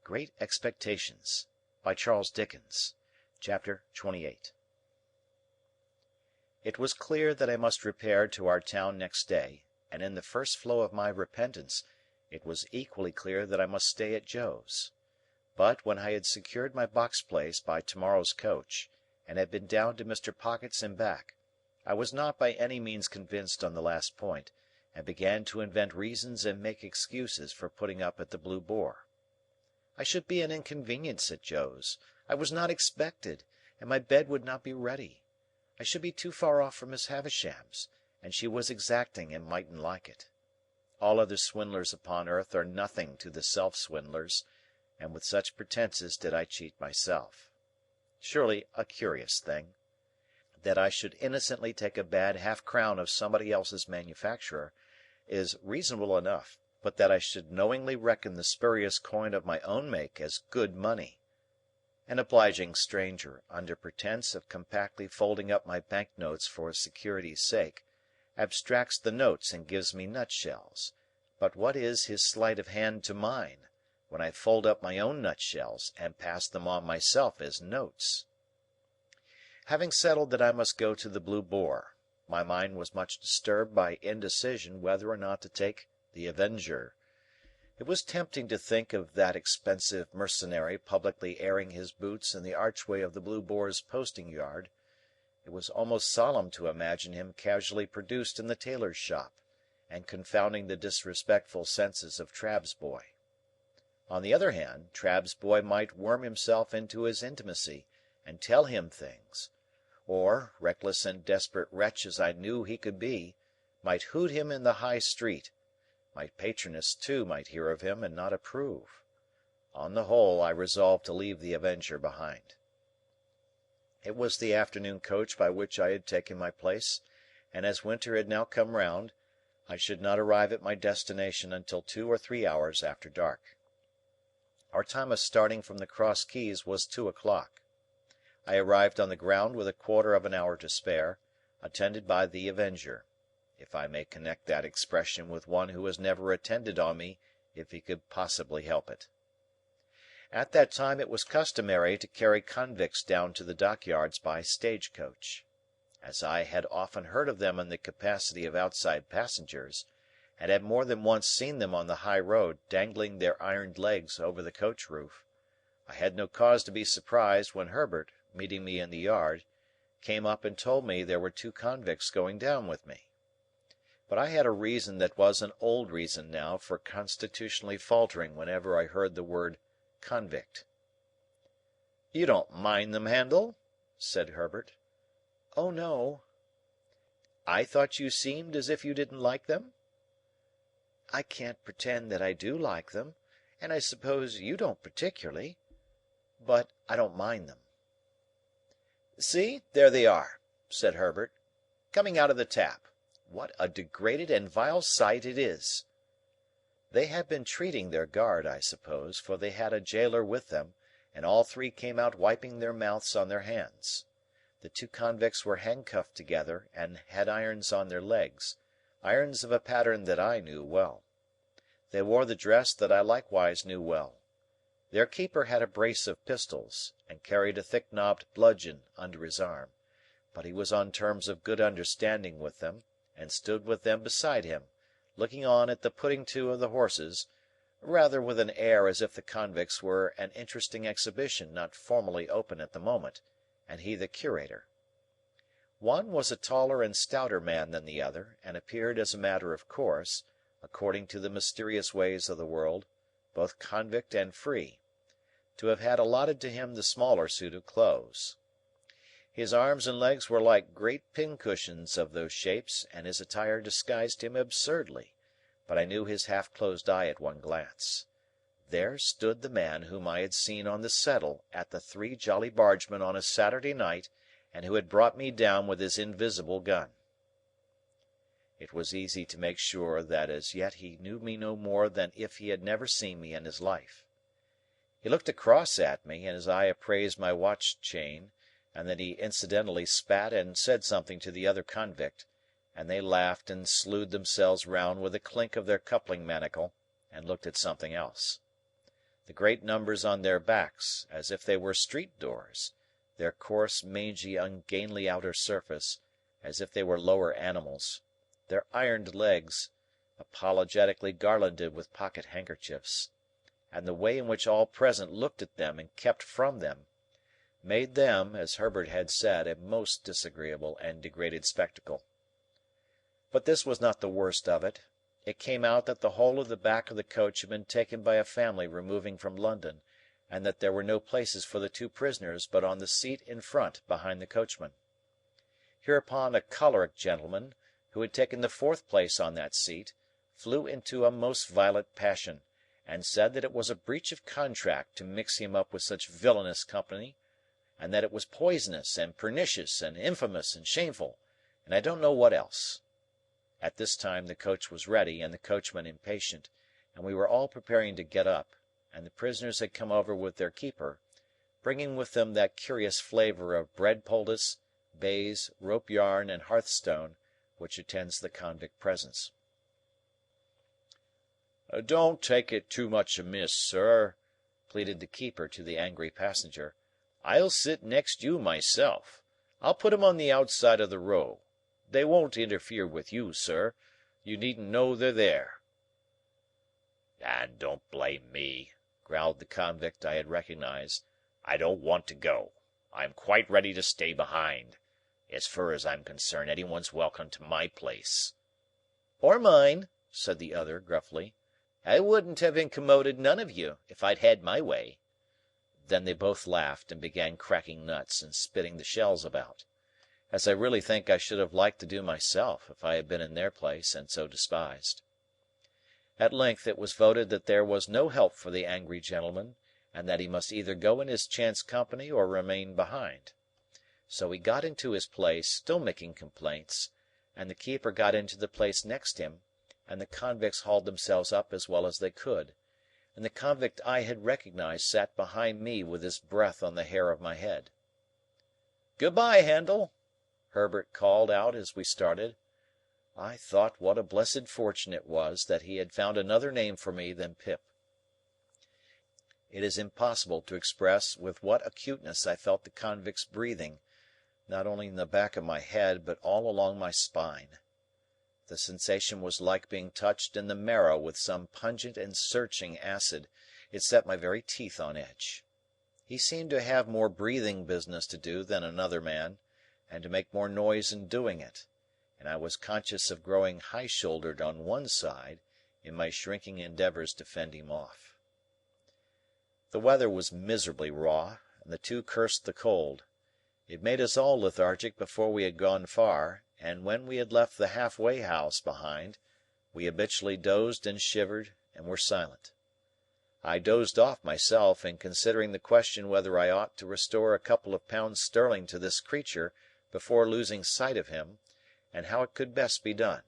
Great Expectations by Charles Dickens. Chapter 28. It was clear that I must repair to our town next day, and in the first flow of my repentance it was equally clear that I must stay at Joe's. But, when I had secured my box place by tomorrow's coach, and had been down to Mr. Pocket's and back, I was not by any means convinced on the last point, and began to invent reasons and make excuses for putting up at the Blue Boar. I should be an inconvenience at Joe's, I was not expected, and my bed would not be ready. I should be too far off from Miss Havisham's, and she was exacting and mightn't like it. All other swindlers upon earth are nothing to the self-swindlers, and with such pretences did I cheat myself. Surely a curious thing. That I should innocently take a bad half-crown of somebody else's manufacturer is reasonable enough, but that I should knowingly reckon the spurious coin of my own make as good money. An obliging stranger, under pretence of compactly folding up my bank notes for security's sake, abstracts the notes and gives me nutshells, but what is his sleight of hand to mine, when I fold up my own nutshells and pass them on myself as notes? Having settled that I must go to the Blue Boar, my mind was much disturbed by indecision whether or not to take the Avenger. It was tempting to think of that expensive mercenary publicly airing his boots in the archway of the Blue Boar's posting yard. It was almost solemn to imagine him casually produced in the tailor's shop, and confounding the disrespectful senses of Trabb's boy. On the other hand, Trabb's boy might worm himself into his intimacy, and tell him things, or, reckless and desperate wretch as I knew he could be, might hoot him in the High Street. My patroness, too, might hear of him and not approve. On the whole, I resolved to leave the Avenger behind. It was the afternoon coach by which I had taken my place, and as winter had now come round, I should not arrive at my destination until 2 or 3 hours after dark. Our time of starting from the Cross Keys was 2 o'clock. I arrived on the ground with a quarter of an hour to spare, attended by the Avenger, if I may connect that expression with one who has never attended on me if he could possibly help it. At that time it was customary to carry convicts down to the dockyards by stage-coach. As I had often heard of them in the capacity of outside passengers, and had more than once seen them on the high road dangling their ironed legs over the coach roof, I had no cause to be surprised when Herbert, meeting me in the yard, came up and told me there were 2 convicts going down with me. But I had a reason that was an old reason now for constitutionally faltering whenever I heard the word convict. "You don't mind them, Handel?" said Herbert. "Oh, no." "I thought you seemed as if you didn't like them?" "I can't pretend that I do like them, and I suppose you don't particularly. But I don't mind them." "See, there they are," said Herbert, "coming out of the tap. What a degraded and vile sight it is!" They had been treating their guard, I suppose, for they had a jailer with them, and all 3 came out wiping their mouths on their hands. The 2 convicts were handcuffed together, and had irons on their legs, irons of a pattern that I knew well. They wore the dress that I likewise knew well. Their keeper had a brace of pistols, and carried a thick-knobbed bludgeon under his arm, but he was on terms of good understanding with them, and stood with them beside him, looking on at the putting to of the horses, rather with an air as if the convicts were an interesting exhibition not formally open at the moment, and he the curator. One was a taller and stouter man than the other, and appeared as a matter of course, according to the mysterious ways of the world, both convict and free, to have had allotted to him the smaller suit of clothes. His arms and legs were like great pincushions of those shapes, and his attire disguised him absurdly, but I knew his half-closed eye at one glance. There stood the man whom I had seen on the settle at the Three Jolly Bargemen on a Saturday night, and who had brought me down with his invisible gun. It was easy to make sure that as yet he knew me no more than if he had never seen me in his life. He looked across at me, and his eye appraised my watch-chain, and then he incidentally spat and said something to the other convict, and they laughed and slewed themselves round with a clink of their coupling manacle, and looked at something else. the great numbers on their backs, as if they were street doors, their coarse, mangy, ungainly outer surface, as if they were lower animals, their ironed legs, apologetically garlanded with pocket handkerchiefs, and the way in which all present looked at them and kept from them, made them, as Herbert had said, a most disagreeable and degraded spectacle. But this was not the worst of it. It came out that the whole of the back of the coach had been taken by a family removing from London, and that there were no places for the two prisoners but on the seat in front behind the coachman. Hereupon a choleric gentleman, who had taken the fourth place on that seat, flew into a most violent passion, and said that it was a breach of contract to mix him up with such villainous company, and that it was poisonous and pernicious and infamous and shameful, and I don't know what else. At this time the coach was ready, and the coachman impatient, and we were all preparing to get up, and the prisoners had come over with their keeper, bringing with them that curious flavour of bread poultice, baize, rope yarn, and hearthstone, which attends the convict presence. "Don't take it too much amiss, sir," pleaded the keeper to the angry passenger. "I'll sit next you myself. I'll put 'em on the outside of the row. They won't interfere with you, sir. You needn't know they're there." "And don't blame me," growled the convict I had recognized. "I don't want to go. I am quite ready to stay behind. As fur as I'm concerned, anyone's welcome to my place." "Or mine," said the other, gruffly. "I wouldn't have incommoded none of you, if I'd had my way." Then they both laughed, and began cracking nuts and spitting the shells about, as I really think I should have liked to do myself if I had been in their place and so despised. At length it was voted that there was no help for the angry gentleman, and that he must either go in his chance company or remain behind. So he got into his place, still making complaints, and the keeper got into the place next him, and the convicts hauled themselves up as well as they could, and the convict I had recognized sat behind me with his breath on the hair of my head. "Good-bye, Handel," Herbert called out as we started. I thought what a blessed fortune it was that he had found another name for me than Pip. It is impossible to express with what acuteness I felt the convict's breathing, not only in the back of my head but all along my spine. The sensation was like being touched in the marrow with some pungent and searching acid. It set my very teeth on edge. He seemed to have more breathing business to do than another man, and to make more noise in doing it, and I was conscious of growing high-shouldered on one side in my shrinking endeavours to fend him off. The weather was miserably raw, and the two cursed the cold. It made us all lethargic before we had gone far, and when we had left the half-way house behind, we habitually dozed and shivered and were silent. I dozed off myself in considering the question whether I ought to restore a couple of pounds sterling to this creature before losing sight of him, and how it could best be done.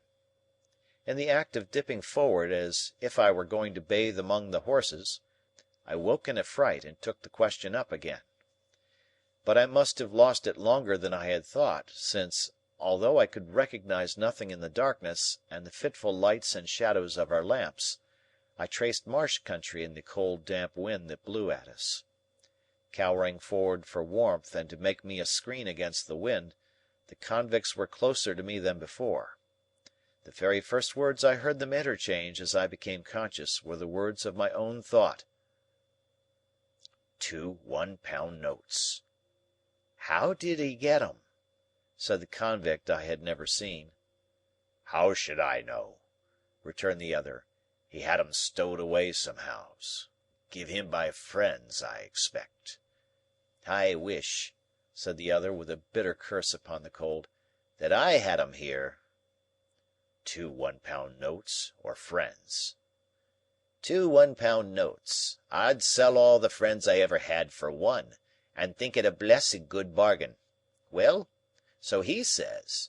In the act of dipping forward as if I were going to bathe among the horses, I woke in a fright and took the question up again. But I must have lost it longer than I had thought, since, although I could recognize nothing in the darkness and the fitful lights and shadows of our lamps, I traced marsh country in the cold damp wind that blew at us. Cowering forward for warmth and to make me a screen against the wind, the convicts were closer to me than before. The very first words I heard them interchange as I became conscious were the words of my own thought. 2 £1 notes. "How did he get 'em?" said the convict I had never seen. "How should I know?" returned the other. "He had 'em stowed away somehows. Give him by friends, I expect." "I wish," said the other with a bitter curse upon the cold, "that I had 'em here." 2 £1 notes, or friends. 2 £1 notes. I'd sell all the friends I ever had for one, and think it a blessed good bargain. Well, so he says.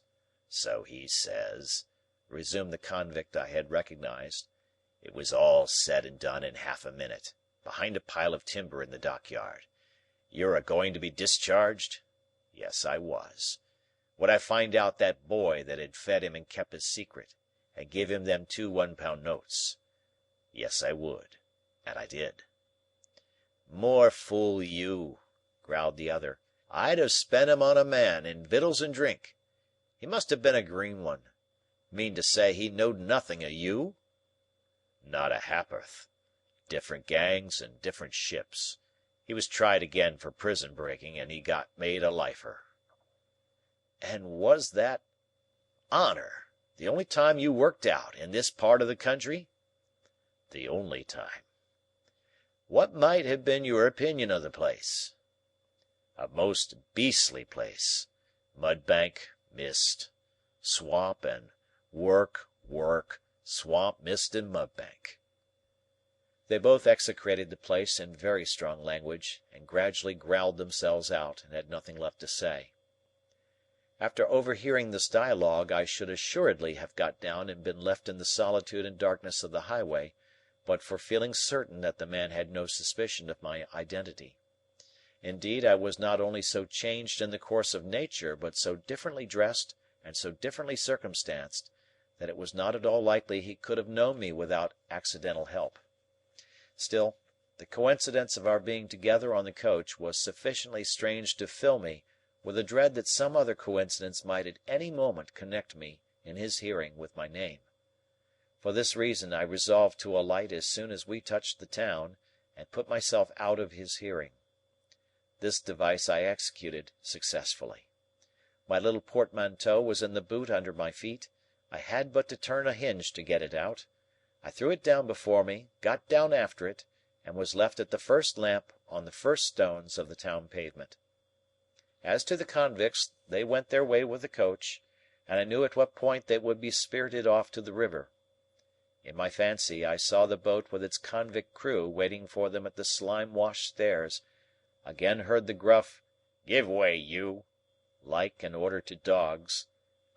So he says, resumed the convict I had recognized. It was all said and done in half a minute, behind a pile of timber in the dockyard. You're a-going to be discharged? Yes, I was. Would I find out that boy that had fed him and kept his secret, and give him them 2 £1 notes? Yes, I would. And I did. "More fool you," growled the other. "I'd have spent 'em on a man, in victuals and drink. He must have been a green one. Mean to say he knowed nothing o' you?" "Not a ha'porth. Different gangs and different ships. He was tried again for prison breaking, and he got made a lifer." "And was that honour the only time you worked out, in this part of the country?" "The only time." "What might have been your opinion of the place?" "A most beastly place. Mudbank, mist. Swamp and work, swamp, mist, and mudbank." They both execrated the place in very strong language, and gradually growled themselves out, and had nothing left to say. After overhearing this dialogue, I should assuredly have got down and been left in the solitude and darkness of the highway, but for feeling certain that the man had no suspicion of my identity. Indeed, I was not only so changed in the course of nature, but so differently dressed and so differently circumstanced, that it was not at all likely he could have known me without accidental help. Still, the coincidence of our being together on the coach was sufficiently strange to fill me with a dread that some other coincidence might at any moment connect me, in his hearing, with my name. For this reason, I resolved to alight as soon as we touched the town, and put myself out of his hearing. This device I executed successfully. My little portmanteau was in the boot under my feet. I had but to turn a hinge to get it out. I threw it down before me, got down after it, and was left at the first lamp on the first stones of the town pavement. As to the convicts, they went their way with the coach, and I knew at what point they would be spirited off to the river. In my fancy, I saw the boat with its convict crew waiting for them at the slime-washed stairs, again heard the gruff "Give way, you!" like an order to dogs,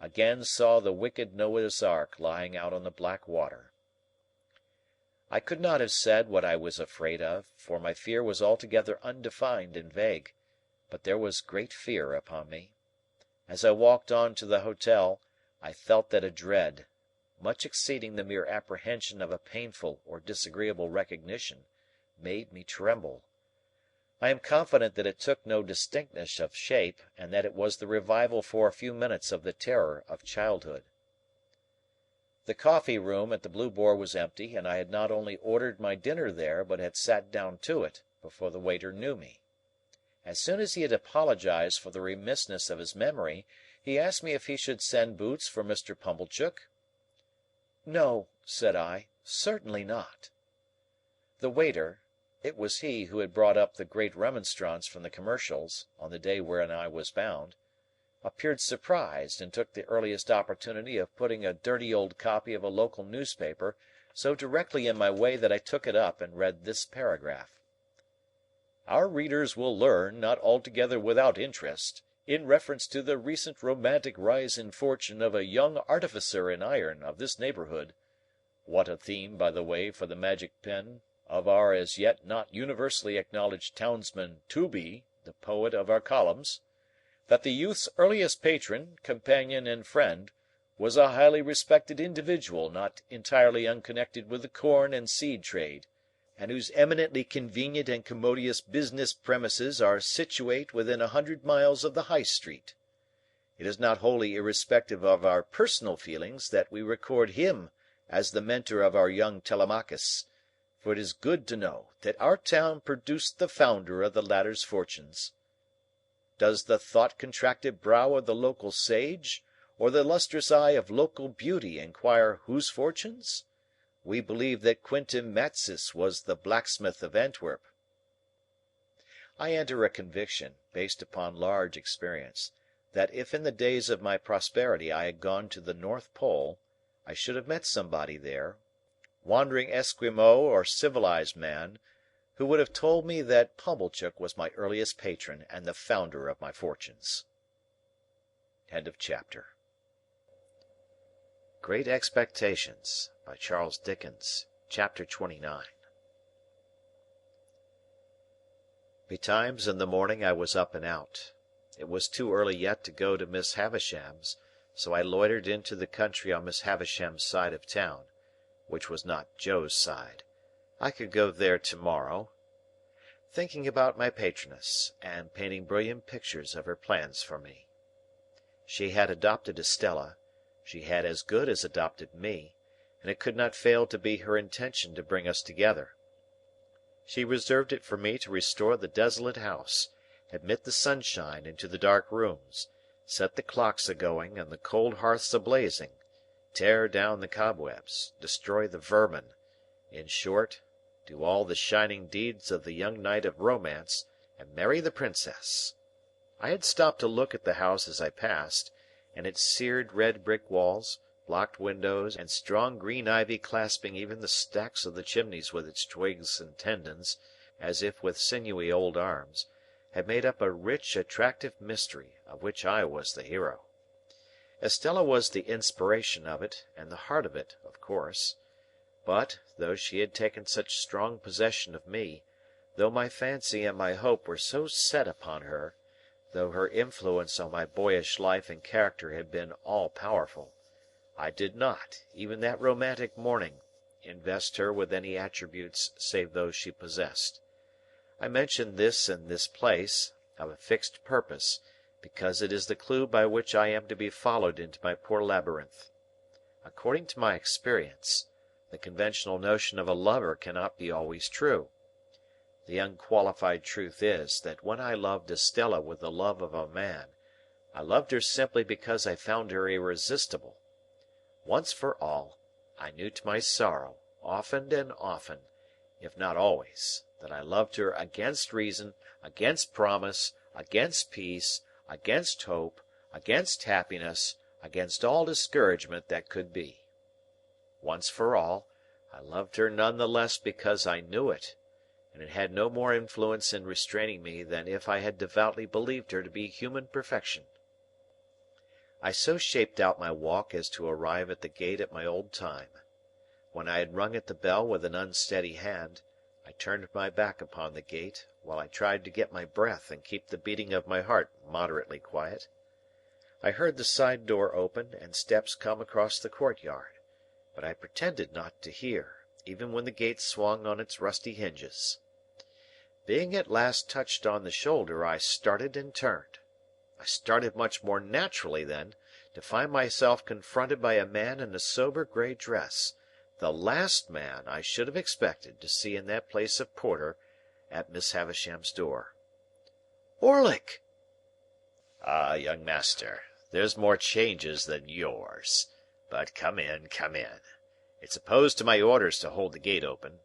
again saw the wicked Noah's Ark lying out on the black water. I could not have said what I was afraid of, for my fear was altogether undefined and vague, but there was great fear upon me. As I walked on to the hotel, I felt that a dread, much exceeding the mere apprehension of a painful or disagreeable recognition, made me tremble. I am confident that it took no distinctness of shape, and that it was the revival for a few minutes of the terror of childhood. The coffee-room at the Blue Boar was empty, and I had not only ordered my dinner there, but had sat down to it, before the waiter knew me. As soon as he had apologized for the remissness of his memory, he asked me if he should send Boots for Mr. Pumblechook. "No," said I, "certainly not." The waiter—it was he who had brought up the Great Remonstrance from the Commercials, on the day wherein I was bound—appeared surprised, and took the earliest opportunity of putting a dirty old copy of a local newspaper so directly in my way that I took it up and read this paragraph: "Our readers will learn, not altogether without interest, in reference to the recent romantic rise in fortune of a young artificer in iron of this neighbourhood (what a theme, by the way, for the magic pen of our as yet not universally acknowledged townsman Tooby, the poet of our columns), that the youth's earliest patron, companion, and friend, was a highly respected individual not entirely unconnected with the corn and seed trade, and whose eminently convenient and commodious business premises are situate within 100 miles of the High Street. It is not wholly irrespective of our personal feelings that we record him as the mentor of our young Telemachus, for it is good to know that our town produced the founder of the latter's fortunes. Does the thought-contracted brow of the local sage, or the lustrous eye of local beauty, inquire whose fortunes? We believe that Quintin Matsis was the blacksmith of Antwerp. I enter a conviction, based upon large experience, that if in the days of my prosperity I had gone to the North Pole, I should have met somebody there, wandering Esquimaux or civilized man, who would have told me that Pumblechook was my earliest patron and the founder of my fortunes. Chapter. Great Expectations by Charles Dickens. Chapter 29. Betimes in the morning I was up and out. It was too early yet to go to Miss Havisham's, so I loitered into the country on Miss Havisham's side of town, which was not Joe's side. I could go there to-morrow. thinking about my patroness, and painting brilliant pictures of her plans for me. She had adopted Estella, she had as good as adopted me, and it could not fail to be her intention to bring us together. She reserved it for me to restore the desolate house, admit the sunshine into the dark rooms, set the clocks a-going and the cold hearths a-blazing, tear down the cobwebs, destroy the vermin, in short, do all the shining deeds of the young knight of romance, and marry the princess. I had stopped to look at the house as I passed, and its seared red brick walls, blocked windows, and strong green ivy clasping even the stacks of the chimneys with its twigs and tendons, as if with sinewy old arms, had made up a rich, attractive mystery, of which I was the hero. Estella was the inspiration of it, and the heart of it, of course. But, though she had taken such strong possession of me, though my fancy and my hope were so set upon her, though her influence on my boyish life and character had been all-powerful, I did not, even that romantic morning, invest her with any attributes save those she possessed. I mention this in this place, of a fixed purpose, because it is the clue by which I am to be followed into my poor labyrinth. According to my experience, the conventional notion of a lover cannot be always true. The unqualified truth is, that when I loved Estella with the love of a man, I loved her simply because I found her irresistible. Once for all, I knew to my sorrow, often and often, if not always, that I loved her against reason, against promise, against peace, against hope, against happiness, against all discouragement that could be. Once for all, I loved her none the less because I knew it, and it had no more influence in restraining me than if I had devoutly believed her to be human perfection. I so shaped out my walk as to arrive at the gate at my old time. When I had rung at the bell with an unsteady hand, I turned my back upon the gate, while I tried to get my breath and keep the beating of my heart moderately quiet. I heard the side door open and steps come across the courtyard, but I pretended not to hear, even when the gate swung on its rusty hinges. Being at last touched on the shoulder, I started and turned. I started much more naturally then, to find myself confronted by a man in a sober grey dress, the last man I should have expected to see in that place of porter at Miss Havisham's door. "Orlick!" "Ah, young master, there's more changes than yours. But come in, come in. It's opposed to my orders to hold the gate open."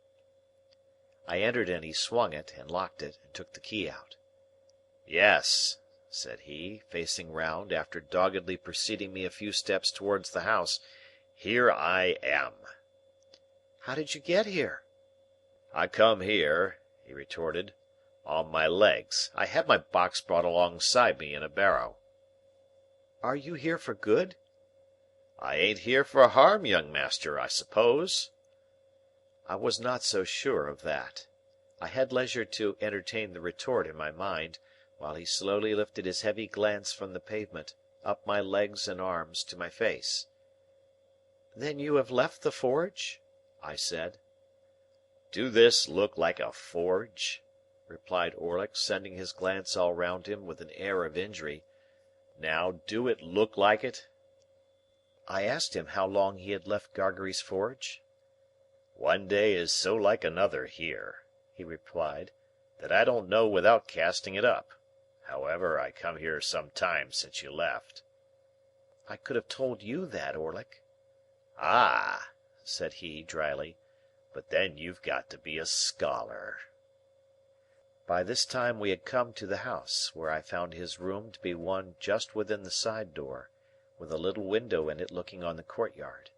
I entered and he swung it, and locked it, and took the key out. "Yes," said he, facing round, after doggedly preceding me a few steps towards the house, "here I am." "How did you get here?" "I come here," he retorted, "on my legs. I had my box brought alongside me in a barrow." "Are you here for good?" "I ain't here for harm, young master, I suppose?" I was not so sure of that. I had leisure to entertain the retort in my mind, while he slowly lifted his heavy glance from the pavement, up my legs and arms, to my face. "Then you have left the forge?" I said. "Do this look like a forge?" replied Orlick, sending his glance all round him with an air of injury. "Now, do it look like it?" I asked him how long he had left Gargery's forge. "One day is so like another here," he replied, "that I don't know without casting it up. However, I come here some time since you left." "I could have told you that, Orlick." "Ah!" said he, dryly, "but then you've got to be a scholar." By this time we had come to the house, where I found his room to be one just within the side door, with a little window in it looking on the courtyard.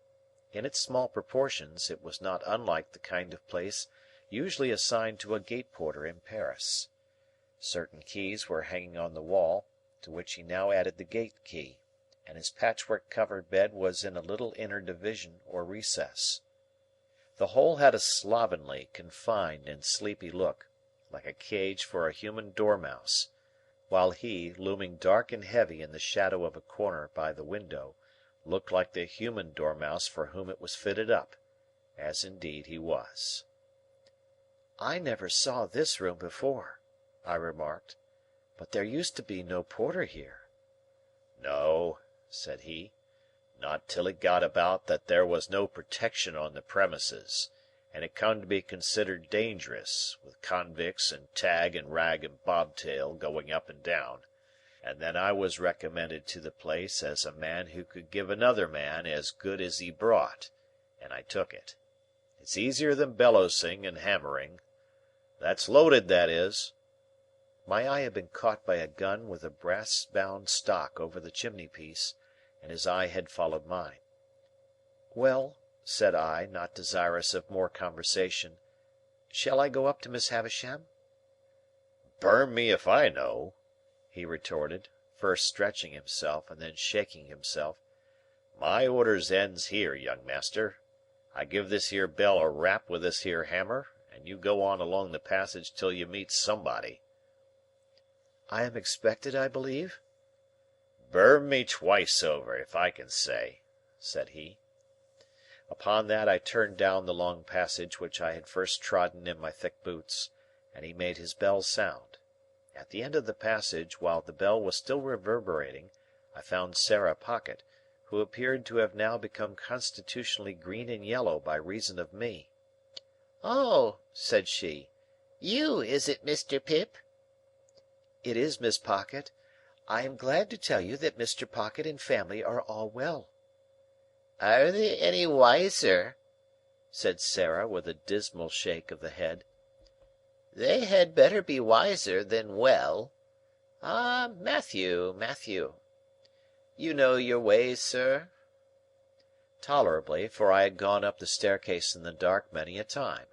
In its small proportions, it was not unlike the kind of place usually assigned to a gate porter in Paris. Certain keys were hanging on the wall, to which he now added the gate key, and his patchwork-covered bed was in a little inner division or recess. The whole had a slovenly, confined, and sleepy look, like a cage for a human dormouse, while he, looming dark and heavy in the shadow of a corner by the window, looked like the human dormouse for whom it was fitted up, as indeed he was. "I never saw this room before," I remarked, "but there used to be no porter here." "No," said he, "not till it got about that there was no protection on the premises, and it come to be considered dangerous, with convicts and Tag and Rag and Bobtail going up and down, and then I was recommended to the place as a man who could give another man as good as he brought, and I took it. It's easier than bellowsing and hammering. That's loaded, that is." My eye had been caught by a gun with a brass-bound stock over the chimney-piece, and his eye had followed mine. "Well," said I, not desirous of more conversation, "shall I go up to Miss Havisham?" "Burn me if I know," he retorted, first stretching himself and then shaking himself. "My orders ends here, young master. I give this here bell a rap with this here hammer, and you go on along the passage till you meet somebody." "I am expected, I believe?" "Burn me twice over, if I can say," said he. Upon that I turned down the long passage which I had first trodden in my thick boots, and he made his bell sound. At the end of the passage, while the bell was still reverberating, I found Sarah Pocket, who appeared to have now become constitutionally green and yellow by reason of me. "Oh!" said she. "You, is it, Mr. Pip?" "It is, Miss Pocket. I am glad to tell you that Mr. Pocket and family are all well." "Are they any wiser?" said Sarah with a dismal shake of the head. "They had better be wiser than well. Ah, Matthew, Matthew! You know your ways, sir?" Tolerably, for I had gone up the staircase in the dark many a time.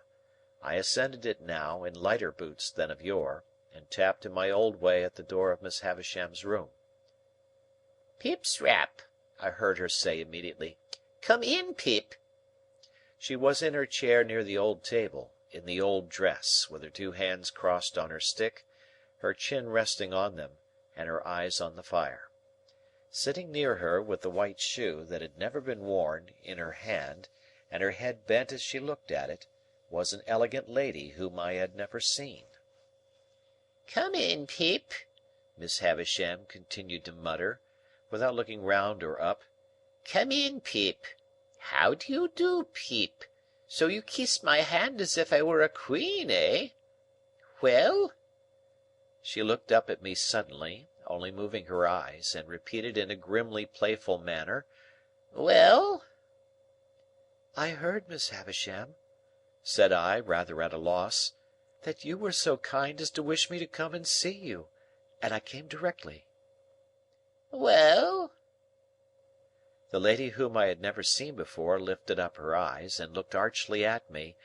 I ascended it now, in lighter boots than of yore, and tapped in my old way at the door of Miss Havisham's room. "Pip's rap," I heard her say immediately. "Come in, Pip." She was in her chair near the old table, in the old dress, with her two hands crossed on her stick, her chin resting on them, and her eyes on the fire. Sitting near her, with the white shoe, that had never been worn, in her hand, and her head bent as she looked at it, was an elegant lady whom I had never seen. "Come in, Pip," Miss Havisham continued to mutter, without looking round or up. "Come in, Pip. How do you do, Pip? So you kiss my hand as if I were a queen, eh? Well?" She looked up at me suddenly, only moving her eyes, and repeated in a grimly playful manner, "Well?" "I heard, Miss Havisham," said I, rather at a loss, "that you were so kind as to wish me to come and see you, and I came directly." "Well?" The lady whom I had never seen before lifted up her eyes, and looked archly at me,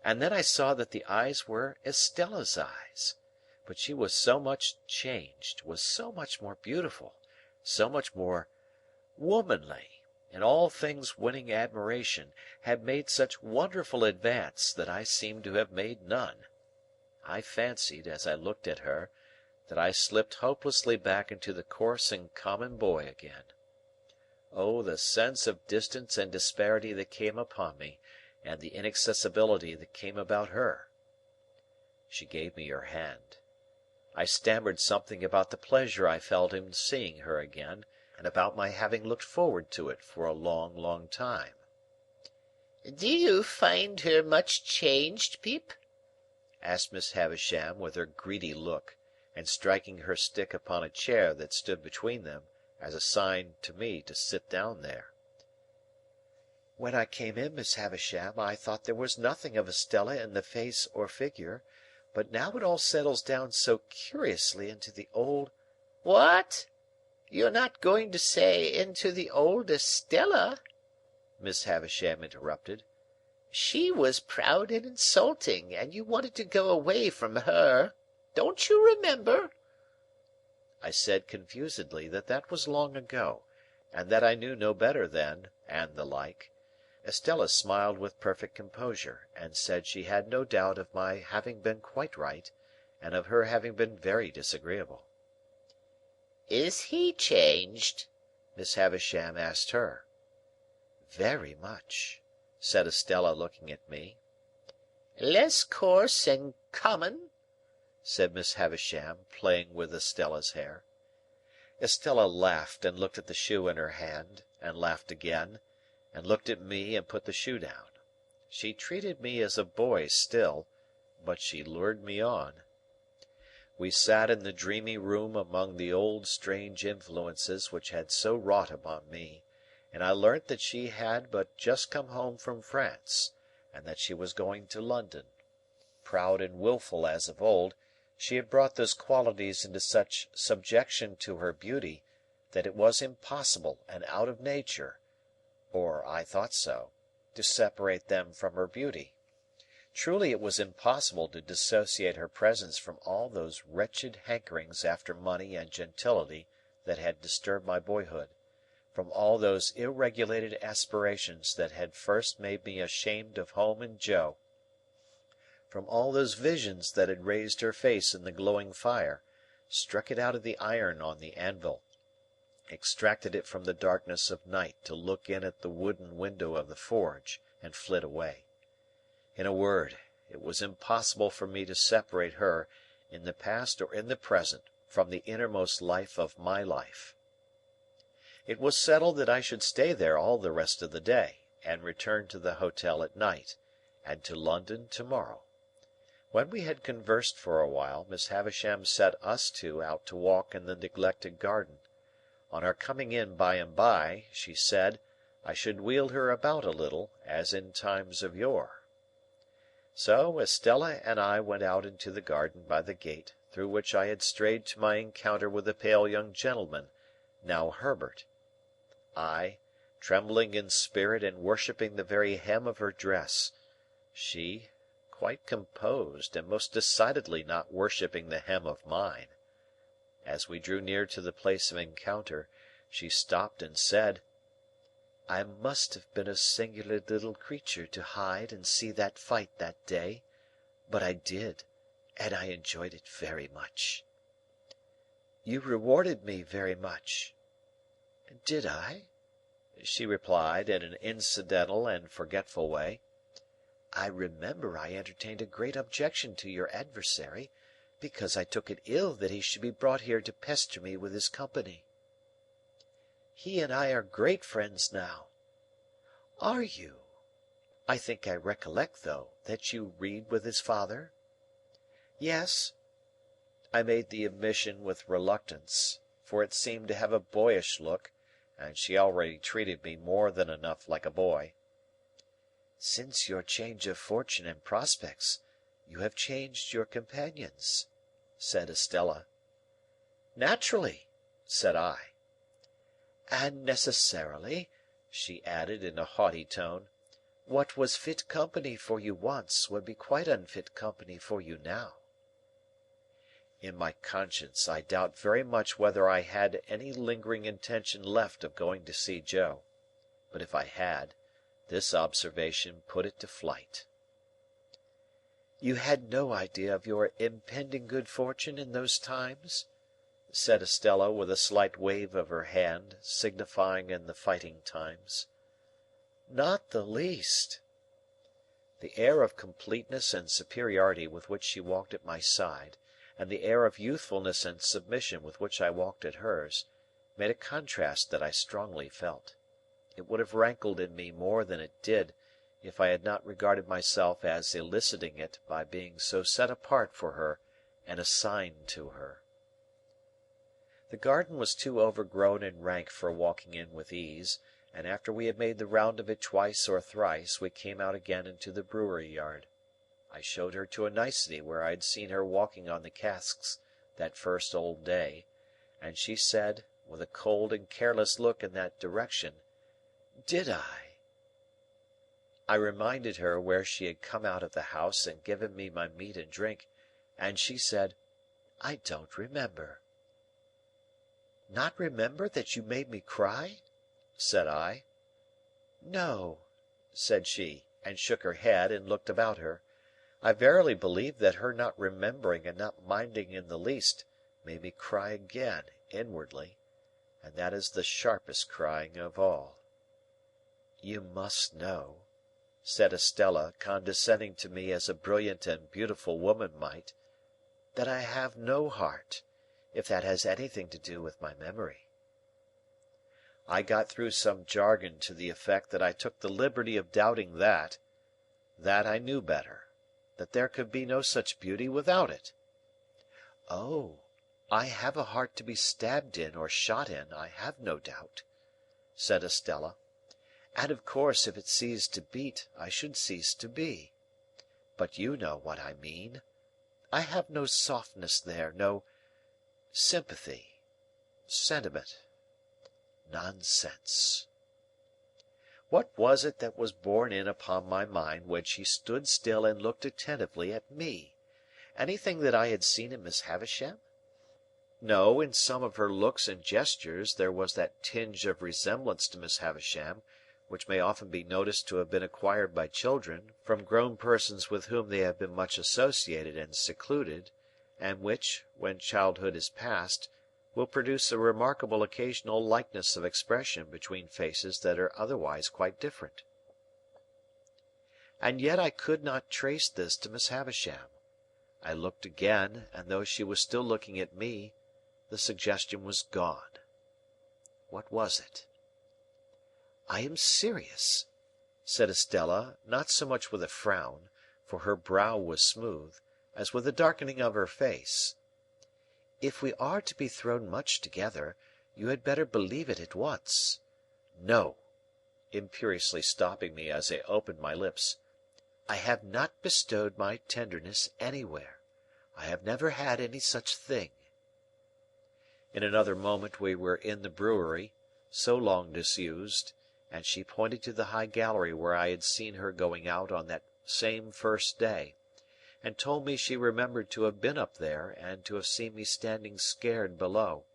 and then I saw that the eyes were Estella's eyes. But she was so much changed, was so much more beautiful, so much more womanly, in all things winning admiration, had made such wonderful advance, that I seemed to have made none. I fancied, as I looked at her, that I slipped hopelessly back into the coarse and common boy again. Oh, the sense of distance and disparity that came upon me, and the inaccessibility that came about her! She gave me her hand. I stammered something about the pleasure I felt in seeing her again, and about my having looked forward to it for a long, long time. "Do you find her much changed, Pip?" asked Miss Havisham with her greedy look, and striking her stick upon a chair that stood between them, as a sign to me to sit down there. "When I came in, Miss Havisham, I thought there was nothing of Estella in the face or figure, but now it all settles down so curiously into the old—" "What? You're not going to say into the old Estella?" Miss Havisham interrupted. "She was proud and insulting, and you wanted to go away from her. Don't you remember?" I said confusedly that that was long ago, and that I knew no better then, and the like. Estella smiled with perfect composure, and said she had no doubt of my having been quite right, and of her having been very disagreeable. "Is he changed?" Miss Havisham asked her. "Very much," said Estella, looking at me. Less coarse and common," said Miss Havisham, playing with Estella's hair. Estella laughed and looked at the shoe in her hand, and laughed again, and looked at me and put the shoe down. She treated me as a boy still, but she lured me on. We sat in the dreamy room among the old strange influences which had so wrought upon me, and I learnt that she had but just come home from France, and that she was going to London. Proud and wilful as of old, she had brought those qualities into such subjection to her beauty that it was impossible and out of nature, or I thought so, to separate them from her beauty. Truly it was impossible to dissociate her presence from all those wretched hankerings after money and gentility that had disturbed my boyhood, from all those ill-regulated aspirations that had first made me ashamed of home and Joe, from all those visions that had raised her face in the glowing fire, struck it out of the iron on the anvil, extracted it from the darkness of night to look in at the wooden window of the forge, and flit away. In a word, it was impossible for me to separate her, in the past or in the present, from the innermost life of my life. It was settled that I should stay there all the rest of the day, and return to the hotel at night, and to London to-morrow. When we had conversed for a while, Miss Havisham set us two out to walk in the neglected garden. On our coming in by and by, she said, I should wheel her about a little, as in times of yore. So, Estella and I went out into the garden by the gate through which I had strayed to my encounter with the pale young gentleman, now Herbert. I, trembling in spirit and worshipping the very hem of her dress; she, quite composed and most decidedly not worshipping the hem of mine. As we drew near to the place of encounter, she stopped and said, "I must have been a singular little creature to hide and see that fight that day, but I did, and I enjoyed it very much." "You rewarded me very much." "Did I?" she replied, in an incidental and forgetful way. "I remember I entertained a great objection to your adversary, because I took it ill that he should be brought here to pester me with his company." "He and I are great friends now." "Are you? I think I recollect, though, that you read with his father?" "Yes." I made the admission with reluctance, for it seemed to have a boyish look, and she already treated me more than enough like a boy. "Since your change of fortune and prospects, you have changed your companions," said Estella. "Naturally," said I. "And necessarily," she added in a haughty tone, "what was fit company for you once would be quite unfit company for you now." In my conscience I doubt very much whether I had any lingering intention left of going to see Joe; but if I had, this observation put it to flight. "You had no idea of your impending good fortune in those times?" said Estella, with a slight wave of her hand, signifying in the fighting times. "Not the least." The air of completeness and superiority with which she walked at my side, and the air of youthfulness and submission with which I walked at hers, made a contrast that I strongly felt. It would have rankled in me more than it did, if I had not regarded myself as eliciting it by being so set apart for her and assigned to her. The garden was too overgrown and rank for walking in with ease, and after we had made the round of it twice or thrice, we came out again into the brewery yard. I showed her to a nicety where I had seen her walking on the casks that first old day, and she said, with a cold and careless look in that direction, "Did I?" I reminded her where she had come out of the house and given me my meat and drink, and she said, "I don't remember." "Not remember that you made me cry?" said I. "No," said she, and shook her head and looked about her. I verily believe that her not remembering and not minding in the least made me cry again, inwardly, and that is the sharpest crying of all. "You must know," said Estella, condescending to me as a brilliant and beautiful woman might, "that I have no heart, if that has anything to do with my memory." I got through some jargon to the effect that I took the liberty of doubting that I knew better, that there could be no such beauty without it. "Oh, I have a heart to be stabbed in or shot in, I have no doubt," said Estella. "And of course if it ceased to beat I should cease to be. But you know what I mean. I have no softness there, no sympathy, sentiment. Nonsense." What was it that was borne in upon my mind when she stood still and looked attentively at me? Anything that I had seen in Miss Havisham? No, in some of her looks and gestures there was that tinge of resemblance to Miss Havisham which may often be noticed to have been acquired by children from grown persons with whom they have been much associated and secluded, and which, when childhood is past, will produce a remarkable occasional likeness of expression between faces that are otherwise quite different. And yet I could not trace this to Miss Havisham. I looked again, and though she was still looking at me, the suggestion was gone. What was it? "I am serious," said Estella, not so much with a frown, for her brow was smooth, as with a darkening of her face. "If we are to be thrown much together, you had better believe it at once. No," imperiously stopping me as I opened my lips, "I have not bestowed my tenderness anywhere. I have never had any such thing." In another moment we were in the brewery, so long disused, and she pointed to the high gallery where I had seen her going out on that same first day, and told me she remembered to have been up there, and to have seen me standing scared below.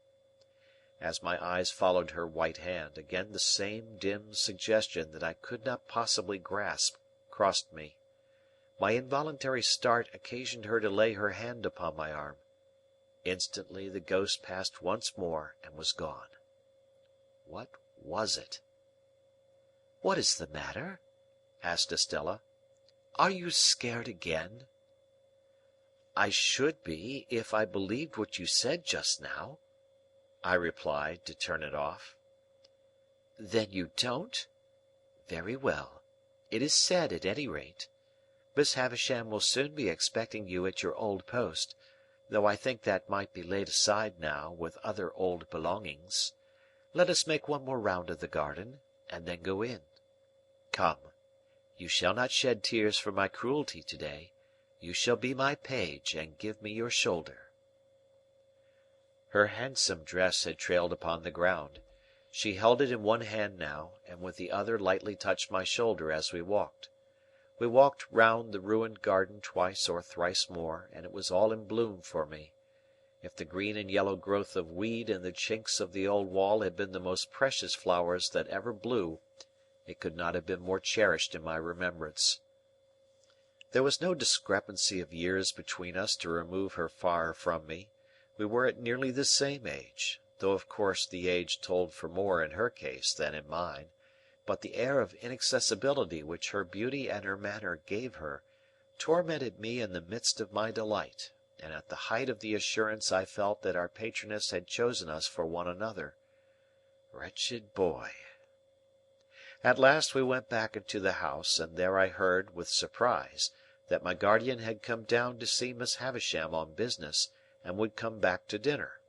As my eyes followed her white hand, again the same dim suggestion that I could not possibly grasp crossed me. My involuntary start occasioned her to lay her hand upon my arm. Instantly the ghost passed once more and was gone. What was it? "What is the matter?" asked Estella. "Are you scared again?" "I should be, if I believed what you said just now," I replied, to turn it off. "Then you don't? Very well. It is said, at any rate. Miss Havisham will soon be expecting you at your old post, though I think that might be laid aside now, with other old belongings. Let us make one more round of the garden, and then go in. Come. You shall not shed tears for my cruelty to-day. You shall be my page, and give me your shoulder." Her handsome dress had trailed upon the ground. She held it in one hand now, and with the other lightly touched my shoulder as we walked. We walked round the ruined garden twice or thrice more, and it was all in bloom for me. If the green and yellow growth of weed in the chinks of the old wall had been the most precious flowers that ever blew, it could not have been more cherished in my remembrance. There was no discrepancy of years between us to remove her far from me. We were at nearly the same age, though of course the age told for more in her case than in mine, but the air of inaccessibility which her beauty and her manner gave her tormented me in the midst of my delight, and at the height of the assurance I felt that our patroness had chosen us for one another. Wretched boy! At last we went back into the house, and there I heard, with surprise, that my guardian had come down to see Miss Havisham on business, and would come back to dinner.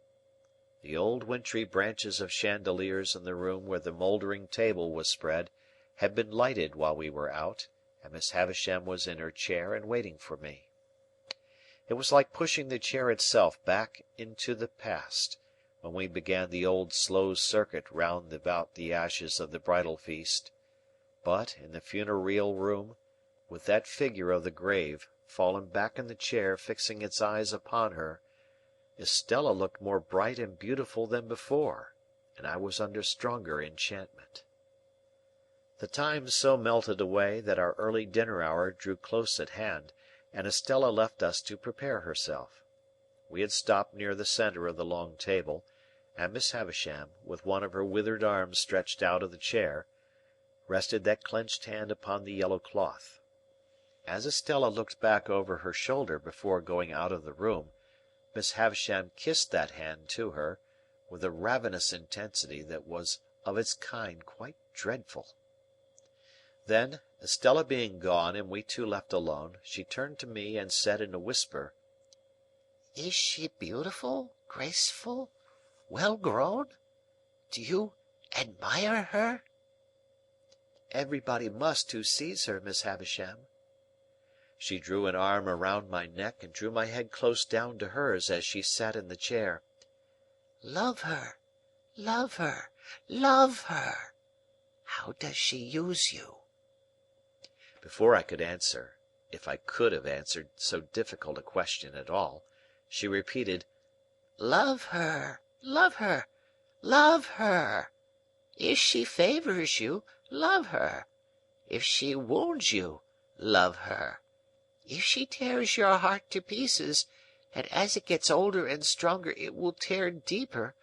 The old wintry branches of chandeliers in the room where the mouldering table was spread had been lighted while we were out, and Miss Havisham was in her chair and waiting for me. It was like pushing the chair itself back into the past, when we began the old slow circuit round about the ashes of the bridal feast; but, in the funereal room, with that figure of the grave fallen back in the chair fixing its eyes upon her, Estella looked more bright and beautiful than before, and I was under stronger enchantment. The time so melted away that our early dinner hour drew close at hand, and Estella left us to prepare herself. We had stopped near the centre of the long table, and Miss Havisham, with one of her withered arms stretched out of the chair, rested that clenched hand upon the yellow cloth. As Estella looked back over her shoulder before going out of the room, Miss Havisham kissed that hand to her, with a ravenous intensity that was of its kind quite dreadful. Then, Estella being gone and we two left alone, she turned to me and said in a whisper, "Is she beautiful, graceful, well grown? Do you admire her?" "Everybody must who sees her, Miss Havisham." She drew an arm around my neck and drew my head close down to hers as she sat in the chair. "Love her, love her, love her! How does she use you?" Before I could answer, if I could have answered so difficult a question at all, she repeated, "Love her, love her, love her! If she favours you, love her. If she wounds you, love her. If she tears your heart to pieces, and as it gets older and stronger it will tear deeper,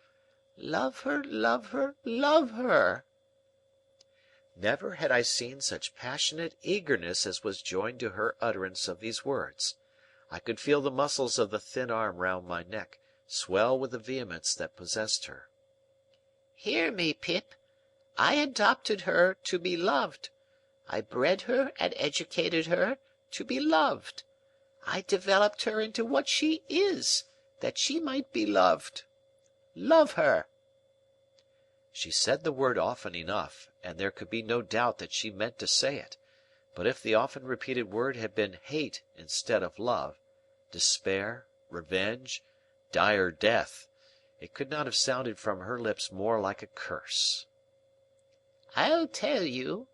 love her, love her, love her!" Never had I seen such passionate eagerness as was joined to her utterance of these words. I could feel the muscles of the thin arm round my neck swell with the vehemence that possessed her. "Hear me, Pip. I adopted her to be loved. I bred her and educated her to be loved. I developed her into what she is, that she might be loved. Love her!" She said the word often enough, and there could be no doubt that she meant to say it; but if the often repeated word had been hate instead of love, despair, revenge, dire death, it could not have sounded from her lips more like a curse. "I'll tell you,"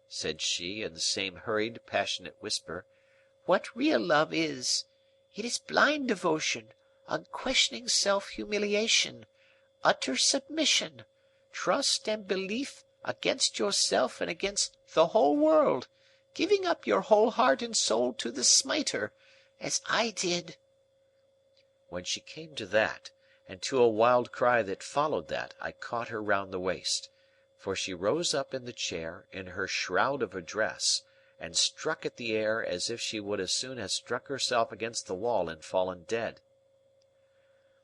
said she, in the same hurried, passionate whisper, "what real love is. It is blind devotion, unquestioning self-humiliation, utter submission, trust and belief against yourself and against the whole world, giving up your whole heart and soul to the smiter, as I did." When she came to that, and to a wild cry that followed that, I caught her round the waist. For she rose up in the chair, in her shroud of a dress, and struck at the air as if she would as soon have struck herself against the wall and fallen dead.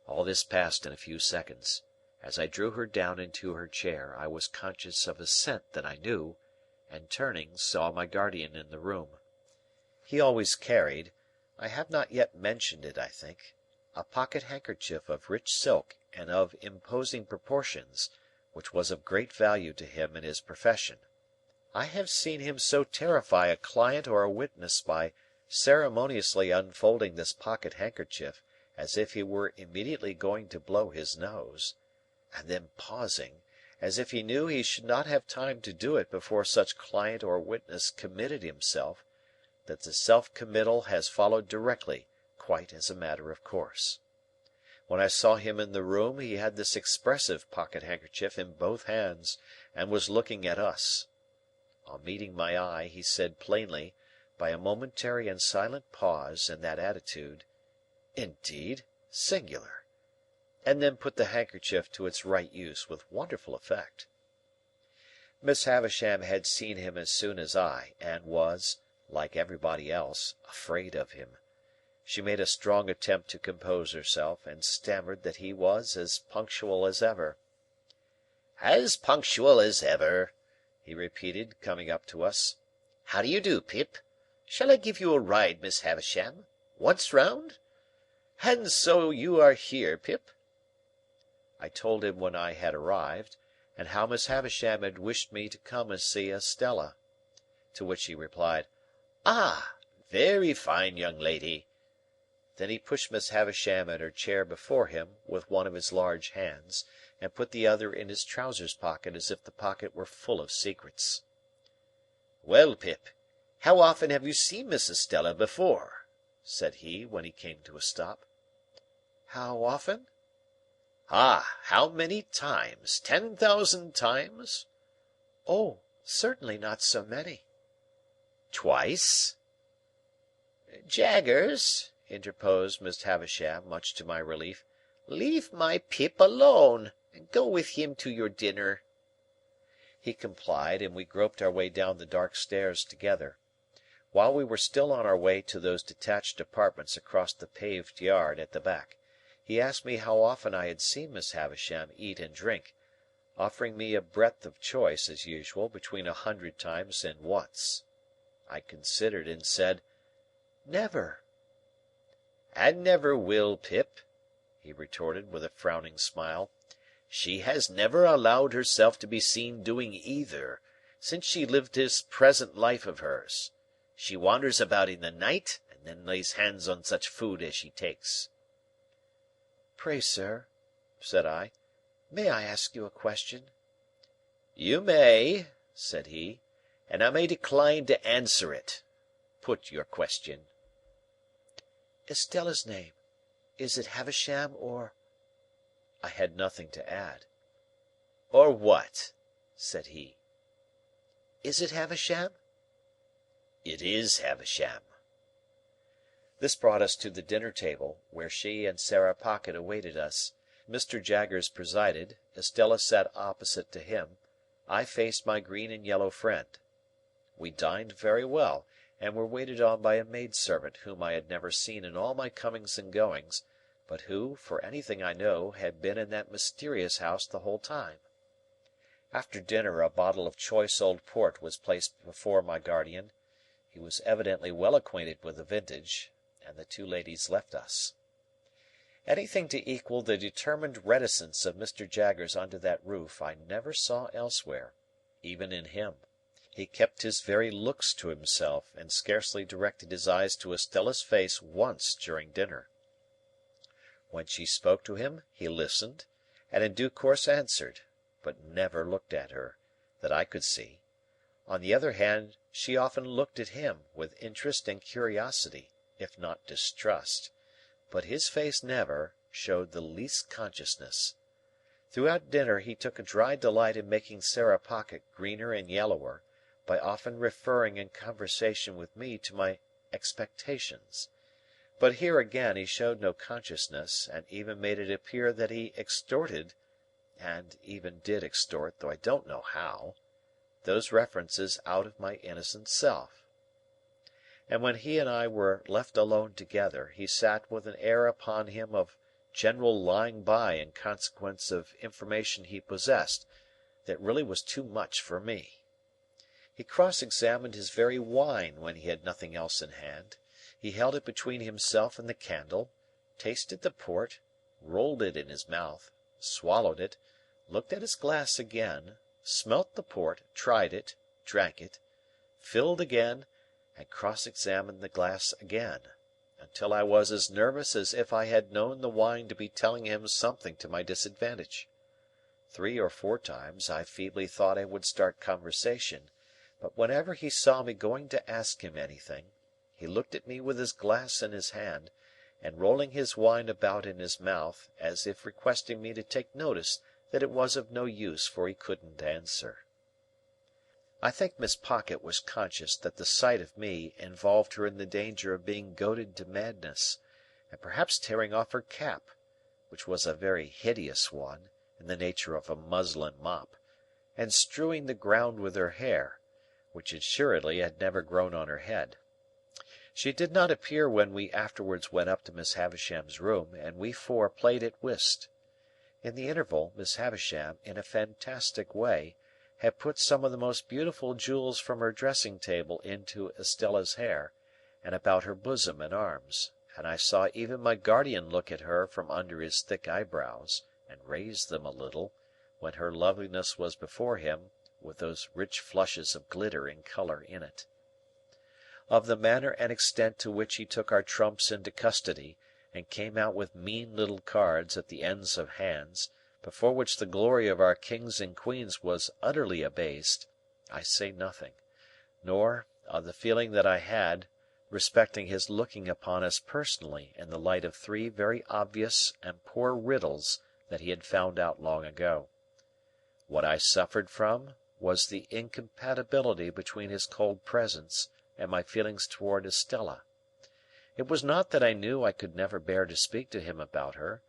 All this passed in a few seconds. As I drew her down into her chair, I was conscious of a scent that I knew, and turning, saw my guardian in the room. He always carried, I have not yet mentioned it I think, a pocket-handkerchief of rich silk and of imposing proportions, which was of great value to him in his profession. I have seen him so terrify a client or a witness by ceremoniously unfolding this pocket-handkerchief as if he were immediately going to blow his nose, and then pausing, as if he knew he should not have time to do it before such client or witness committed himself, that the self-committal has followed directly, quite as a matter of course. When I saw him in the room he had this expressive pocket-handkerchief in both hands, and was looking at us. On meeting my eye, he said plainly, by a momentary and silent pause in that attitude, "Indeed? Singular!" and then put the handkerchief to its right use with wonderful effect. Miss Havisham had seen him as soon as I, and was, like everybody else, afraid of him. She made a strong attempt to compose herself, and stammered that he was as punctual as ever. "As punctual as ever," he repeated, coming up to us. "How do you do, Pip? Shall I give you a ride, Miss Havisham? Once round? And so you are here, Pip?" I told him when I had arrived, and how Miss Havisham had wished me to come and see Estella. To which he replied, "Ah! Very fine young lady." Then he pushed Miss Havisham in her chair before him, with one of his large hands, and put the other in his trousers pocket as if the pocket were full of secrets. "Well, Pip, how often have you seen Miss Estella before?" said he, when he came to a stop. "How often?" "Ah! How many times? 10,000 times?" "Oh, certainly not so many." "Twice?" "Jaggers," interposed Miss Havisham, much to my relief, "leave my Pip alone, and go with him to your dinner." He complied, and we groped our way down the dark stairs together. While we were still on our way to those detached apartments across the paved yard at the back, he asked me how often I had seen Miss Havisham eat and drink, offering me a breadth of choice, as usual, between 100 times and once. I considered and said, "Never." "And never will, Pip," he retorted, with a frowning smile. "She has never allowed herself to be seen doing either, since she lived this present life of hers. She wanders about in the night, and then lays hands on such food as she takes." "Pray, sir," said I, "may I ask you a question?" "You may," said he, "and I may decline to answer it. Put your question." "Estella's name, is it Havisham, or—" I had nothing to add. "Or what?" said he. "Is it Havisham?" "It is Havisham." This brought us to the dinner table, where she and Sarah Pocket awaited us. Mr. Jaggers presided, Estella sat opposite to him, I faced my green and yellow friend. We dined very well, and were waited on by a maidservant whom I had never seen in all my comings and goings, but who, for anything I know, had been in that mysterious house the whole time. After dinner a bottle of choice old port was placed before my guardian. He was evidently well acquainted with the vintage, and the two ladies left us. Anything to equal the determined reticence of Mr. Jaggers under that roof I never saw elsewhere, even in him. He kept his very looks to himself, and scarcely directed his eyes to Estella's face once during dinner. When she spoke to him, he listened, and in due course answered, but never looked at her, that I could see. On the other hand, she often looked at him, with interest and curiosity, if not distrust, but his face never showed the least consciousness. Throughout dinner he took a dry delight in making Sarah Pocket greener and yellower, by often referring in conversation with me to my expectations. But here again he showed no consciousness, and even made it appear that he extorted, and even did extort, though I don't know how, those references out of my innocent self. And when he and I were left alone together, he sat with an air upon him of general lying by in consequence of information he possessed, that really was too much for me. He cross-examined his very wine when he had nothing else in hand. He held it between himself and the candle, tasted the port, rolled it in his mouth, swallowed it, looked at his glass again, smelt the port, tried it, drank it, filled again, and cross-examined the glass again, until I was as nervous as if I had known the wine to be telling him something to my disadvantage. 3 or 4 times I feebly thought I would start conversation, but whenever he saw me going to ask him anything, he looked at me with his glass in his hand, and rolling his wine about in his mouth, as if requesting me to take notice that it was of no use, for he couldn't answer. I think Miss Pocket was conscious that the sight of me involved her in the danger of being goaded to madness, and perhaps tearing off her cap, which was a very hideous one, in the nature of a muslin mop, and strewing the ground with her hair, which assuredly had never grown on her head. She did not appear when we afterwards went up to Miss Havisham's room, and we four played at whist. In the interval, Miss Havisham, in a fantastic way, had put some of the most beautiful jewels from her dressing-table into Estella's hair, and about her bosom and arms, and I saw even my guardian look at her from under his thick eyebrows, and raise them a little, when her loveliness was before him, with those rich flushes of glitter and colour in it. Of the manner and extent to which he took our trumps into custody, and came out with mean little cards at the ends of hands, before which the glory of our kings and queens was utterly abased, I say nothing, nor of the feeling that I had respecting his looking upon us personally in the light of 3 very obvious and poor riddles that he had found out long ago. What I suffered from was the incompatibility between his cold presence and my feelings towards Estella. It was not that I knew I could never bear to speak to him about her,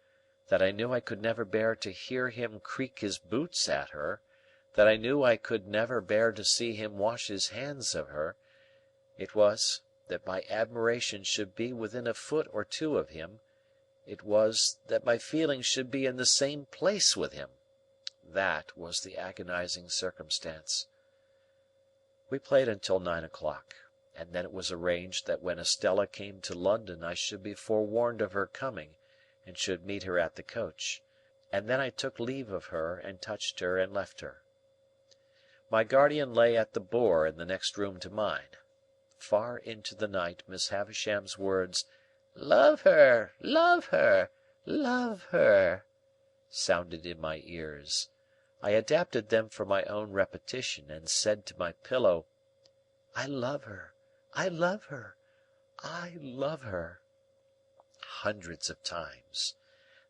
that I knew I could never bear to hear him creak his boots at her, that I knew I could never bear to see him wash his hands of her; it was, that my admiration should be within a foot or two of him; it was, that my feelings should be in the same place with him. That was the agonizing circumstance. We played until 9 o'clock, and then it was arranged that when Estella came to London I should be forewarned of her coming, and should meet her at the coach, and then I took leave of her, and touched her, and left her. My guardian lay at the Boar in the next room to mine. Far into the night Miss Havisham's words, "Love her, love her, love her," sounded in my ears. I adapted them for my own repetition, and said to my pillow, "I love her, I love her, I love her," hundreds of times.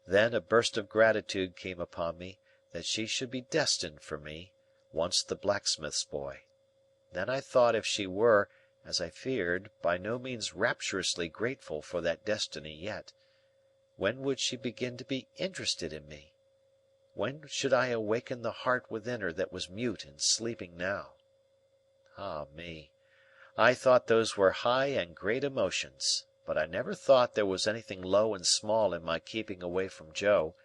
Then a burst of gratitude came upon me that she should be destined for me, once the blacksmith's boy. Then I thought if she were, as I feared, by no means rapturously grateful for that destiny yet, when would she begin to be interested in me? When should I awaken the heart within her that was mute and sleeping now? Ah me! I thought those were high and great emotions, but I never thought there was anything low and small in my keeping away from Joe,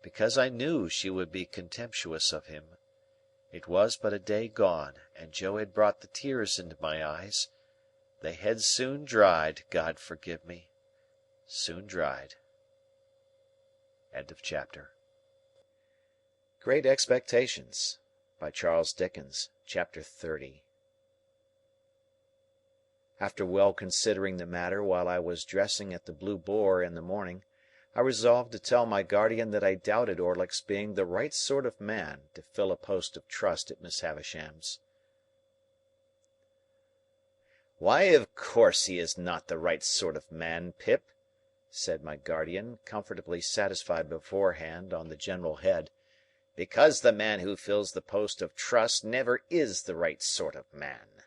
because I knew she would be contemptuous of him. It was but a day gone, and Joe had brought the tears into my eyes. They had soon dried, God forgive me, soon dried. End of chapter. Great Expectations, by Charles Dickens, Chapter 30. After well considering the matter while I was dressing at the Blue Boar in the morning, I resolved to tell my guardian that I doubted Orlick's being the right sort of man to fill a post of trust at Miss Havisham's. "Why, of course he is not the right sort of man, Pip," said my guardian, comfortably satisfied beforehand on the general head, "because the man who fills the post of trust never is the right sort of man."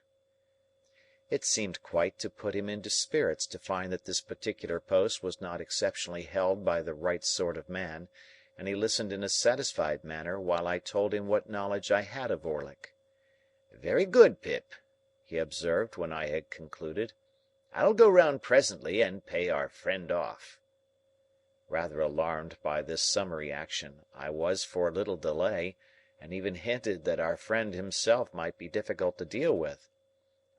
It seemed quite to put him into spirits to find that this particular post was not exceptionally held by the right sort of man, and he listened in a satisfied manner while I told him what knowledge I had of Orlick. "Very good, Pip," he observed when I had concluded. "I'll go round presently and pay our friend off." Rather alarmed by this summary action, I was for a little delay, and even hinted that our friend himself might be difficult to deal with.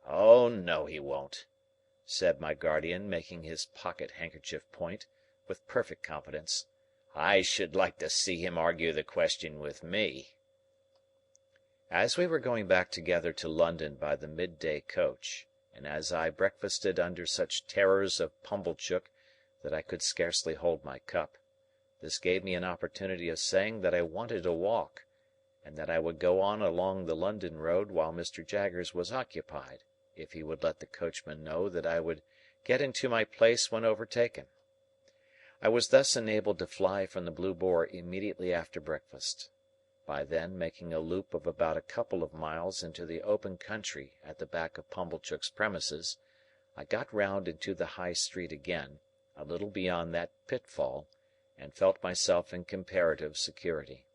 "Oh, no, he won't," said my guardian, making his pocket-handkerchief point, with perfect confidence. "I should like to see him argue the question with me." As we were going back together to London by the midday coach, and as I breakfasted under such terrors of Pumblechook that I could scarcely hold my cup, this gave me an opportunity of saying that I wanted a walk, and that I would go on along the London road while Mr. Jaggers was occupied, if he would let the coachman know that I would get into my place when overtaken. I was thus enabled to fly from the Blue Boar immediately after breakfast. By then making a loop of about a couple of miles into the open country at the back of Pumblechook's premises, I got round into the High Street again, a little beyond that pitfall, and felt myself in comparative security.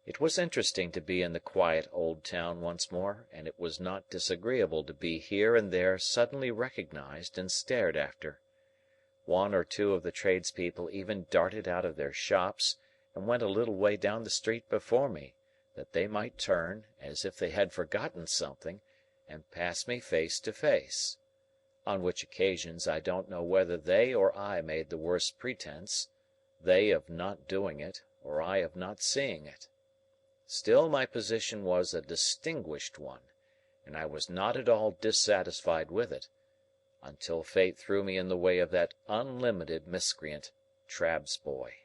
It was interesting to be in the quiet old town once more, and it was not disagreeable to be here and there suddenly recognized and stared after. One or two of the tradespeople even darted out of their shops, and went a little way down the street before me, that they might turn, as if they had forgotten something, and pass me face to face. On which occasions I don't know whether they or I made the worse pretence, they of not doing it, or I of not seeing it. Still my position was a distinguished one, and I was not at all dissatisfied with it, until fate threw me in the way of that unlimited miscreant, Trabb's boy.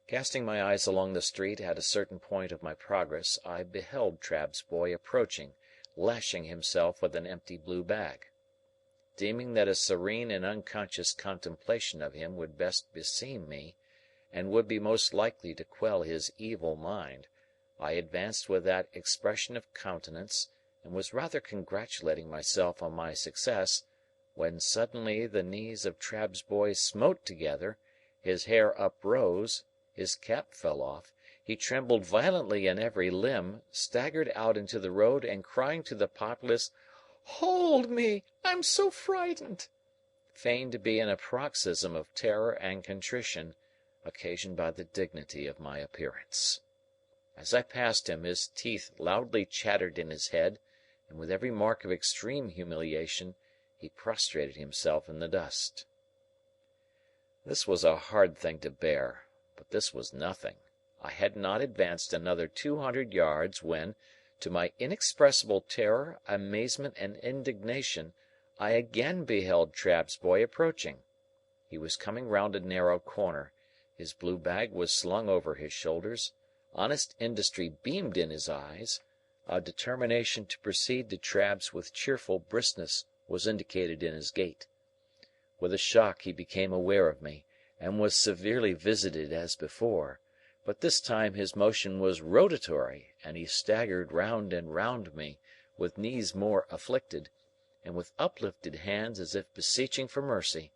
Casting my eyes along the street at a certain point of my progress, I beheld Trabb's boy approaching, lashing himself with an empty blue bag. Deeming that a serene and unconscious contemplation of him would best beseem me, and would be most likely to quell his evil mind, I advanced with that expression of countenance, and was rather congratulating myself on my success, when suddenly the knees of Trabb's boy smote together, his hair uprose, his cap fell off, he trembled violently in every limb, staggered out into the road, and crying to the populace, "Hold me! I'm so frightened!" feigned to be in a paroxysm of terror and contrition, occasioned by the dignity of my appearance. As I passed him, his teeth loudly chattered in his head, and with every mark of extreme humiliation, he prostrated himself in the dust. This was a hard thing to bear, but this was nothing. I had not advanced another 200 yards when, to my inexpressible terror, amazement, and indignation, I again beheld Trabb's boy approaching. He was coming round a narrow corner, his blue bag was slung over his shoulders, honest industry beamed in his eyes, a determination to proceed to Trabb's with cheerful briskness was indicated in his gait. With a shock he became aware of me, and was severely visited as before, but this time his motion was rotatory, and he staggered round and round me, with knees more afflicted, and with uplifted hands as if beseeching for mercy.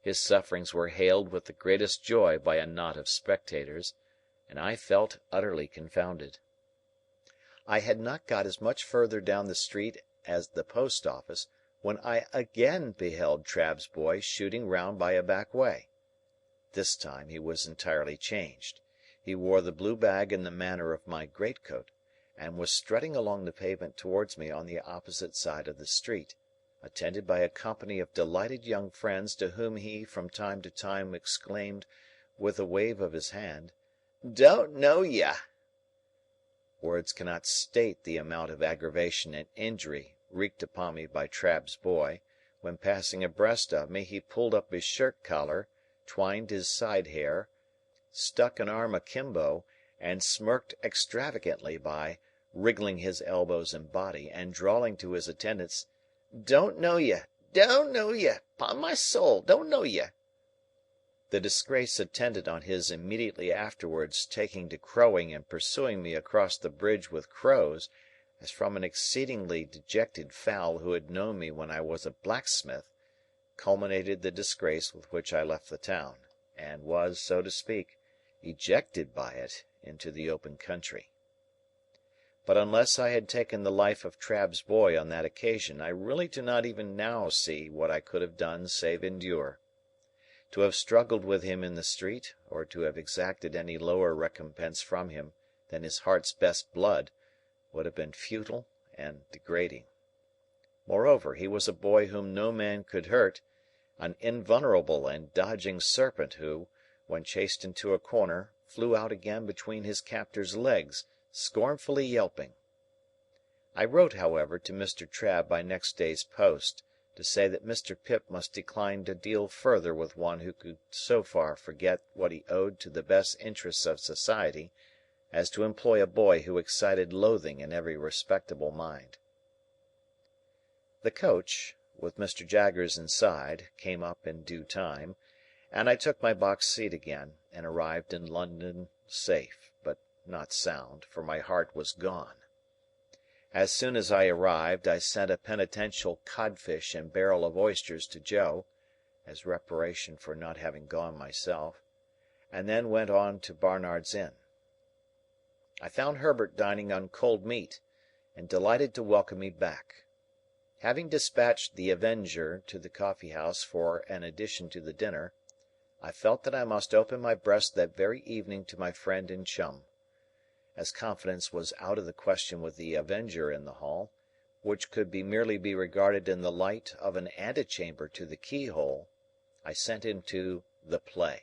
His sufferings were hailed with the greatest joy by a knot of spectators, and I felt utterly confounded. I had not got as much further down the street as the post office, when I again beheld Trabb's boy shooting round by a back way. This time he was entirely changed. He wore the blue bag in the manner of my greatcoat, and was strutting along the pavement towards me on the opposite side of the street, attended by a company of delighted young friends to whom he from time to time exclaimed, with a wave of his hand, "Don't know ye!" Words cannot state the amount of aggravation and injury wreaked upon me by Trabb's boy. When passing abreast of me, he pulled up his shirt collar, twined his side hair, stuck an arm akimbo, and smirked extravagantly by wriggling his elbows and body, and drawling to his attendants, "Don't know ye! Don't know ye! 'Pon my soul, don't know ye!" The disgrace attendant on his immediately afterwards taking to crowing and pursuing me across the bridge with crows, as from an exceedingly dejected fowl who had known me when I was a blacksmith, culminated the disgrace with which I left the town, and was, so to speak, ejected by it into the open country. But unless I had taken the life of Trabb's boy on that occasion, I really do not even now see what I could have done save endure. To have struggled with him in the street, or to have exacted any lower recompense from him than his heart's best blood, would have been futile and degrading. Moreover, he was a boy whom no man could hurt, an invulnerable and dodging serpent who, when chased into a corner, flew out again between his captor's legs, scornfully yelping. I wrote, however, to Mr. Trabb by next day's post, to say that Mr. Pip must decline to deal further with one who could so far forget what he owed to the best interests of society, as to employ a boy who excited loathing in every respectable mind. The coach, with Mr. Jaggers inside, came up in due time, and I took my box seat again, and arrived in London safe, but not sound, for my heart was gone. As soon as I arrived, I sent a penitential codfish and barrel of oysters to Joe, as reparation for not having gone myself, and then went on to Barnard's Inn. I found Herbert dining on cold meat, and delighted to welcome me back. Having dispatched the Avenger to the coffee-house for an addition to the dinner, I felt that I must open my breast that very evening to my friend and chum. As confidence was out of the question with the Avenger in the hall, which could merely be regarded in the light of an antechamber to the keyhole, I sent him to the play.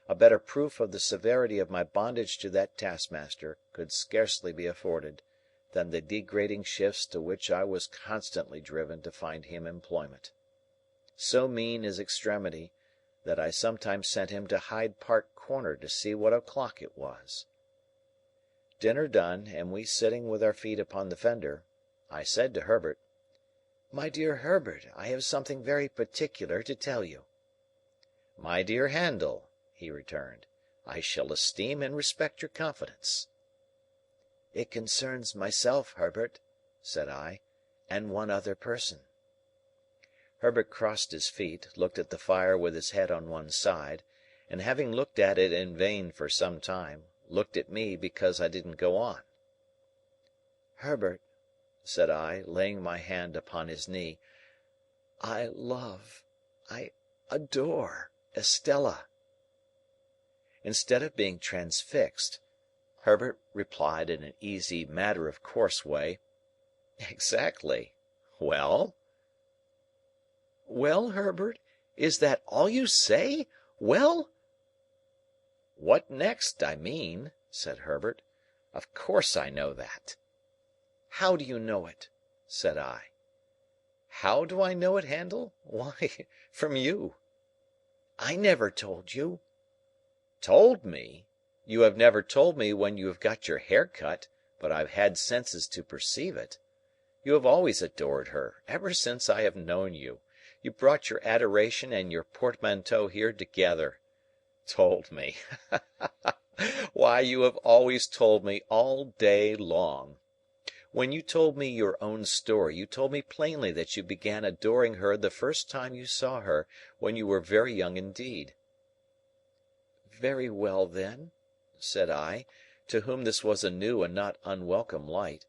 A better proof of the severity of my bondage to that taskmaster could scarcely be afforded, than the degrading shifts to which I was constantly driven to find him employment. So mean is extremity, that I sometimes sent him to Hyde Park Corner to see what o'clock it was. Dinner done, and we sitting with our feet upon the fender, I said to Herbert, "My dear Herbert, I have something very particular to tell you." "My dear Handel," he returned, "I shall esteem and respect your confidence." "It concerns myself, Herbert," said I, "and one other person." Herbert crossed his feet, looked at the fire with his head on one side, and having looked at it in vain for some time, looked at me because I didn't go on. "Herbert," said I, laying my hand upon his knee, "I adore Estella." Instead of being transfixed, Herbert replied in an easy, matter of course way, "Exactly. Well?" "Well, Herbert, is that all you say? Well?" "What next, I mean," said Herbert. "Of course I know that." "How do you know it?" said I. "How do I know it, Handel? Why, from you." "I never told you." "Told me? You have never told me when you have got your hair cut, but I have had senses to perceive it. You have always adored her, ever since I have known you. You brought your adoration and your portmanteau here together. Told me! Why, you have always told me all day long. When you told me your own story, you told me plainly that you began adoring her the first time you saw her, when you were very young indeed." "Very well, then," said I, to whom this was a new and not unwelcome light.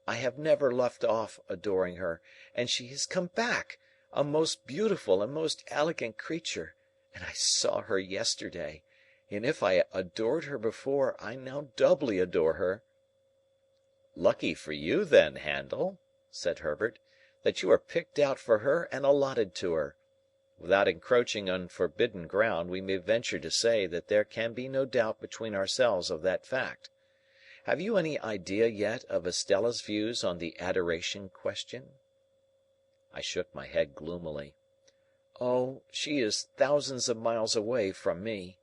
"I have never left off adoring her, and she has come back, a most beautiful and most elegant creature, and I saw her yesterday, and if I adored her before, I now doubly adore her." "Lucky for you, then, Handel," said Herbert, "that you are picked out for her and allotted to her. Without encroaching on forbidden ground, we may venture to say that there can be no doubt between ourselves of that fact. Have you any idea yet of Estella's views on the adoration question?" I shook my head gloomily. "Oh, she is thousands of miles away from me,"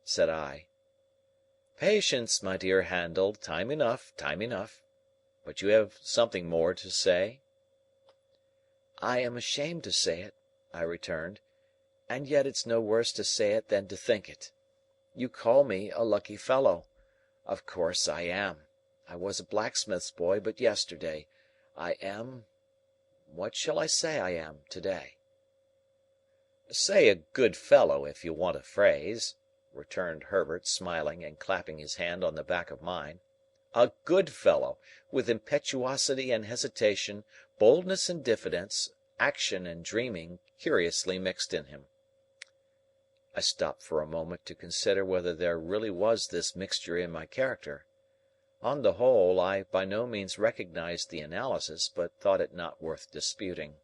said I. "Patience, my dear Handel, time enough, time enough. But you have something more to say?" "I am ashamed to say it," I returned, "and yet it's no worse to say it than to think it. You call me a lucky fellow. Of course I am. I was a blacksmith's boy but yesterday. I am—what shall I say I am, to-day?" "Say a good fellow, if you want a phrase," returned Herbert, smiling and clapping his hand on the back of mine. "A good fellow, with impetuosity and hesitation, boldness and diffidence, action and dreaming, curiously mixed in him." I stopped for a moment to consider whether there really was this mixture in my character. On the whole, I by no means recognized the analysis, but thought it not worth disputing.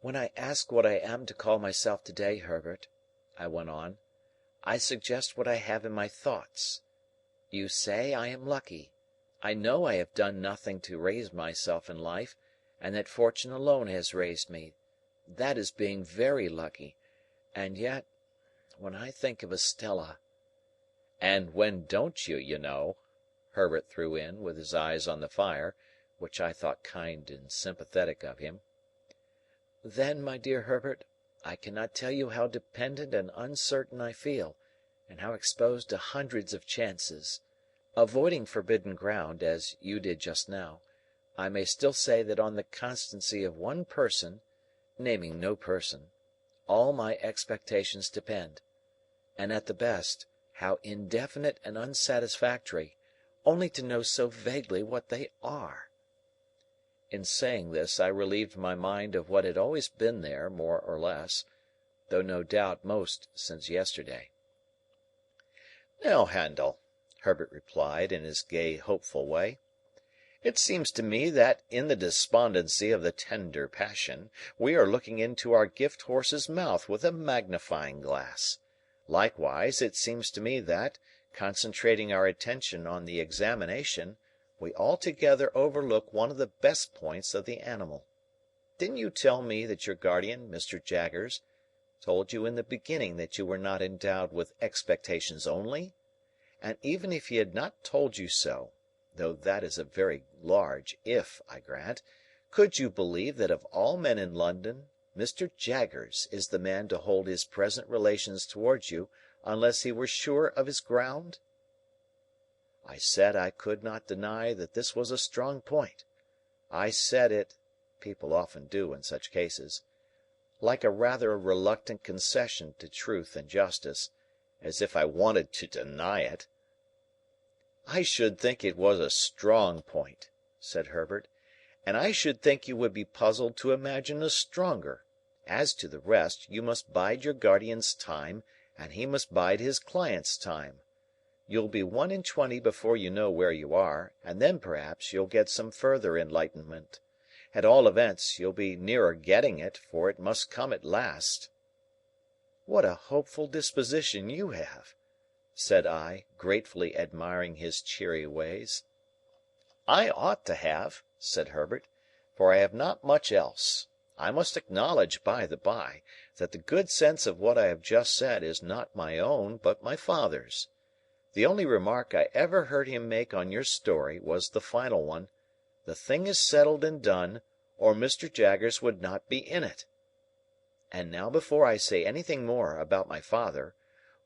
"When I ask what I am to call myself to-day, Herbert," I went on, "I suggest what I have in my thoughts. You say I am lucky. I know I have done nothing to raise myself in life, and that fortune alone has raised me. That is being very lucky. And yet, when I think of Estella—" "And when don't you, you know?" Herbert threw in, with his eyes on the fire, which I thought kind and sympathetic of him. "Then, my dear Herbert, I cannot tell you how dependent and uncertain I feel, and how exposed to hundreds of chances. Avoiding forbidden ground, as you did just now, I may still say that on the constancy of one person, naming no person, all my expectations depend. And at the best, how indefinite and unsatisfactory, only to know so vaguely what they are." In saying this, I relieved my mind of what had always been there, more or less, though no doubt most since yesterday. "Now, Handel," Herbert replied, in his gay, hopeful way, "it seems to me that, in the despondency of the tender passion, we are looking into our gift horse's mouth with a magnifying glass. Likewise, it seems to me that, concentrating our attention on the examination, we altogether overlook one of the best points of the animal. Didn't you tell me that your guardian, Mr. Jaggers, told you in the beginning that you were not endowed with expectations only? And even if he had not told you so, though that is a very large "if," I grant, could you believe that of all men in London, Mr. Jaggers is the man to hold his present relations towards you unless he were sure of his ground? I said I could not deny that this was a strong point. I said it—people often do in such cases—like a rather reluctant concession to truth and justice, as if I wanted to deny it. "I should think it was a strong point," said Herbert, "and I should think you would be puzzled to imagine a stronger. As to the rest, you must bide your guardian's time, and he must bide his client's time. You'll be 1 and 20 before you know where you are, and then perhaps you'll get some further enlightenment. At all events, you'll be nearer getting it, for it must come at last." "What a hopeful disposition you have!" said I, gratefully admiring his cheery ways. "I ought to have," said Herbert, "for I have not much else. I must acknowledge, by the by, that the good sense of what I have just said is not my own, but my father's. The only remark I ever heard him make on your story was the final one, 'The thing is settled and done, or Mr. Jaggers would not be in it.' And now before I say anything more about my father,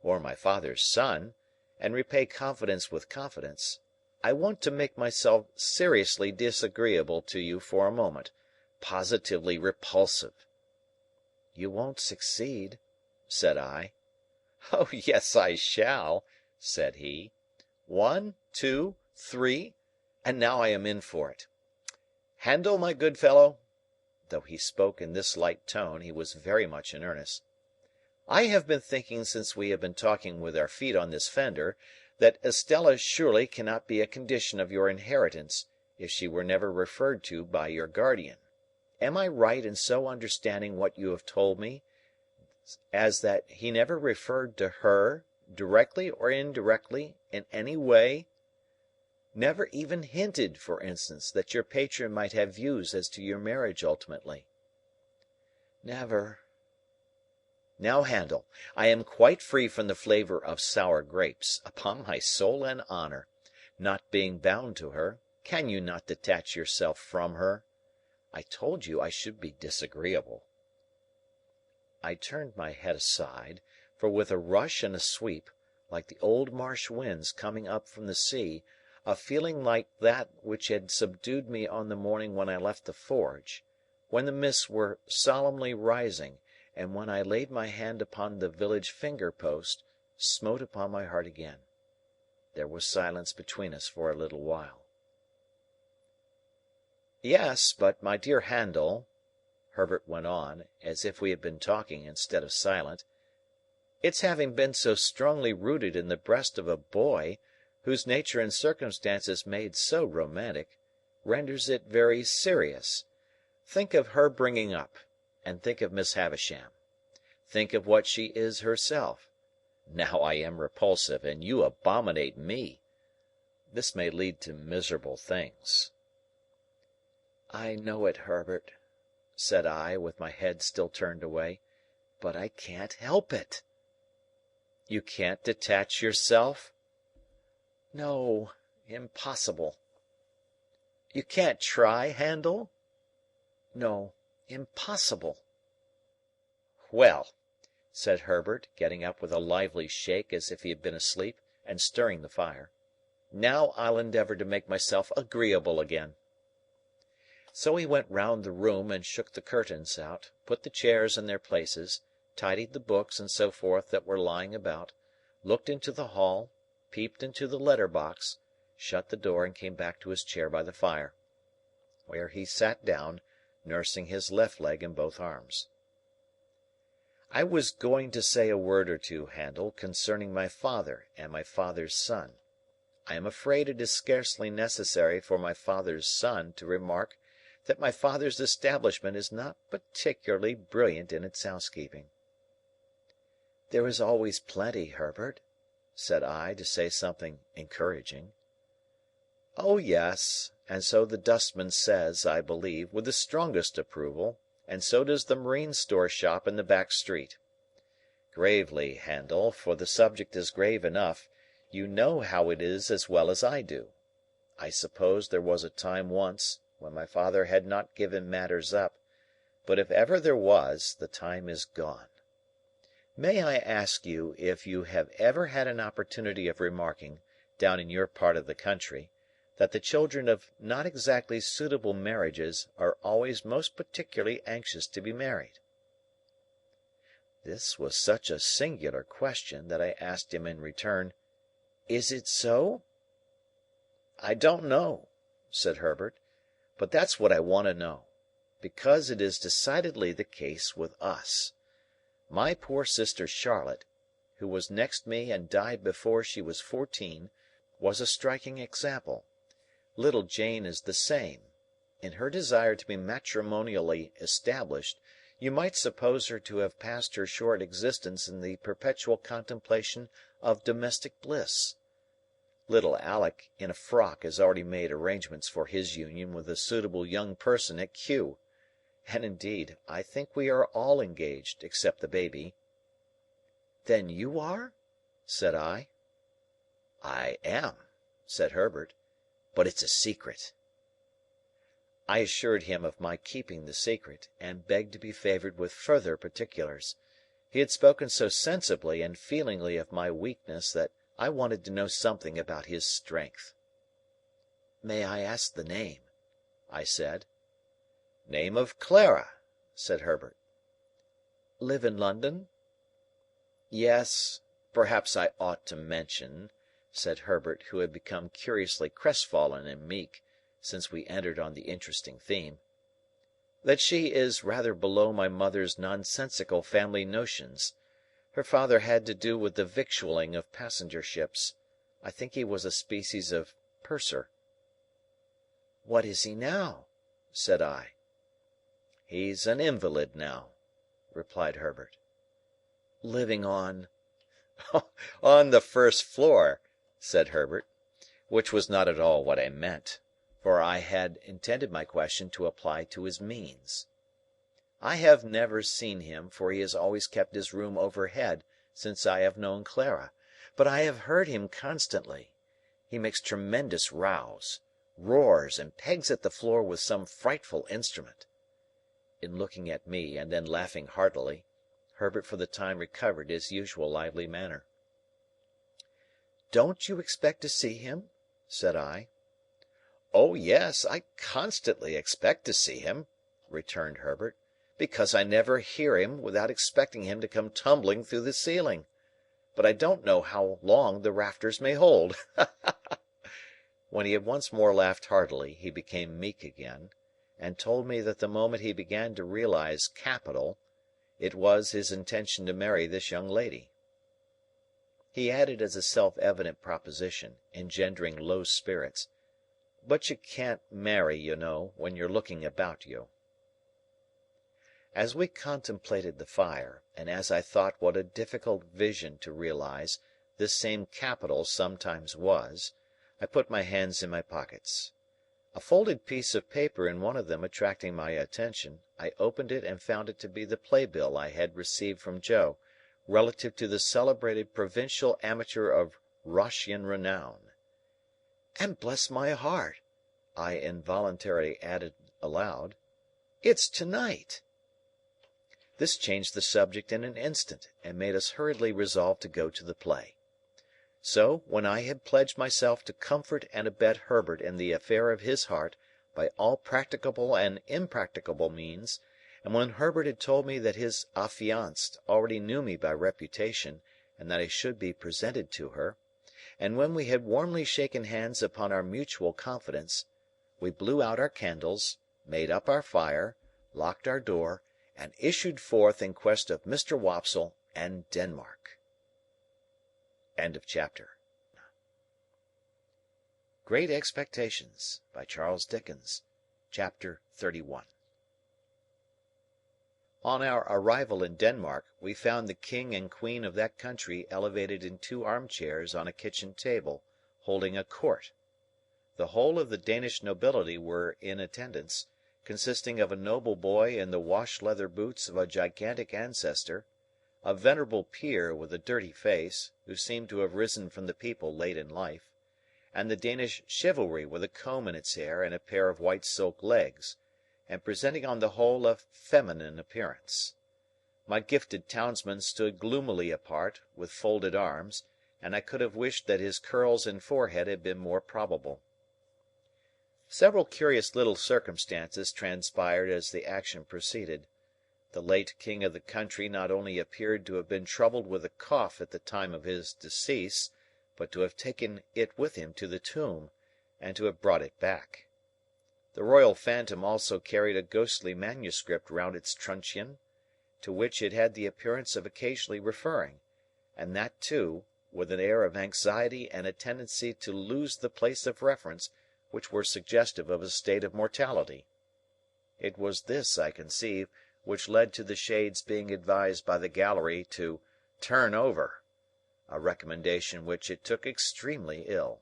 or my father's son, and repay confidence with confidence, I want to make myself seriously disagreeable to you for a moment, positively repulsive." "You won't succeed," said I. "Oh, yes, I shall," said he. "1, 2, 3, and now I am in for it. Handel, my good fellow," though he spoke in this light tone, he was very much in earnest, "I have been thinking since we have been talking with our feet on this fender, that Estella surely cannot be a condition of your inheritance, if she were never referred to by your guardian. Am I right in so understanding what you have told me, as that he never referred to her, directly or indirectly, in any way? Never even hinted, for instance, that your patron might have views as to your marriage ultimately?" "Never." "Now, Handel, I am quite free from the flavour of sour grapes, upon my soul and honour. Not being bound to her, can you not detach yourself from her? I told you I should be disagreeable." I turned my head aside, for with a rush and a sweep, like the old marsh winds coming up from the sea, a feeling like that which had subdued me on the morning when I left the forge, when the mists were solemnly rising, and when I laid my hand upon the village finger-post, smote upon my heart again. There was silence between us for a little while. "Yes, but my dear Handel," Herbert went on, as if we had been talking instead of silent, "its having been so strongly rooted in the breast of a boy, whose nature and circumstances made so romantic, renders it very serious. Think of her bringing up, and think of Miss Havisham. Think of what she is herself. Now I am repulsive, and you abominate me. This may lead to miserable things." "I know it, Herbert," said I, with my head still turned away, "but I can't help it." "You can't detach yourself?" "No, impossible." "You can't try, Handel?" "No, impossible." "Well," said Herbert, getting up with a lively shake as if he had been asleep, and stirring the fire, "now I'll endeavour to make myself agreeable again." So he went round the room and shook the curtains out, put the chairs in their places, tidied the books and so forth that were lying about, looked into the hall, peeped into the letter-box, shut the door and came back to his chair by the fire, where he sat down, nursing his left leg in both arms. "I was going to say a word or two, Handel, concerning my father and my father's son. I am afraid it is scarcely necessary for my father's son to remark that my father's establishment is not particularly brilliant in its housekeeping." "There is always plenty, Herbert," said I, to say something encouraging. "Oh, yes, and so the dustman says, I believe, with the strongest approval, and so does the marine store shop in the back street. Gravely, Handel, for the subject is grave enough, you know how it is as well as I do. I suppose there was a time once, when my father had not given matters up, but if ever there was, the time is gone. May I ask you if you have ever had an opportunity of remarking, down in your part of the country, that the children of not exactly suitable marriages are always most particularly anxious to be married?" This was such a singular question that I asked him in return, "Is it so?" I don't know," said Herbert, "but that's what I want to know. Because it is decidedly the case with us. My poor sister Charlotte, who was next me and died before she was 14, was a striking example. Little Jane is the same. In her desire to be matrimonially established, you might suppose her to have passed her short existence in the perpetual contemplation of domestic bliss. Little Alick in a frock has already made arrangements for his union with a suitable young person at Kew. And indeed, I think we are all engaged, except the baby." "Then you are?" said I. "I am," said Herbert, "but it's a secret." I assured him of my keeping the secret, and begged to be favoured with further particulars. He had spoken so sensibly and feelingly of my weakness that I wanted to know something about his strength. "May I ask the name?" I said. "Name of Clara," said Herbert. "Live in London?" "Yes. Perhaps I ought to mention," said Herbert, who had become curiously crestfallen and meek since we entered on the interesting theme, "that she is rather below my mother's nonsensical family notions. Her father had to do with the victualling of passenger ships. I think he was a species of purser." "What is he now?" said I. "He's an invalid now," replied Herbert. "Living on—" "On the first floor," said Herbert, which was not at all what I meant, for I had intended my question to apply to his means. "I have never seen him, for he has always kept his room overhead since I have known Clara, but I have heard him constantly. He makes tremendous rows, roars, and pegs at the floor with some frightful instrument." In looking at me, and then laughing heartily, Herbert for the time recovered his usual lively manner. "Don't you expect to see him?" said I. "Oh, yes, I constantly expect to see him," returned Herbert, "because I never hear him without expecting him to come tumbling through the ceiling. But I don't know how long the rafters may hold." When he had once more laughed heartily, he became meek again, and told me that the moment he began to realize capital, it was his intention to marry this young lady. He added as a self-evident proposition, engendering low spirits, "But you can't marry, you know, when you're looking about you." As we contemplated the fire, and as I thought what a difficult vision to realize this same capital sometimes was, I put my hands in my pockets. A folded piece of paper in one of them attracting my attention, I opened it and found it to be the playbill I had received from Joe, relative to the celebrated provincial amateur of Roscian renown. "And bless my heart," I involuntarily added aloud, "it's to-night!" This changed the subject in an instant, and made us hurriedly resolve to go to the play. So, when I had pledged myself to comfort and abet Herbert in the affair of his heart by all practicable and impracticable means, and when Herbert had told me that his affianced already knew me by reputation and that I should be presented to her, and when we had warmly shaken hands upon our mutual confidence, we blew out our candles, made up our fire, locked our door, and issued forth in quest of Mr. Wopsle and Denmark. Chapter. Great Expectations by Charles Dickens. Chapter 31. On our arrival in Denmark, we found the king and queen of that country elevated in 2 armchairs on a kitchen table, holding a court. The whole of the Danish nobility were in attendance, consisting of a noble boy in the wash-leather boots of a gigantic ancestor, a venerable peer with a dirty face, who seemed to have risen from the people late in life, and the Danish chivalry with a comb in its hair and a pair of white silk legs, and presenting on the whole a feminine appearance. My gifted townsman stood gloomily apart, with folded arms, and I could have wished that his curls and forehead had been more probable. Several curious little circumstances transpired as the action proceeded. The late king of the country not only appeared to have been troubled with a cough at the time of his decease, but to have taken it with him to the tomb, and to have brought it back. The royal phantom also carried a ghostly manuscript round its truncheon, to which it had the appearance of occasionally referring, and that, too, with an air of anxiety and a tendency to lose the place of reference which were suggestive of a state of mortality. It was this, I conceive, which led to the Shade's being advised by the gallery to "turn over," a recommendation which it took extremely ill.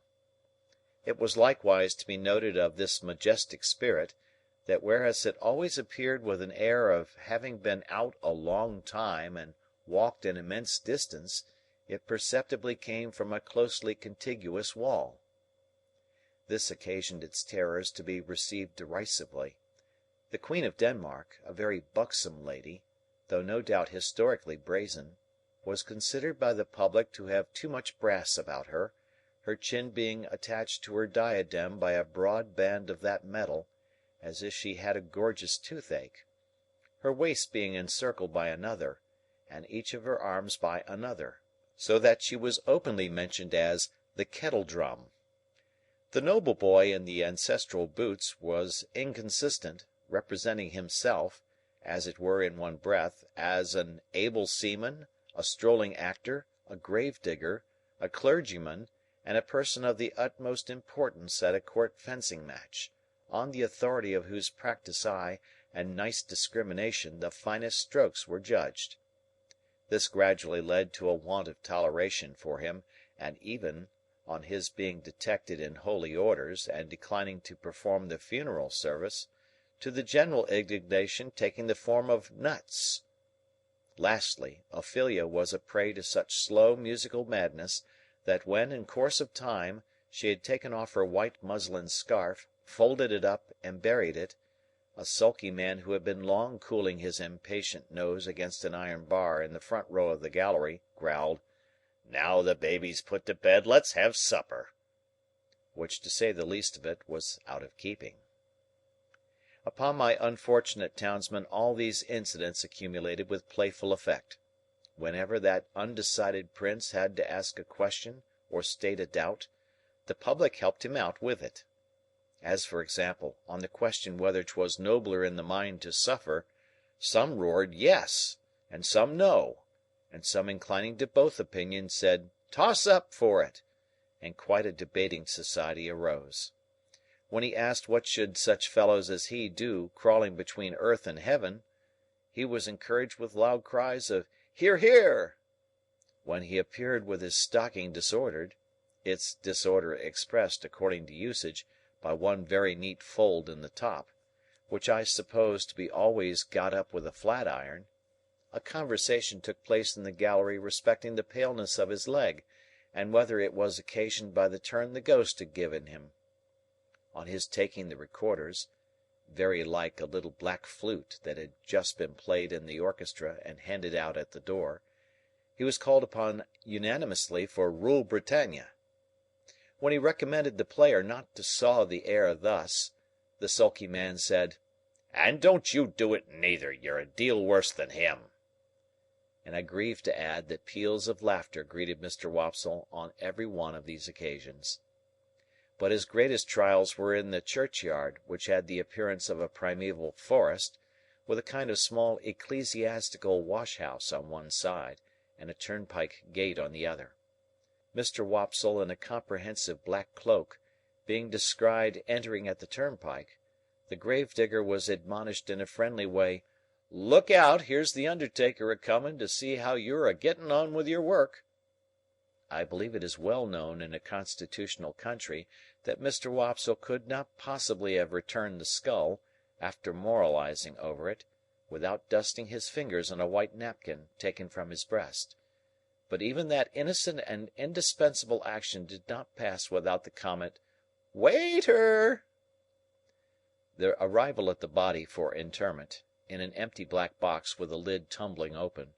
It was likewise to be noted of this majestic spirit, that whereas it always appeared with an air of having been out a long time and walked an immense distance, it perceptibly came from a closely contiguous wall. This occasioned its terrors to be received derisively. The Queen of Denmark, a very buxom lady, though no doubt historically brazen, was considered by the public to have too much brass about her, her chin being attached to her diadem by a broad band of that metal, as if she had a gorgeous toothache, her waist being encircled by another, and each of her arms by another, so that she was openly mentioned as the kettle drum. The noble boy in the ancestral boots was inconsistent, representing himself, as it were in one breath, as an able seaman, a strolling actor, a grave-digger, a clergyman, and a person of the utmost importance at a court fencing match, on the authority of whose practised eye and nice discrimination the finest strokes were judged. This gradually led to a want of toleration for him, and even, on his being detected in holy orders and declining to perform the funeral service, to the general indignation taking the form of nuts. Lastly, Ophelia was a prey to such slow musical madness, that when, in course of time, she had taken off her white muslin scarf, folded it up, and buried it, a sulky man who had been long cooling his impatient nose against an iron bar in the front row of the gallery, growled, "Now the baby's put to bed, let's have supper," which, to say the least of it, was out of keeping. Upon my unfortunate townsman all these incidents accumulated with playful effect. Whenever that undecided prince had to ask a question or state a doubt, the public helped him out with it. As, for example, on the question whether 'twas nobler in the mind to suffer, some roared yes, and some no, and some inclining to both opinions said toss up for it, and quite a debating society arose. When he asked what should such fellows as he do crawling between earth and heaven, he was encouraged with loud cries of "Hear, hear!" When he appeared with his stocking disordered, its disorder expressed, according to usage, by one very neat fold in the top, which I suppose to be always got up with a flat iron, a conversation took place in the gallery respecting the paleness of his leg, and whether it was occasioned by the turn the ghost had given him. On his taking the recorders, very like a little black flute that had just been played in the orchestra and handed out at the door, he was called upon unanimously for Rule Britannia. When he recommended the player not to saw the air thus, the sulky man said, "And don't you do it neither, you're a deal worse than him." And I grieve to add that peals of laughter greeted Mr. Wopsle on every one of these occasions. But his greatest trials were in the churchyard, which had the appearance of a primeval forest, with a kind of small ecclesiastical wash-house on one side, and a turnpike gate on the other. Mr. Wopsle, in a comprehensive black cloak, being descried entering at the turnpike, the grave-digger was admonished in a friendly way, "Look out, here's the undertaker a-coming to see how you're a-getting on with your work." I believe it is well known in a constitutional country that Mr. Wopsle could not possibly have returned the skull, after moralizing over it, without dusting his fingers on a white napkin taken from his breast. But even that innocent and indispensable action did not pass without the comment, "Waiter!" The arrival at the body for interment, in an empty black box with the lid tumbling open,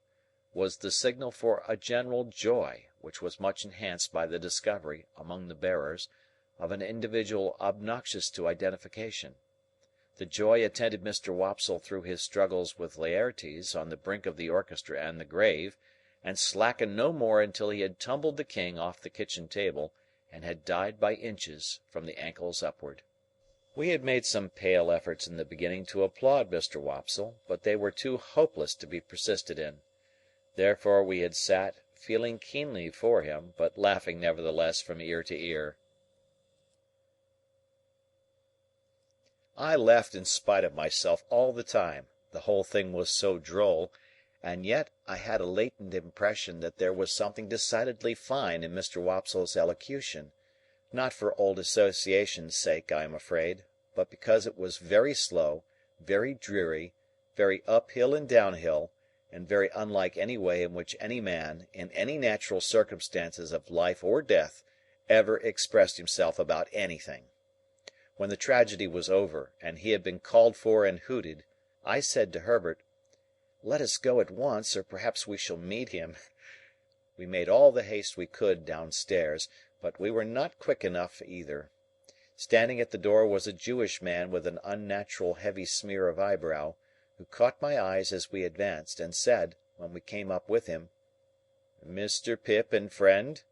was the signal for a general joy, which was much enhanced by the discovery, among the bearers, of an individual obnoxious to identification. The joy attended Mr. Wopsle through his struggles with Laertes on the brink of the orchestra and the grave, and slackened no more until he had tumbled the king off the kitchen table, and had died by inches from the ankles upward. We had made some pale efforts in the beginning to applaud Mr. Wopsle, but they were too hopeless to be persisted in. Therefore we had sat, feeling keenly for him, but laughing nevertheless from ear to ear. I laughed in spite of myself all the time, the whole thing was so droll, and yet I had a latent impression that there was something decidedly fine in Mr. Wopsle's elocution, not for old association's sake, I am afraid, but because it was very slow, very dreary, very uphill and downhill, and very unlike any way in which any man, in any natural circumstances of life or death, ever expressed himself about anything. When the tragedy was over, and he had been called for and hooted, I said to Herbert, "Let us go at once, or perhaps we shall meet him." We made all the haste we could downstairs, but we were not quick enough either. Standing at the door was a Jewish man with an unnatural heavy smear of eyebrow, who caught my eyes as we advanced, and said, when we came up with him, "Mr. Pip and friend?"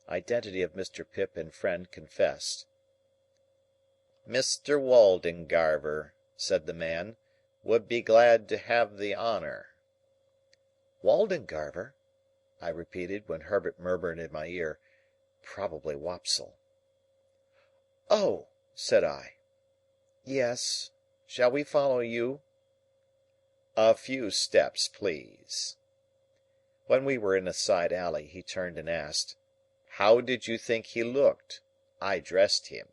Identity of Mr. Pip and friend confessed. "Mr. Waldengarver," said the man, "would be glad to have the honour." "Waldengarver?" I repeated, when Herbert murmured in my ear, "Probably Wopsle." "Oh!" said I. "Yes. Shall we follow you?" "A few steps, please." When we were in a side alley, he turned and asked, "How did you think he looked? I dressed him."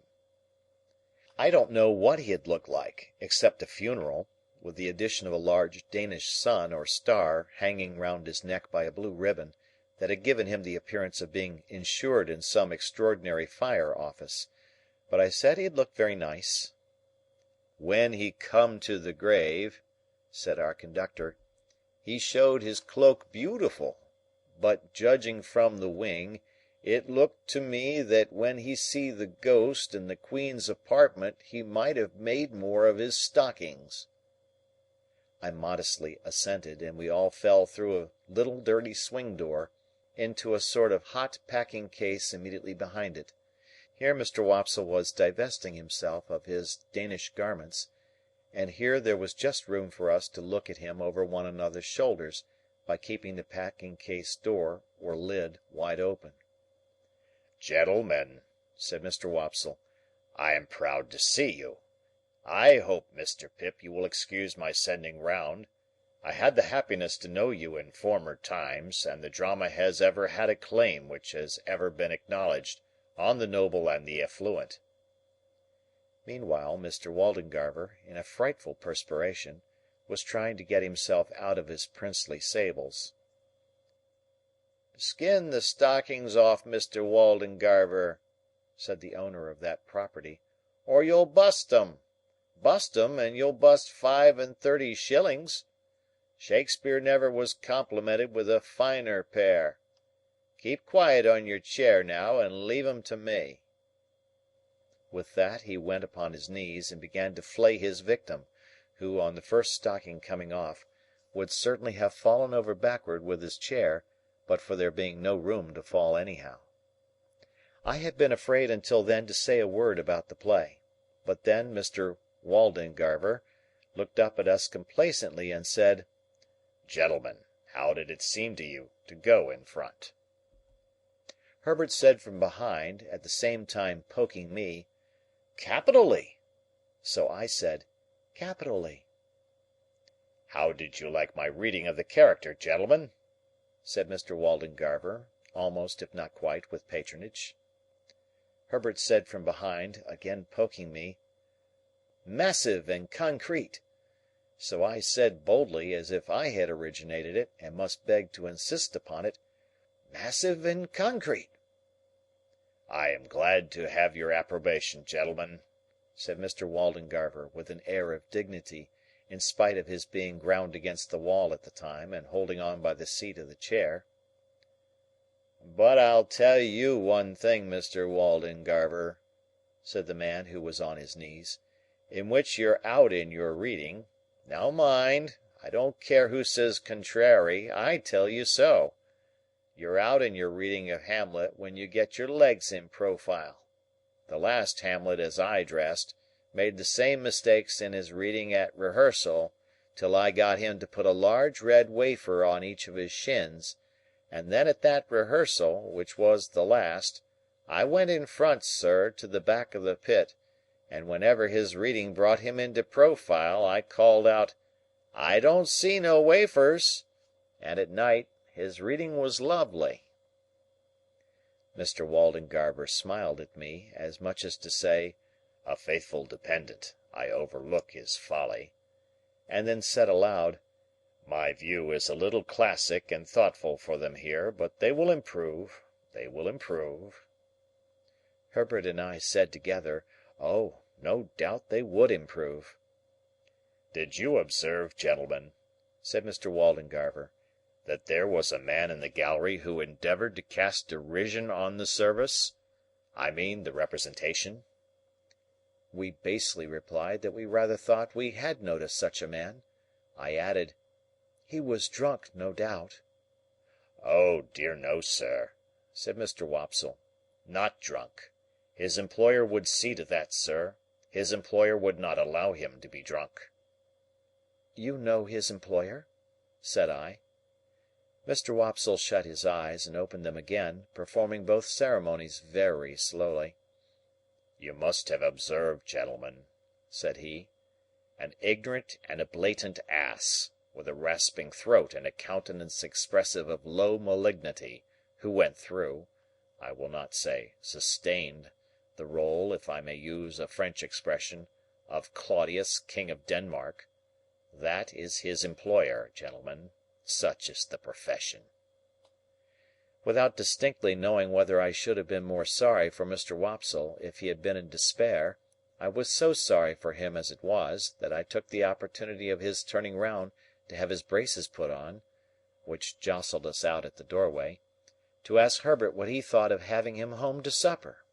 I don't know what he had looked like, except a funeral, with the addition of a large Danish sun or star hanging round his neck by a blue ribbon, that had given him the appearance of being insured in some extraordinary fire office. But I said he had looked very nice. "When he come to the grave," said our conductor, "he showed his cloak beautiful, but, judging from the wing, it looked to me that when he see the ghost in the Queen's apartment he might have made more of his stockings." I modestly assented, and we all fell through a little dirty swing door, into a sort of hot packing case immediately behind it. Here Mr. Wopsle was divesting himself of his Danish garments, and here there was just room for us to look at him over one another's shoulders, by keeping the packing case door, or lid, wide open. "Gentlemen," said Mr. Wopsle, "I am proud to see you. I hope, Mr. Pip, you will excuse my sending round. I had the happiness to know you in former times, and the drama has ever had a claim which has ever been acknowledged on the noble and the affluent." Meanwhile, Mr. Waldengarver, in a frightful perspiration, was trying to get himself out of his princely sables. "Skin the stockings off, Mr. Waldengarver," said the owner of that property, "or you'll bust 'em. Bust 'em, and you'll bust 35 shillings. Shakespeare never was complimented with a finer pair. Keep quiet on your chair now, and leave 'em to me." With that he went upon his knees, and began to flay his victim, who, on the first stocking coming off, would certainly have fallen over backward with his chair, but for there being no room to fall anyhow. I had been afraid until then to say a word about the play, but then Mr. Waldengarver looked up at us complacently and said, "Gentlemen, how did it seem to you to go in front?" Herbert said from behind, at the same time poking me, "Capitally!" So I said, "Capitally." "How did you like my reading of the character, gentlemen?" said Mr. Waldengarver, almost, if not quite, with patronage. Herbert said from behind, again poking me, "Massive and concrete." So I said boldly, as if I had originated it, and must beg to insist upon it, "Massive and concrete." "I am glad to have your approbation, gentlemen," said Mr. Waldengarver, with an air of dignity, in spite of his being ground against the wall at the time, and holding on by the seat of the chair. "But I'll tell you one thing, Mr. Waldengarver," said the man who was on his knees, "in which you're out in your reading. Now mind, I don't care who says contrairy, I tell you so. You're out in your reading of Hamlet when you get your legs in profile. The last Hamlet as I dressed made the same mistakes in his reading at rehearsal till I got him to put a large red wafer on each of his shins, and then at that rehearsal, which was the last, I went in front, sir, to the back of the pit, and whenever his reading brought him into profile I called out, 'I don't see no wafers,' and at night his reading was lovely." Mr. Waldengarver smiled at me, as much as to say, "A faithful dependent, I overlook his folly," and then said aloud, "My view is a little classic and thoughtful for them here, but they will improve, they will improve." Herbert and I said together, "Oh, no doubt they would improve." "Did you observe, gentlemen," said Mr. Waldengarver, "that there was a man in the gallery who endeavoured to cast derision on the service? I mean the representation?" We basely replied that we rather thought we had noticed such a man. I added, "He was drunk, no doubt." "Oh, dear no, sir," said Mr. Wopsle. "Not drunk. His employer would see to that, sir. His employer would not allow him to be drunk." "You know his employer?" said I. Mr. Wopsle shut his eyes and opened them again, performing both ceremonies very slowly. "You must have observed, gentlemen," said he, "an ignorant and a blatant ass, with a rasping throat and a countenance expressive of low malignity, who went through, I will not say sustained, the role, if I may use a French expression, of Claudius, King of Denmark. That is his employer, gentlemen. Such is the profession." Without distinctly knowing whether I should have been more sorry for Mr. Wopsle if he had been in despair, I was so sorry for him as it was, that I took the opportunity of his turning round to have his braces put on (which jostled us out at the doorway) to ask Herbert what he thought of having him home to supper.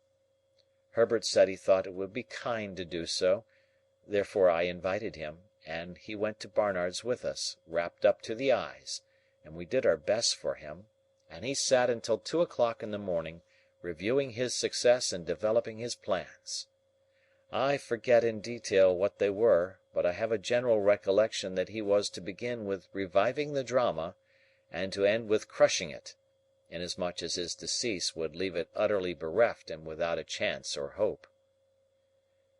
Herbert said he thought it would be kind to do so, therefore I invited him, and he went to Barnard's with us, wrapped up to the eyes, and we did our best for him, and he sat until 2 o'clock in the morning, reviewing his success and developing his plans. I forget in detail what they were, but I have a general recollection that he was to begin with reviving the drama, and to end with crushing it, inasmuch as his decease would leave it utterly bereft and without a chance or hope.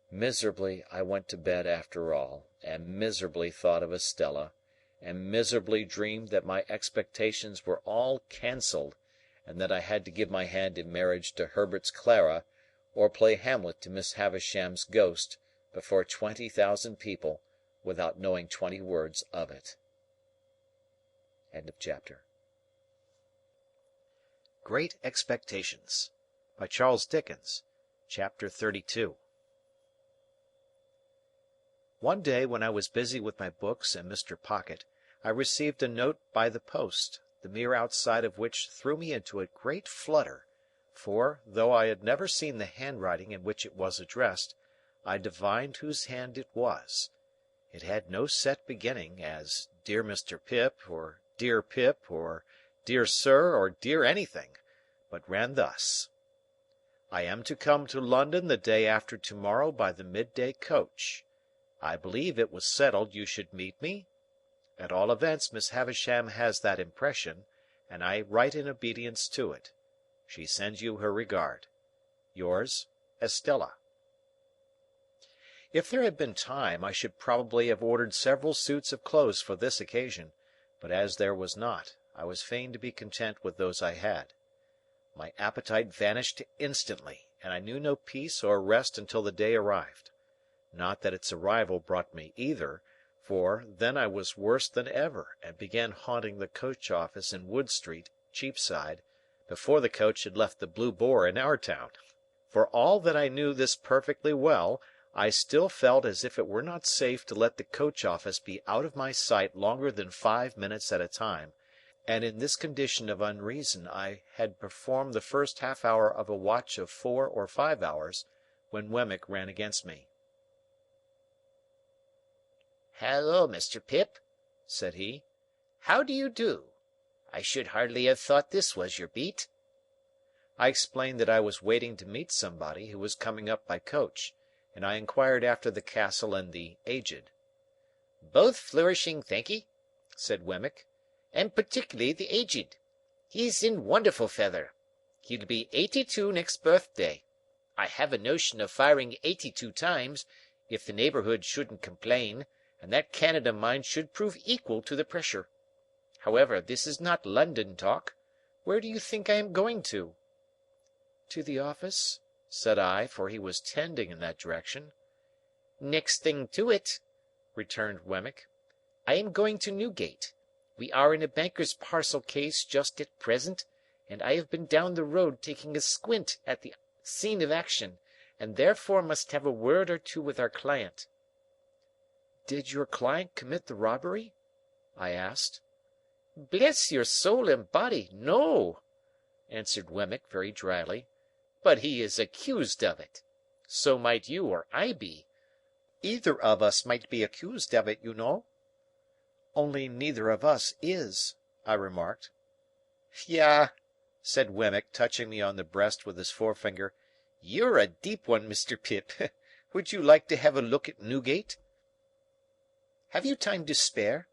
Miserably I went to bed after all, and miserably thought of Estella, and miserably dreamed that my expectations were all cancelled, and that I had to give my hand in marriage to Herbert's Clara, or play Hamlet to Miss Havisham's ghost, before 20,000 people, without knowing 20 words of it. Chapter. Great Expectations by Charles Dickens. Chapter 32. One day when I was busy with my books and Mr. Pocket, I received a note by the post, the mere outside of which threw me into a great flutter, for, though I had never seen the handwriting in which it was addressed, I divined whose hand it was. It had no set beginning, as "Dear Mr. Pip," or "Dear Pip," or "Dear Sir," or "Dear anything," but ran thus: "I am to come to London the day after tomorrow by the midday coach. I believe it was settled you should meet me? At all events Miss Havisham has that impression, and I write in obedience to it. She sends you her regard. Yours, Estella." If there had been time, I should probably have ordered several suits of clothes for this occasion, but as there was not, I was fain to be content with those I had. My appetite vanished instantly, and I knew no peace or rest until the day arrived. Not that its arrival brought me either, for, then I was worse than ever, and began haunting the coach office in Wood Street, Cheapside, before the coach had left the Blue Boar in our town. For all that I knew this perfectly well, I still felt as if it were not safe to let the coach office be out of my sight longer than 5 minutes at a time, and in this condition of unreason I had performed the first half-hour of a watch of 4 or 5 hours, when Wemmick ran against me. "Hallo, Mr. Pip," said he. "How do you do? I should hardly have thought this was your beat." I explained that I was waiting to meet somebody who was coming up by coach, and I inquired after the Castle and the Aged. "Both flourishing, thank'ee," said Wemmick, "and particularly the Aged. He's in wonderful feather. He'll be 82 next birthday. I have a notion of firing 82 times, if the neighbourhood shouldn't complain, and that cannon of mine should prove equal to the pressure. However, this is not London talk. Where do you think I am going to?" "To the office?" said I, for he was tending in that direction. "Next thing to it," returned Wemmick. "I am going to Newgate. We are in a banker's parcel case just at present, and I have been down the road taking a squint at the scene of action, and therefore must have a word or two with our client." "Did your client commit the robbery?" I asked. "Bless your soul and body, no," answered Wemmick very dryly. "But he is accused of it. So might you or I be. Either of us might be accused of it, you know." "Only neither of us is," I remarked. "Yah!" said Wemmick, touching me on the breast with his forefinger. "You're a deep one, Mr. Pip. Would you like to have a look at Newgate? Have you time to spare?"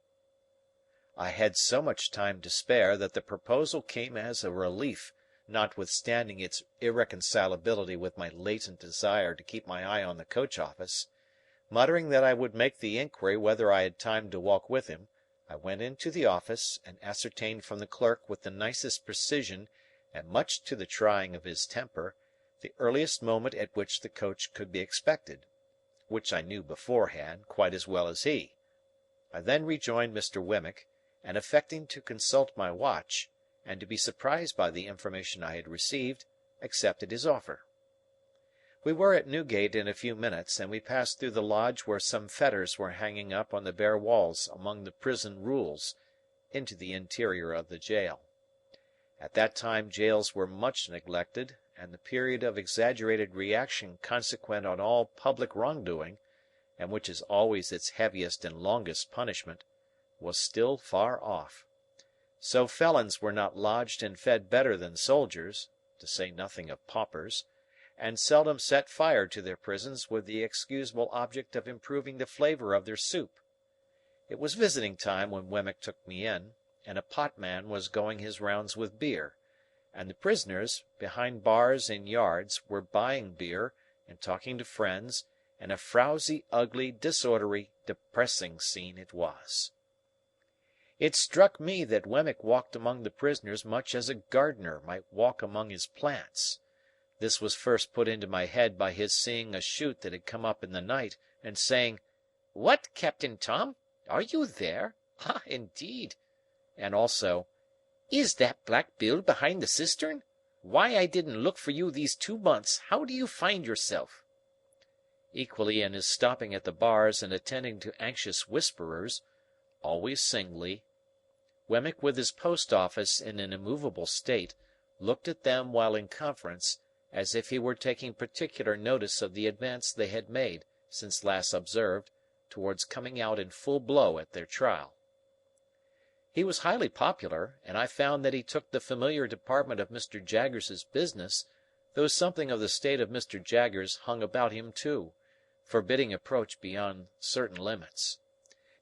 I had so much time to spare that the proposal came as a relief, notwithstanding its irreconcilability with my latent desire to keep my eye on the coach office. Muttering that I would make the inquiry whether I had time to walk with him, I went into the office, and ascertained from the clerk with the nicest precision, and much to the trying of his temper, the earliest moment at which the coach could be expected, which I knew beforehand, quite as well as he. I then rejoined Mr. Wemmick, and affecting to consult my watch, and to be surprised by the information I had received, accepted his offer. We were at Newgate in a few minutes, and we passed through the lodge where some fetters were hanging up on the bare walls among the prison rules, into the interior of the jail. At that time jails were much neglected, and the period of exaggerated reaction consequent on all public wrongdoing, and which is always its heaviest and longest punishment, was still far off. So felons were not lodged and fed better than soldiers, to say nothing of paupers, and seldom set fire to their prisons with the excusable object of improving the flavour of their soup. It was visiting time when Wemmick took me in, and a potman was going his rounds with beer, and the prisoners, behind bars in yards, were buying beer, and talking to friends, and a frowsy, ugly, disorderly, depressing scene it was. It struck me that Wemmick walked among the prisoners much as a gardener might walk among his plants. This was first put into my head by his seeing a shoot that had come up in the night, and saying, "What, Captain Tom? Are you there? Ah, indeed!" And also, "Is that Black Bill behind the cistern? Why I didn't look for you these 2 months. How do you find yourself?" Equally in his stopping at the bars and attending to anxious whisperers, always singly. Wemmick with his post office in an immovable state, looked at them while in conference, as if he were taking particular notice of the advance they had made, since last observed, towards coming out in full blow at their trial. He was highly popular, and I found that he took the familiar department of Mr. Jaggers's business, though something of the state of Mr. Jaggers hung about him too, forbidding approach beyond certain limits.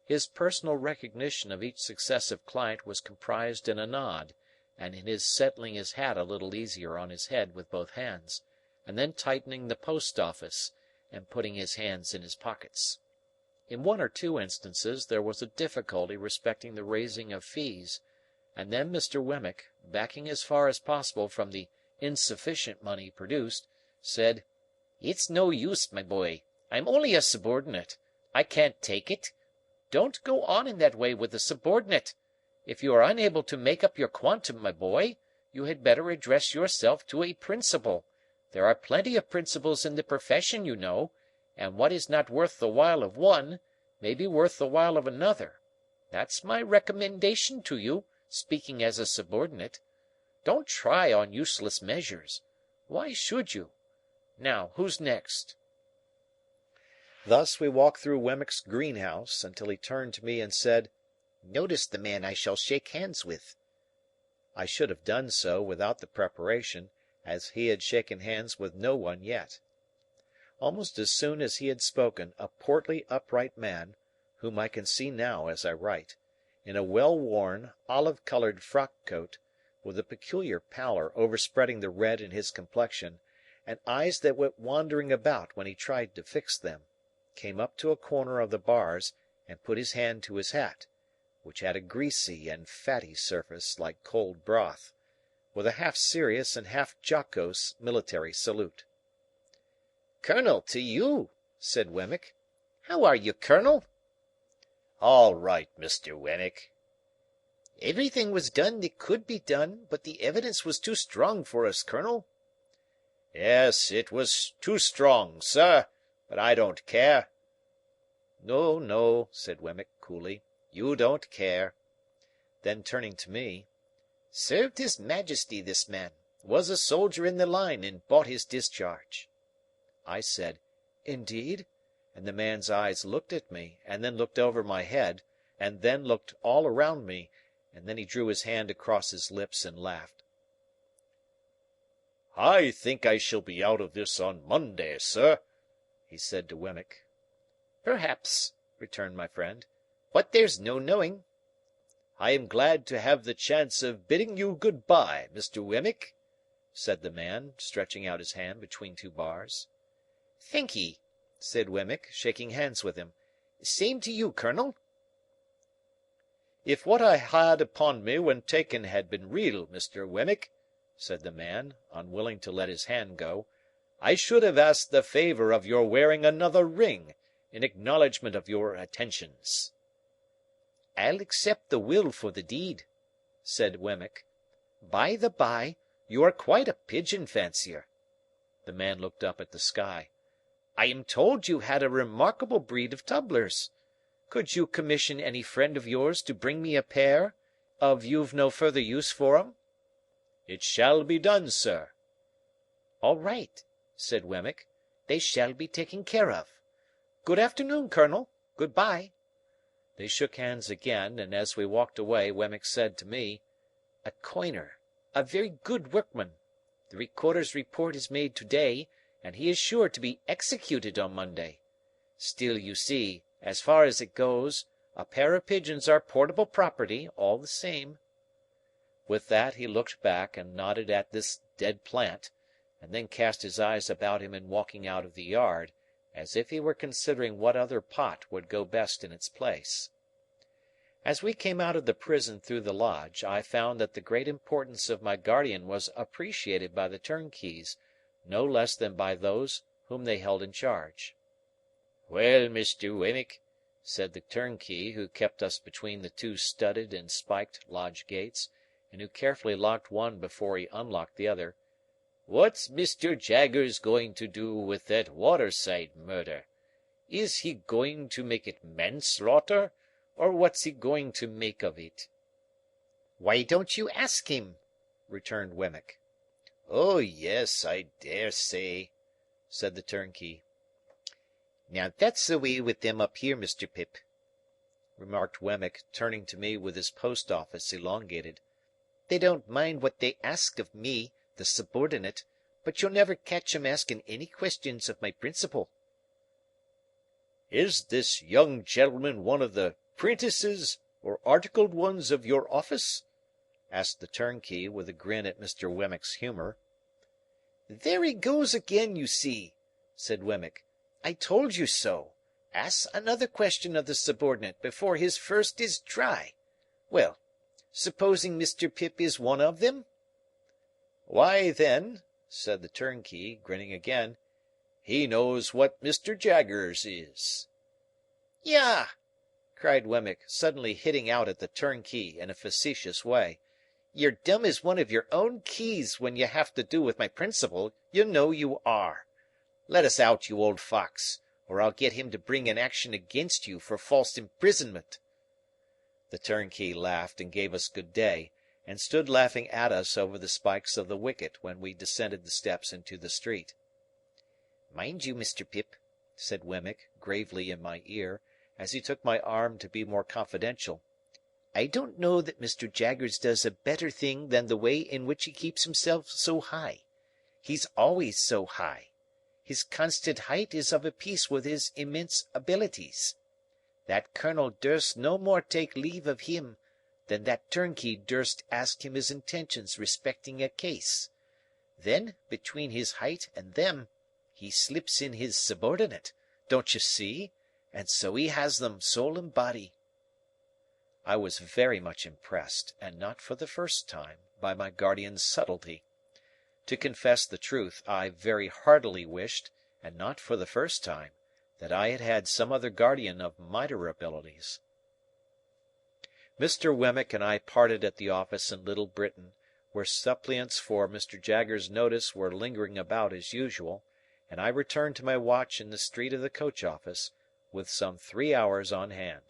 His personal recognition of each successive client was comprised in a nod, and in his settling his hat a little easier on his head with both hands, and then tightening the post office, and putting his hands in his pockets. In 1 or 2 instances there was a difficulty respecting the raising of fees, and then Mr. Wemmick, backing as far as possible from the insufficient money produced, said, "It's no use, my boy. I'm only a subordinate. I can't take it. Don't go on in that way with a subordinate. If you are unable to make up your quantum, my boy, you had better address yourself to a principal. There are plenty of principals in the profession, you know, and what is not worth the while of one, may be worth the while of another. That's my recommendation to you, speaking as a subordinate. Don't try on useless measures. Why should you? Now, who's next?" Thus we walked through Wemmick's greenhouse, until he turned to me and said, "Notice the man I shall shake hands with." I should have done so without the preparation, as he had shaken hands with no one yet. Almost as soon as he had spoken, a portly, upright man, whom I can see now as I write, in a well-worn, olive-coloured frock-coat, with a peculiar pallor overspreading the red in his complexion, and eyes that went wandering about when he tried to fix them, came up to a corner of the bars and put his hand to his hat, which had a greasy and fatty surface like cold broth, with a half serious and half jocose military salute. "Colonel, to you," said Wemmick. "How are you, Colonel?" All right, Mr. Wemmick. Everything was done that could be done, but the evidence was too strong for us, Colonel. Yes, it was too strong, sir, but I don't care. No, no, said Wemmick coolly, you don't care. Then turning to me, Served His Majesty, this man. Was a soldier in the line and bought his discharge. I said, Indeed? And the man's eyes looked at me, and then looked over my head, and then looked all around me, and then he drew his hand across his lips and laughed. I think I shall be out of this on Monday, sir, he said to Wemmick. Perhaps, returned my friend, but there's no knowing. I am glad to have the chance of bidding you good-bye, Mr. Wemmick, said the man, stretching out his hand between two bars. Thank'ee, said Wemmick, shaking hands with him. Same to you, Colonel. If what I had upon me when taken had been real, Mr. Wemmick, said the man, unwilling to let his hand go, I should have asked the favour of your wearing another ring, in acknowledgment of your attentions. I'll accept the will for the deed, said Wemmick. By the by, you are quite a pigeon fancier. The man looked up at the sky. I am told you had a remarkable breed of tumblers. Could you commission any friend of yours to bring me a pair, of you've no further use for 'em? It shall be done, sir. All right, said Wemmick. They shall be taken care of. Good afternoon, Colonel. Good-bye. They shook hands again, and as we walked away, Wemmick said to me, A coiner, a very good workman. The recorder's report is made to-day, and he is sure to be executed on Monday. Still, you see, as far as it goes, a pair of pigeons are portable property, all the same. With that he looked back and nodded at this dead plant, and then cast his eyes about him in walking out of the yard, as if he were considering what other pot would go best in its place. As we came out of the prison through the lodge, I found that the great importance of my guardian was appreciated by the turnkeys, no less than by those whom they held in charge. Well, Mr. Wemmick, said the turnkey who kept us between the two studded and spiked lodge gates, and who carefully locked one before he unlocked the other, what's Mr. Jaggers going to do with that waterside murder? Is he going to make it manslaughter, or what's he going to make of it? Why don't you ask him? returned Wemmick. Oh, yes, I dare say, said the turnkey. Now that's the way with them up here, Mr. Pip, remarked Wemmick, turning to me with his post-office elongated. They don't mind what they ask of me, the subordinate, but you'll never catch 'em asking any questions of my principal. Is this young gentleman one of the prentices or articled ones of your office? asked the turnkey, with a grin at Mr. Wemmick's humour. There he goes again, you see, said Wemmick. I told you so. Ask another question of the subordinate before his first is dry. Well, supposing Mr. Pip is one of them? Why, then, said the turnkey, grinning again, he knows what Mr. Jaggers is. Yah! cried Wemmick, suddenly hitting out at the turnkey in a facetious way. You're dumb as one of your own keys when you have to do with my principal, you know you are. Let us out, you old fox, or I'll get him to bring an action against you for false imprisonment. The turnkey laughed and gave us good day, and stood laughing at us over the spikes of the wicket when we descended the steps into the street. Mind you, Mr. Pip, said Wemmick, gravely in my ear, as he took my arm to be more confidential, I don't know that Mr. Jaggers does a better thing than the way in which he keeps himself so high. He's always so high. His constant height is of a piece with his immense abilities. That colonel durst no more take leave of him than that turnkey durst ask him his intentions respecting a case. Then, between his height and them, he slips in his subordinate, don't you see? And so he has them, soul and body." I was very much impressed, and not for the first time, by my guardian's subtlety. To confess the truth, I very heartily wished, and not for the first time, that I had had some other guardian of mightier abilities. Mr. Wemmick and I parted at the office in Little Britain, where suppliants for Mr. Jaggers's notice were lingering about as usual, and I returned to my watch in the street of the coach office, with some 3 hours on hand.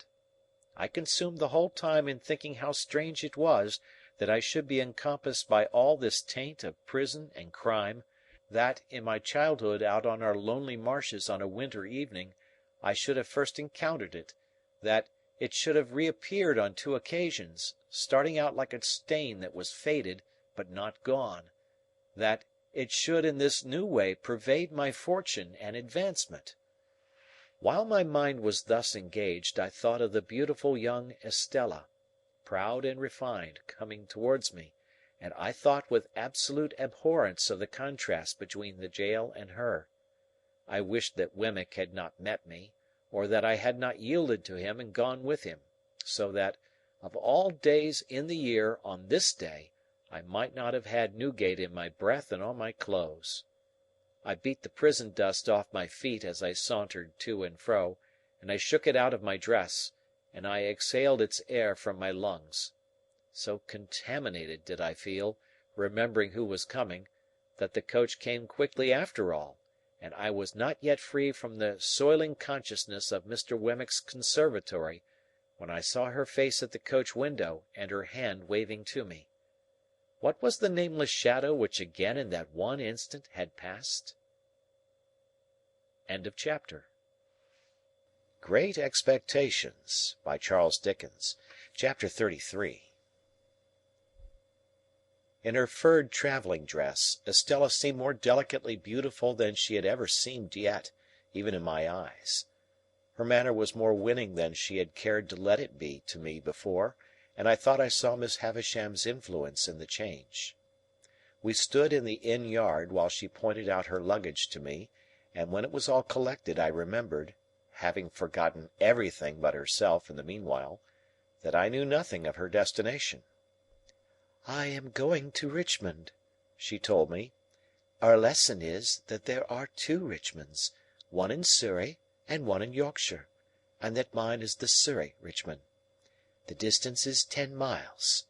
I consumed the whole time in thinking how strange it was that I should be encompassed by all this taint of prison and crime, that, in my childhood out on our lonely marshes on a winter evening, I should have first encountered it, that it should have reappeared on 2 occasions, starting out like a stain that was faded but not gone, that it should in this new way pervade my fortune and advancement. While my mind was thus engaged, I thought of the beautiful young Estella, proud and refined, coming towards me, and I thought with absolute abhorrence of the contrast between the jail and her. I wished that Wemmick had not met me, or that I had not yielded to him and gone with him, so that, of all days in the year, on this day, I might not have had Newgate in my breath and on my clothes. I beat the prison dust off my feet as I sauntered to and fro, and I shook it out of my dress, and I exhaled its air from my lungs. So contaminated did I feel, remembering who was coming, that the coach came quickly after all, and I was not yet free from the soiling consciousness of Mr. Wemmick's conservatory, when I saw her face at the coach window and her hand waving to me. What was the nameless shadow which again in that one instant had passed? End of chapter. Great Expectations by Charles Dickens. Chapter 33. In her furred travelling dress, Estella seemed more delicately beautiful than she had ever seemed yet, even in my eyes. Her manner was more winning than she had cared to let it be to me before, and I thought I saw Miss Havisham's influence in the change. We stood in the inn yard while she pointed out her luggage to me, and when it was all collected I remembered, having forgotten everything but herself in the meanwhile, that I knew nothing of her destination. "I am going to Richmond," she told me. "Our lesson is that there are 2 Richmonds, one in Surrey and one in Yorkshire, and that mine is the Surrey Richmond. The distance is 10 miles.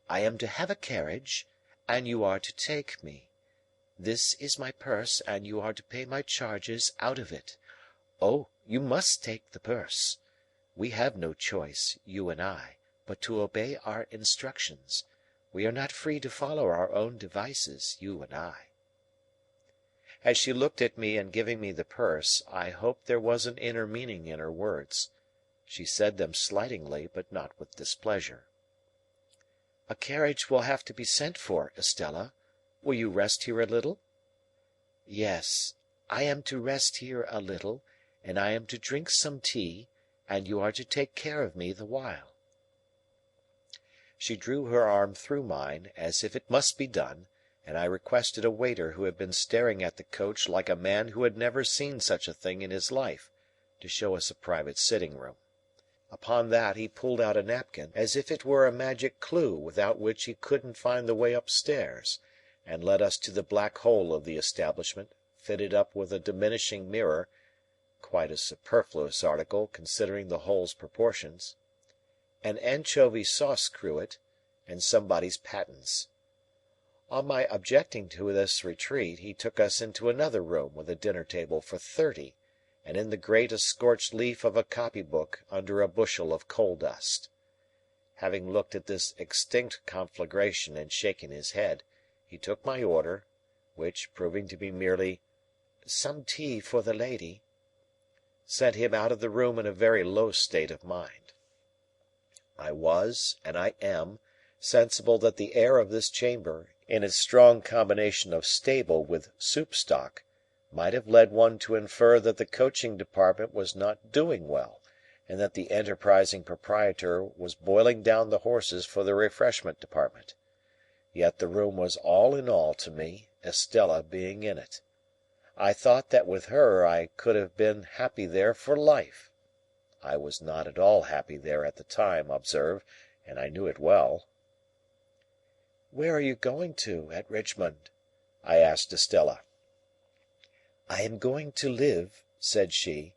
I am to have a carriage, and you are to take me. This is my purse, and you are to pay my charges out of it. Oh, you must take the purse. We have no choice, you and I, but to obey our instructions. We are not free to follow our own devices, you and I." As she looked at me in giving me the purse, I hoped there was an inner meaning in her words. She said them slightingly, but not with displeasure. "A carriage will have to be sent for, Estella. Will you rest here a little?" "Yes, I am to rest here a little, and I am to drink some tea, and you are to take care of me the while." She drew her arm through mine, as if it must be done, and I requested a waiter who had been staring at the coach like a man who had never seen such a thing in his life, to show us a private sitting-room. Upon that he pulled out a napkin, as if it were a magic clue without which he couldn't find the way upstairs, and led us to the black hole of the establishment, fitted up with a diminishing mirror, quite a superfluous article considering the hole's proportions, an anchovy sauce cruet, and somebody's pattens. On my objecting to this retreat, he took us into another room with a dinner table for 30, and in the grate a scorched leaf of a copy-book under a bushel of coal dust. Having looked at this extinct conflagration and shaken his head, he took my order, which, proving to be merely "some tea for the lady," sent him out of the room in a very low state of mind. I was, and I am, sensible that the air of this chamber, in its strong combination of stable with soup stock, might have led one to infer that the coaching department was not doing well, and that the enterprising proprietor was boiling down the horses for the refreshment department. Yet the room was all in all to me, Estella being in it. I thought that with her I could have been happy there for life. I was not at all happy there at the time, observe, and I knew it well. "Where are you going to, at Richmond?" I asked Estella. "I am going to live," said she,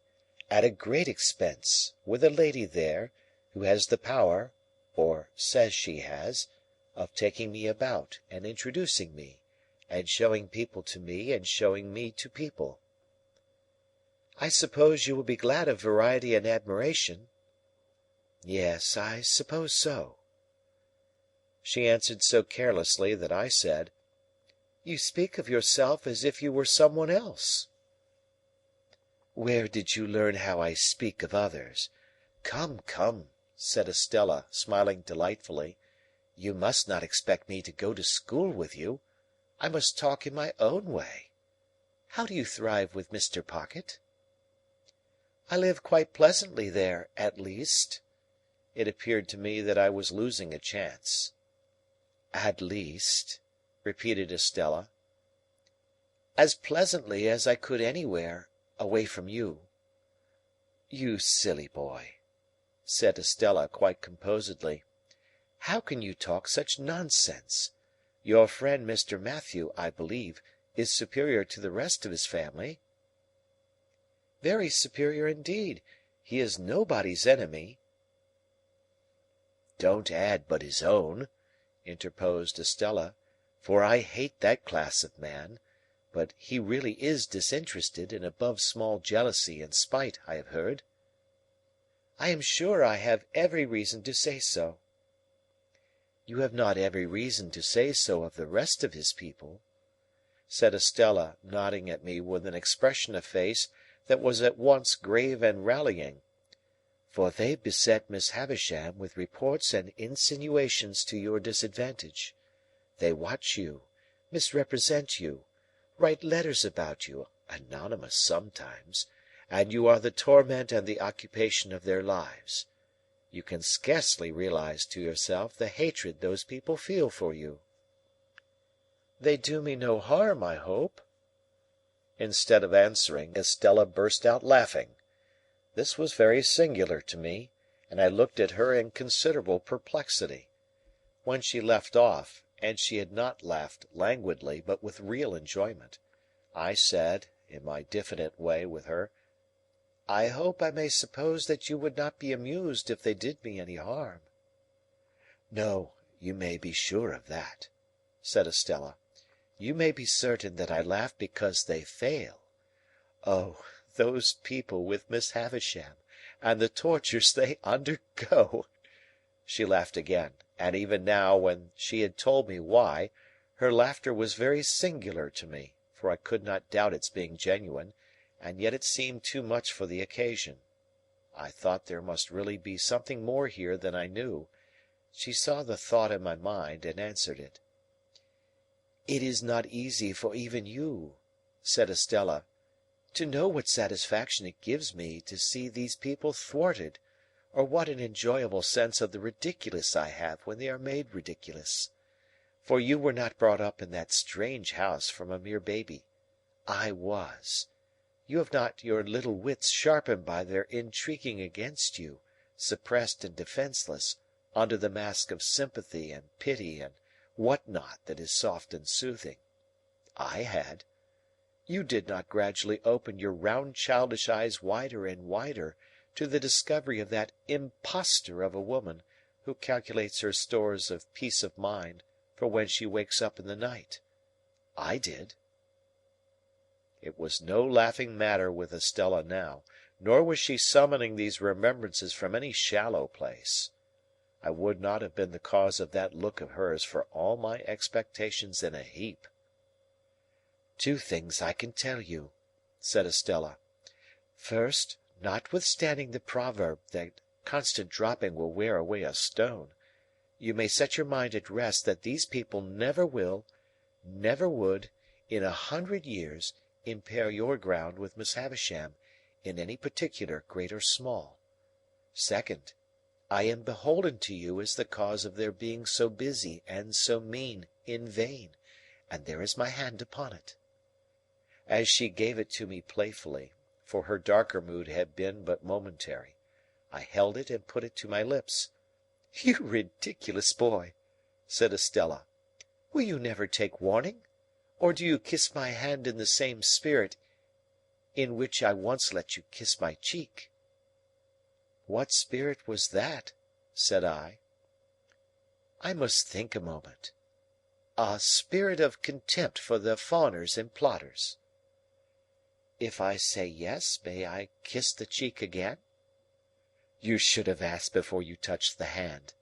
"at a great expense, with a lady there, who has the power, or says she has, of taking me about, and introducing me, and showing people to me and showing me to people. I suppose you will be glad of variety and admiration?" "Yes, I suppose so." She answered so carelessly that I said, "You speak of yourself as if you were some one else." "Where did you learn how I speak of others? Come, come," said Estella, smiling delightfully, "you must not expect me to go to school with you. I must talk in my own way. How do you thrive with Mr. Pocket?" "I live quite pleasantly there, at least." It appeared to me that I was losing a chance. "At least," repeated Estella. "As pleasantly as I could anywhere, away from you." "You silly boy," said Estella, quite composedly. "How can you talk such nonsense? Your friend Mr. Matthew, I believe, is superior to the rest of his family." "Very superior indeed. He is nobody's enemy." "Don't add but his own," interposed Estella, "for I hate that class of man; but he really is disinterested and above small jealousy and spite, I have heard." "I am sure I have every reason to say so." "You have not every reason to say so of the rest of his people," said Estella, nodding at me with an expression of face that was at once grave and rallying, "for they beset Miss Havisham with reports and insinuations to your disadvantage. They watch you, misrepresent you, write letters about you, anonymous sometimes, and you are the torment and the occupation of their lives. You can scarcely realize to yourself the hatred those people feel for you." "They do me no harm, I hope?" Instead of answering, Estella burst out laughing. This was very singular to me, and I looked at her in considerable perplexity. When she left off, and she had not laughed languidly, but with real enjoyment, I said, in my diffident way with her, "I hope I may suppose that you would not be amused if they did me any harm." "No, you may be sure of that," said Estella. "You may be certain that I laugh because they fail. Oh, those people with Miss Havisham, and the tortures they undergo!" She laughed again, and even now, when she had told me why, her laughter was very singular to me, for I could not doubt its being genuine, and yet it seemed too much for the occasion. I thought there must really be something more here than I knew. She saw the thought in my mind, and answered it. "It is not easy for even you," said Estella, "to know what satisfaction it gives me to see these people thwarted, or what an enjoyable sense of the ridiculous I have when they are made ridiculous. For you were not brought up in that strange house from a mere baby. I was. You have not your little wits sharpened by their intriguing against you, suppressed and defenceless, under the mask of sympathy and pity and what not that is soft and soothing. I had. You did not gradually open your round childish eyes wider and wider to the discovery of that impostor of a woman who calculates her stores of peace of mind for when she wakes up in the night. I did." It was no laughing matter with Estella now, nor was she summoning these remembrances from any shallow place. I would not have been the cause of that look of hers for all my expectations in a heap. "Two things I can tell you," said Estella. "First, notwithstanding the proverb that Constant dropping will wear away a stone. You may set your mind at rest that these people never will, never would, in 100 years, impair your ground with Miss Havisham, in any particular, great or small. Second, I am beholden to you as the cause of their being so busy and so mean in vain, and there is my hand upon it." As she gave it to me playfully, for her darker mood had been but momentary, I held it and put it to my lips. "You ridiculous boy!" said Estella. "Will you never take warning? Or do you kiss my hand in the same spirit in which I once let you kiss my cheek?" "What spirit was that?" said I. "I must think a moment. A spirit of contempt for the fawners and plotters." "If I say yes, may I kiss the cheek again?" "You should have asked before you touched the hand.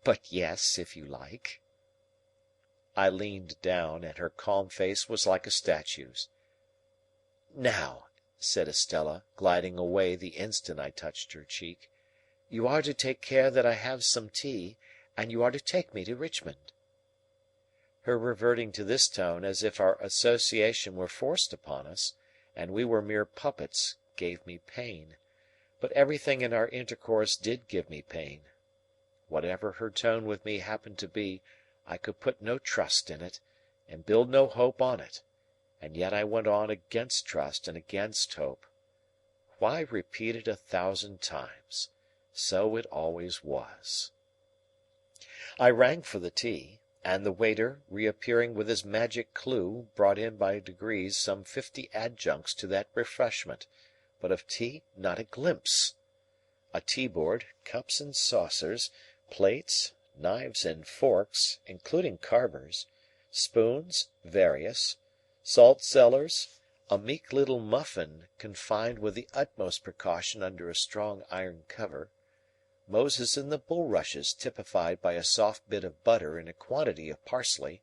But yes, if you like." I leaned down, and her calm face was like a statue's. "Now," said Estella, gliding away the instant I touched her cheek, "you are to take care that I have some tea, and you are to take me to Richmond." Her reverting to this tone as if our association were forced upon us, and we were mere puppets, gave me pain. But everything in our intercourse did give me pain. Whatever her tone with me happened to be, I could put no trust in it, and build no hope on it, and yet I went on against trust and against hope. Why repeat it 1,000 times? So it always was. I rang for the tea, and the waiter, reappearing with his magic clue, brought in by degrees some 50 adjuncts to that refreshment, but of tea not a glimpse. A tea-board, cups and saucers, plates, knives and forks, including carvers, spoons, various, salt-cellars, a meek little muffin confined with the utmost precaution under a strong iron cover, Moses in the bulrushes typified by a soft bit of butter and a quantity of parsley,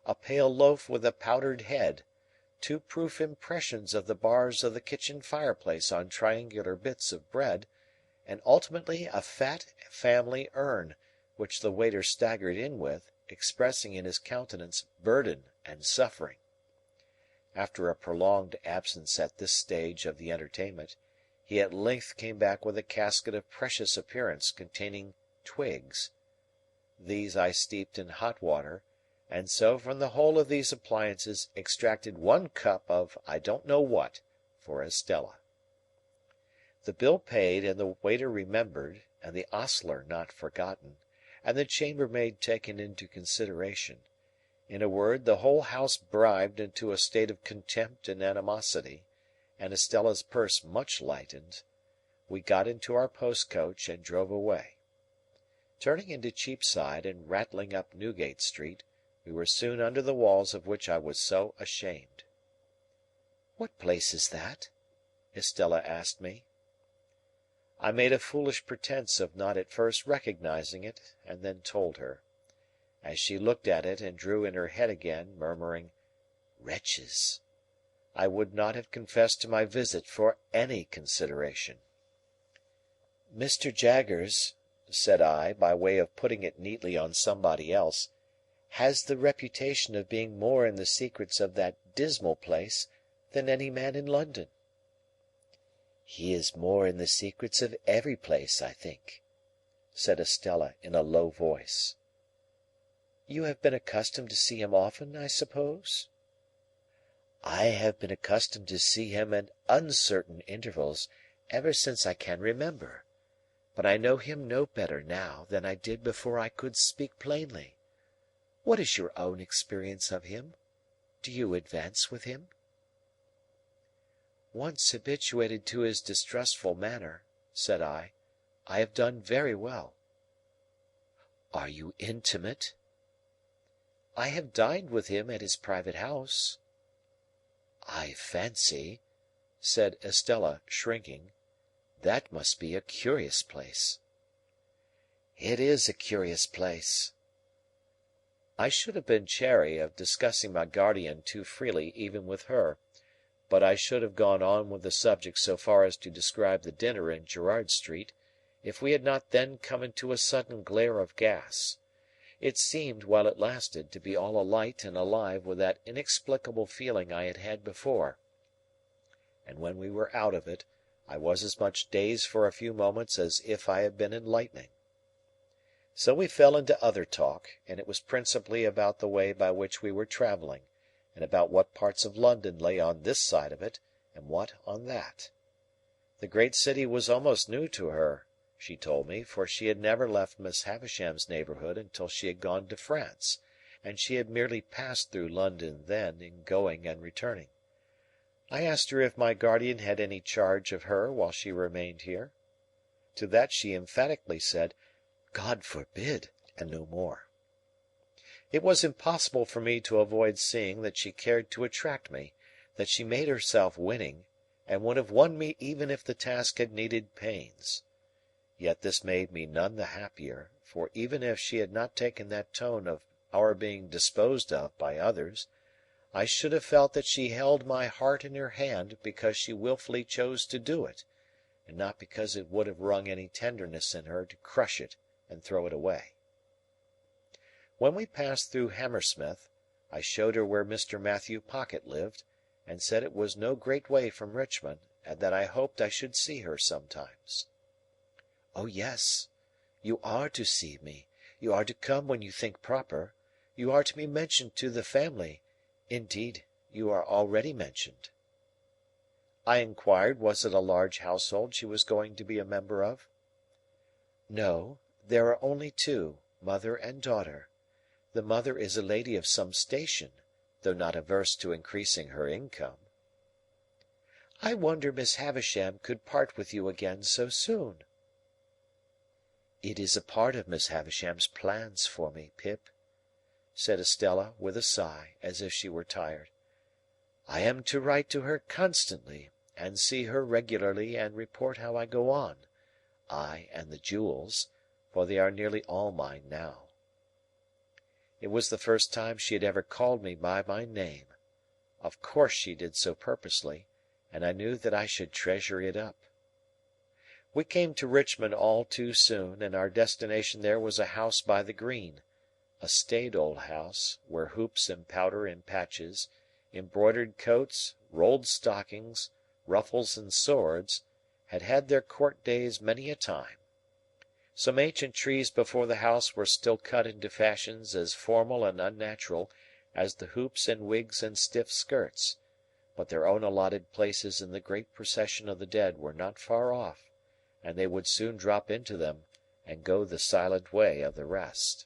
a pale loaf with a powdered head, 2 proof impressions of the bars of the kitchen fireplace on triangular bits of bread, and ultimately a fat family urn, which the waiter staggered in with, expressing in his countenance burden and suffering. After a prolonged absence at this stage of the entertainment, he at length came back with a casket of precious appearance containing twigs. These I steeped in hot water, and so from the whole of these appliances extracted 1 cup of I don't know what for Estella. The bill paid, and the waiter remembered, and the ostler not forgotten, and the chambermaid taken into consideration; in a word, the whole house bribed into a state of contempt and animosity, and Estella's purse much lightened, we got into our post-coach and drove away. Turning into Cheapside and rattling up Newgate Street, we were soon under the walls of which I was so ashamed. "What place is that?" Estella asked me. I made a foolish pretence of not at first recognizing it, and then told her. As she looked at it and drew in her head again, murmuring, "Wretches!" I would not have confessed to my visit for any consideration. "Mr. Jaggers," said I, by way of putting it neatly on somebody else, "has the reputation of being more in the secrets of that dismal place than any man in London." "He is more in the secrets of every place, I think," said Estella in a low voice. "You have been accustomed to see him often, I suppose?" "I have been accustomed to see him at uncertain intervals ever since I can remember, but I know him no better now than I did before I could speak plainly. What is your own experience of him? Do you advance with him?" "Once habituated to his distrustful manner," said I have done very well." "Are you intimate?" "I have dined with him at his private house." "I fancy," said Estella, shrinking, "that must be a curious place." "It is a curious place." I should have been chary of discussing my guardian too freely even with her, but I should have gone on with the subject so far as to describe the dinner in Gerrard Street, if we had not then come into a sudden glare of gas. It seemed, while it lasted, to be all alight and alive with that inexplicable feeling I had had before, and when we were out of it, I was as much dazed for a few moments as if I had been in lightning. So we fell into other talk, and it was principally about the way by which we were travelling, and about what parts of London lay on this side of it, and what on that. The great city was almost new to her, she told me, for she had never left Miss Havisham's neighbourhood until she had gone to France, and she had merely passed through London then in going and returning. I asked her if my guardian had any charge of her while she remained here. To that she emphatically said, "God forbid," and no more. It was impossible for me to avoid seeing that she cared to attract me, that she made herself winning, and would have won me even if the task had needed pains. Yet this made me none the happier, for even if she had not taken that tone of our being disposed of by others, I should have felt that she held my heart in her hand because she wilfully chose to do it, and not because it would have wrung any tenderness in her to crush it and throw it away. When we passed through Hammersmith, I showed her where Mr. Matthew Pocket lived, and said it was no great way from Richmond, and that I hoped I should see her sometimes. "Oh, yes, you are to see me. You are to come when you think proper. You are to be mentioned to the family. Indeed, you are already mentioned." I inquired was it a large household she was going to be a member of. "No, there are only two, mother and daughter. The mother is a lady of some station, though not averse to increasing her income." "I wonder Miss Havisham could part with you again so soon." "It is a part of Miss Havisham's plans for me, Pip," said Estella, with a sigh, as if she were tired. "I am to write to her constantly, and see her regularly and report how I go on, I and the jewels, for they are nearly all mine now." It was the first time she had ever called me by my name. Of course she did so purposely, and I knew that I should treasure it up. We came to Richmond all too soon, and our destination there was a house by the green, a staid old house, where hoops and powder in patches, embroidered coats, rolled stockings, ruffles and swords, had had their court days many a time. Some ancient trees before the house were still cut into fashions as formal and unnatural as the hoops and wigs and stiff skirts, but their own allotted places in the great procession of the dead were not far off, and they would soon drop into them and go the silent way of the rest.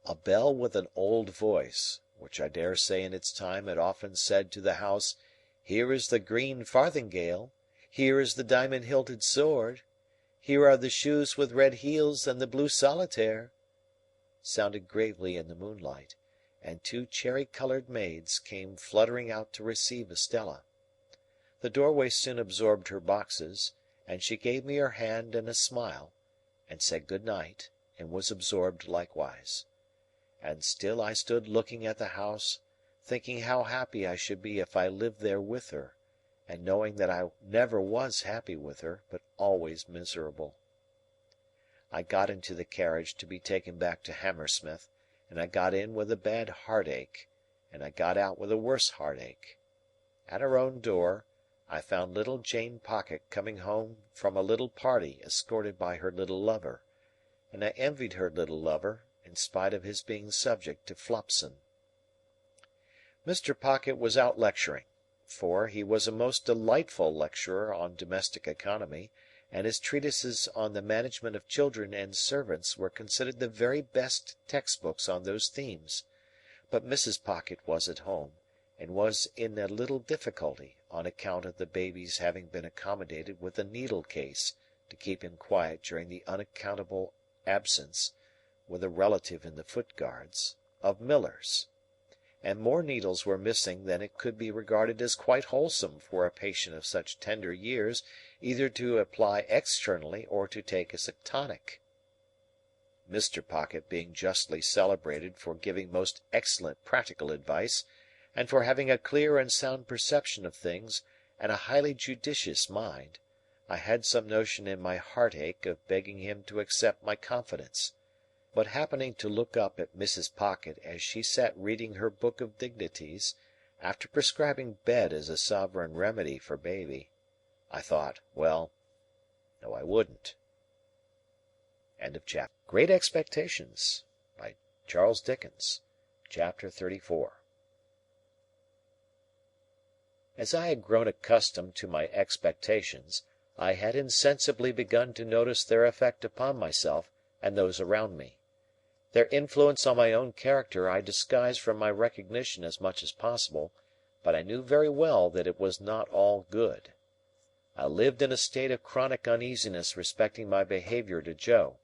A bell with an old voice, which I dare say in its time had often said to the house, "Here is the green farthingale, here is the diamond-hilted sword, here are the shoes with red heels and the blue solitaire," sounded gravely in the moonlight, and two cherry-coloured maids came fluttering out to receive Estella. The doorway soon absorbed her boxes, and she gave me her hand and a smile, and said good night, and was absorbed likewise. And still I stood looking at the house, thinking how happy I should be if I lived there with her, and knowing that I never was happy with her, but always miserable. I got into the carriage to be taken back to Hammersmith, and I got in with a bad heartache, and I got out with a worse heartache. At our own door, I found little Jane Pocket coming home from a little party escorted by her little lover, and I envied her little lover, in spite of his being subject to Flopson. Mr. Pocket was out lecturing, for he was a most delightful lecturer on domestic economy, and his treatises on the management of children and servants were considered the very best textbooks on those themes; but Mrs. Pocket was at home, and was in a little difficulty, on account of the baby's having been accommodated with a needle case to keep him quiet during the unaccountable absence, with a relative in the Foot Guards, of Millers. And more needles were missing than it could be regarded as quite wholesome for a patient of such tender years either to apply externally or to take as a tonic. Mr. Pocket being justly celebrated for giving most excellent practical advice, and for having a clear and sound perception of things and a highly judicious mind, I had some notion in my heartache of begging him to accept my confidence; but happening to look up at Mrs. Pocket as she sat reading her book of dignities, after prescribing bed as a sovereign remedy for baby, I thought, well, no, I wouldn't. Great Expectations by Charles Dickens. Chapter 34. As I had grown accustomed to my expectations, I had insensibly begun to notice their effect upon myself and those around me. Their influence on my own character I disguised from my recognition as much as possible, but I knew very well that it was not all good. I lived in a state of chronic uneasiness respecting my behaviour to Joe.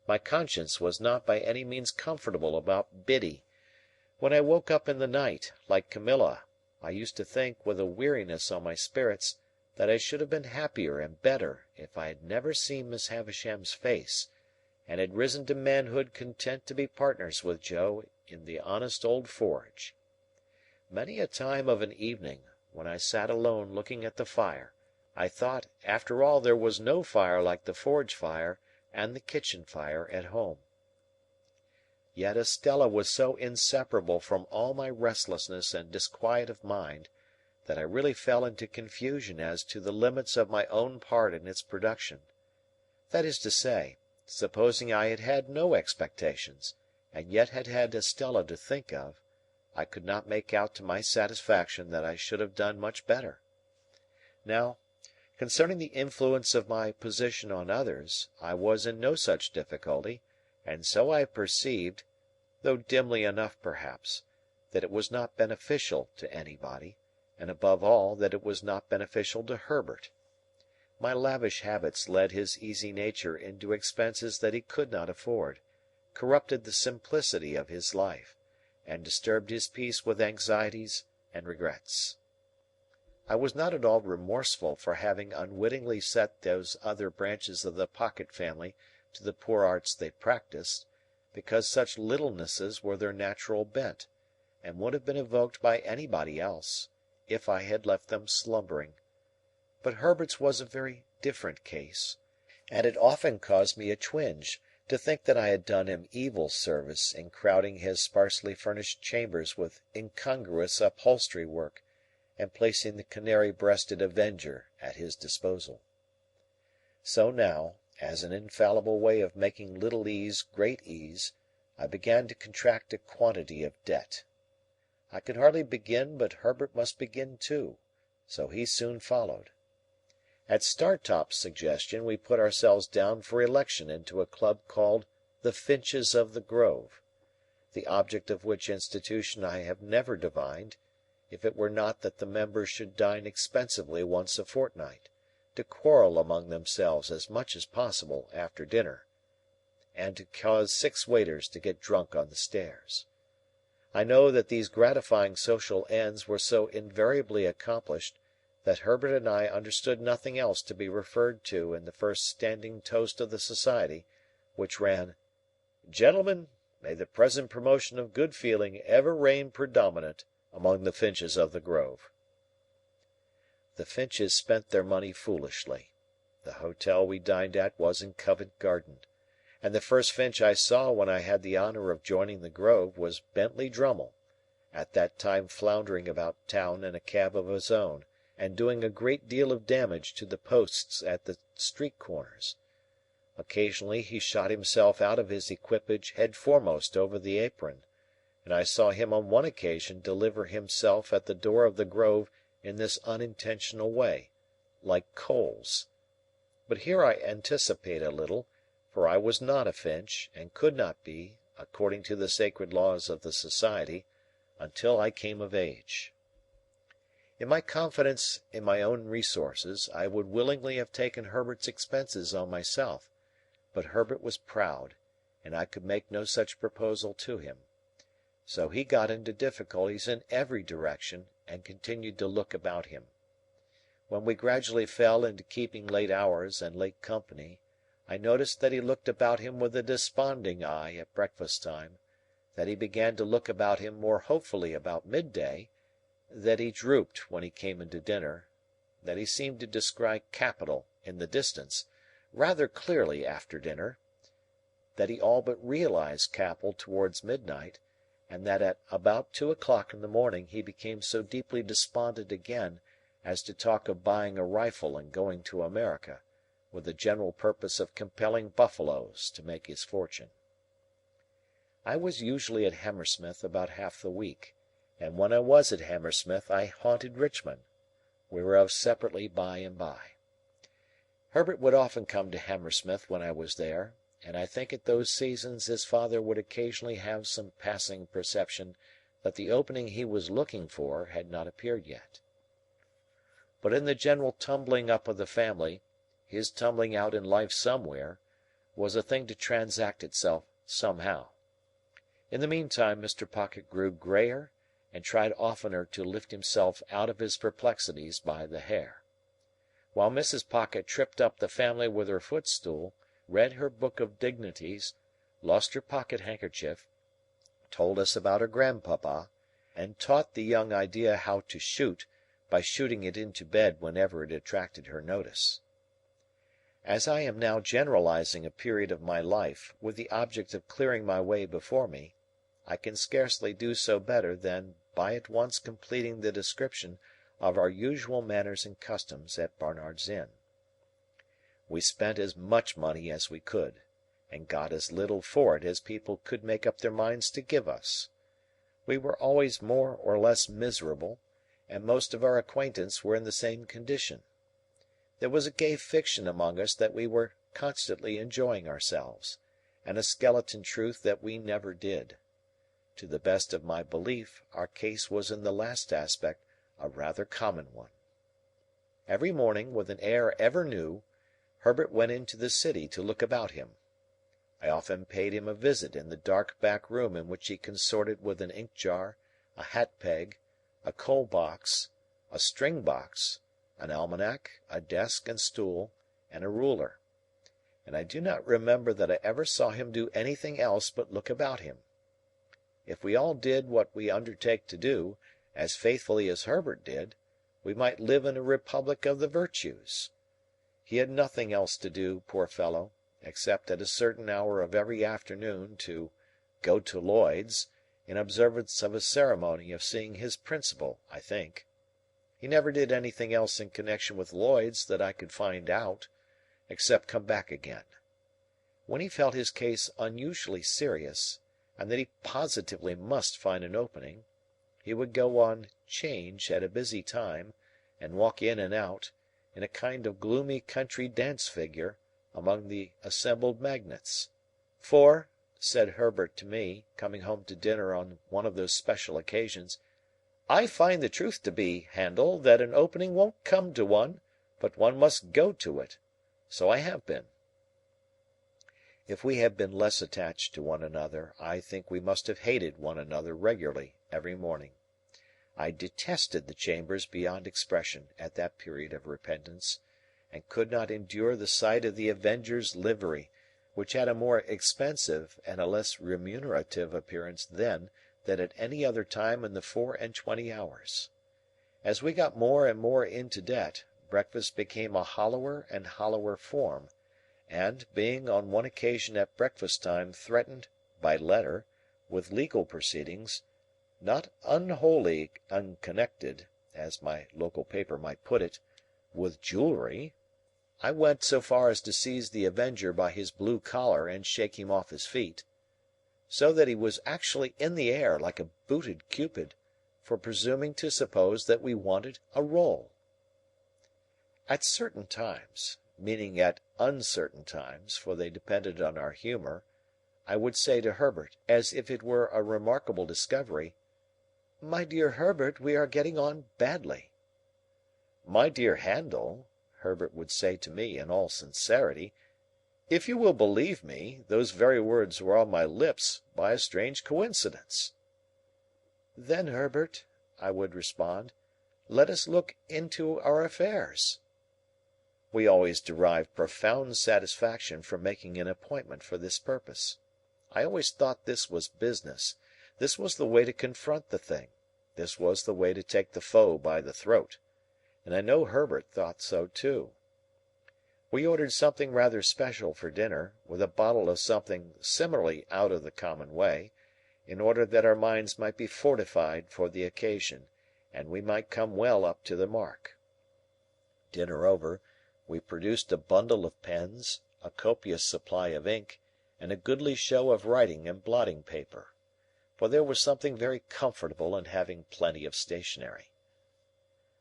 My conscience was not by any means comfortable about Biddy. When I woke up in the night, like Camilla, I used to think, with a weariness on my spirits, that I should have been happier and better if I had never seen Miss Havisham's face, and had risen to manhood content to be partners with Joe in the honest old forge. Many a time of an evening, when I sat alone looking at the fire, I thought, after all, there was no fire like the forge fire and the kitchen fire at home. Yet Estella was so inseparable from all my restlessness and disquiet of mind, that I really fell into confusion as to the limits of my own part in its production. That is to say, supposing I had had no expectations, and yet had had Estella to think of, I could not make out to my satisfaction that I should have done much better. Now, concerning the influence of my position on others, I was in no such difficulty, and so I perceived, though dimly enough perhaps, that it was not beneficial to anybody, and above all that it was not beneficial to Herbert. My lavish habits led his easy nature into expenses that he could not afford, corrupted the simplicity of his life, and disturbed his peace with anxieties and regrets. I was not at all remorseful for having unwittingly set those other branches of the Pocket family to the poor arts they practised, because such littlenesses were their natural bent, and would have been evoked by anybody else, if I had left them slumbering. But Herbert's was a very different case, and it often caused me a twinge to think that I had done him evil service in crowding his sparsely furnished chambers with incongruous upholstery work, and placing the canary-breasted Avenger at his disposal. So now, as an infallible way of making little ease great ease, I began to contract a quantity of debt. I could hardly begin but Herbert must begin too, so he soon followed. At Startop's suggestion we put ourselves down for election into a club called the Finches of the Grove, the object of which institution I have never divined, if it were not that the members should dine expensively once a fortnight, to quarrel among themselves as much as possible after dinner, and to cause 6 waiters to get drunk on the stairs. I know that these gratifying social ends were so invariably accomplished that Herbert and I understood nothing else to be referred to in the first standing toast of the society, which ran, "Gentlemen, may the present promotion of good feeling ever reign predominant among the Finches of the Grove." The Finches spent their money foolishly. The hotel we dined at was in Covent Garden, and the first Finch I saw when I had the honour of joining the Grove was Bentley Drummle, at that time floundering about town in a cab of his own, and doing a great deal of damage to the posts at the street corners. Occasionally he shot himself out of his equipage head foremost over the apron, and I saw him on one occasion deliver himself at the door of the Grove in this unintentional way, like coals. But here I anticipate a little, for I was not a Finch, and could not be, according to the sacred laws of the society, until I came of age. In my confidence in my own resources, I would willingly have taken Herbert's expenses on myself, but Herbert was proud, and I could make no such proposal to him. So he got into difficulties in every direction, and continued to look about him. When we gradually fell into keeping late hours and late company, I noticed that he looked about him with a desponding eye at breakfast time, that he began to look about him more hopefully about midday, that he drooped when he came into dinner, that he seemed to descry capital in the distance, rather clearly after dinner, that he all but realized Capel towards midnight, and that at about 2 o'clock in the morning he became so deeply despondent again as to talk of buying a rifle and going to America, with the general purpose of compelling buffaloes to make his fortune. I was usually at Hammersmith about half the week, and when I was at Hammersmith I haunted Richmond, whereof separately by and by. Herbert would often come to Hammersmith when I was there, and I think at those seasons his father would occasionally have some passing perception that the opening he was looking for had not appeared yet. But in the general tumbling up of the family, his tumbling out in life somewhere was a thing to transact itself somehow. In the meantime Mr. Pocket grew greyer and tried oftener to lift himself out of his perplexities by the hair. While Mrs. Pocket tripped up the family with her footstool, read her book of dignities, lost her pocket handkerchief, told us about her grandpapa, and taught the young idea how to shoot by shooting it into bed whenever it attracted her notice. As I am now generalizing a period of my life with the object of clearing my way before me, I can scarcely do so better than by at once completing the description of our usual manners and customs at Barnard's Inn. We spent as much money as we could, and got as little for it as people could make up their minds to give us. We were always more or less miserable, and most of our acquaintance were in the same condition. There was a gay fiction among us that we were constantly enjoying ourselves, and a skeleton truth that we never did. To the best of my belief, our case was in the last aspect a rather common one. Every morning, with an air ever new, Herbert went into the city to look about him. I often paid him a visit in the dark back room in which he consorted with an ink jar, a hat peg, a coal box, a string box, an almanac, a desk and stool, and a ruler, and I do not remember that I ever saw him do anything else but look about him. If we all did what we undertake to do, as faithfully as Herbert did, we might live in a republic of the virtues. He had nothing else to do, poor fellow, except at a certain hour of every afternoon to "go to Lloyd's," in observance of a ceremony of seeing his principal, I think. He never did anything else in connection with Lloyd's that I could find out, except come back again. When he felt his case unusually serious, and that he positively must find an opening, he would go on 'change at a busy time, and walk in and out, in a kind of gloomy country dance figure, among the assembled magnates. For, said Herbert to me, coming home to dinner on one of those special occasions, "I find the truth to be, Handel, that an opening won't come to one, but one must go to it. So I have been." If we had been less attached to one another, I think we must have hated one another regularly every morning. I detested the chambers beyond expression at that period of repentance, and could not endure the sight of the Avenger's livery, which had a more expensive and a less remunerative appearance then than at any other time in the 24 hours. As we got more and more into debt, breakfast became a hollower and hollower form, and, being on one occasion at breakfast time threatened, by letter, with legal proceedings, not unwholly unconnected, as my local paper might put it, with jewellery, I went so far as to seize the Avenger by his blue collar and shake him off his feet, so that he was actually in the air like a booted Cupid, for presuming to suppose that we wanted a roll. At certain times, meaning at uncertain times, for they depended on our humour, I would say to Herbert, as if it were a remarkable discovery, "My dear Herbert, we are getting on badly." "My dear Handel," Herbert would say to me in all sincerity, "if you will believe me, those very words were on my lips by a strange coincidence." "Then, Herbert," I would respond, "let us look into our affairs." We always derived profound satisfaction from making an appointment for this purpose. I always thought this was business. This was the way to confront the thing. This was the way to take the foe by the throat. And I know Herbert thought so too. We ordered something rather special for dinner, with a bottle of something similarly out of the common way, in order that our minds might be fortified for the occasion, and we might come well up to the mark. Dinner over, we produced a bundle of pens, a copious supply of ink, and a goodly show of writing and blotting paper; for there was something very comfortable in having plenty of stationery.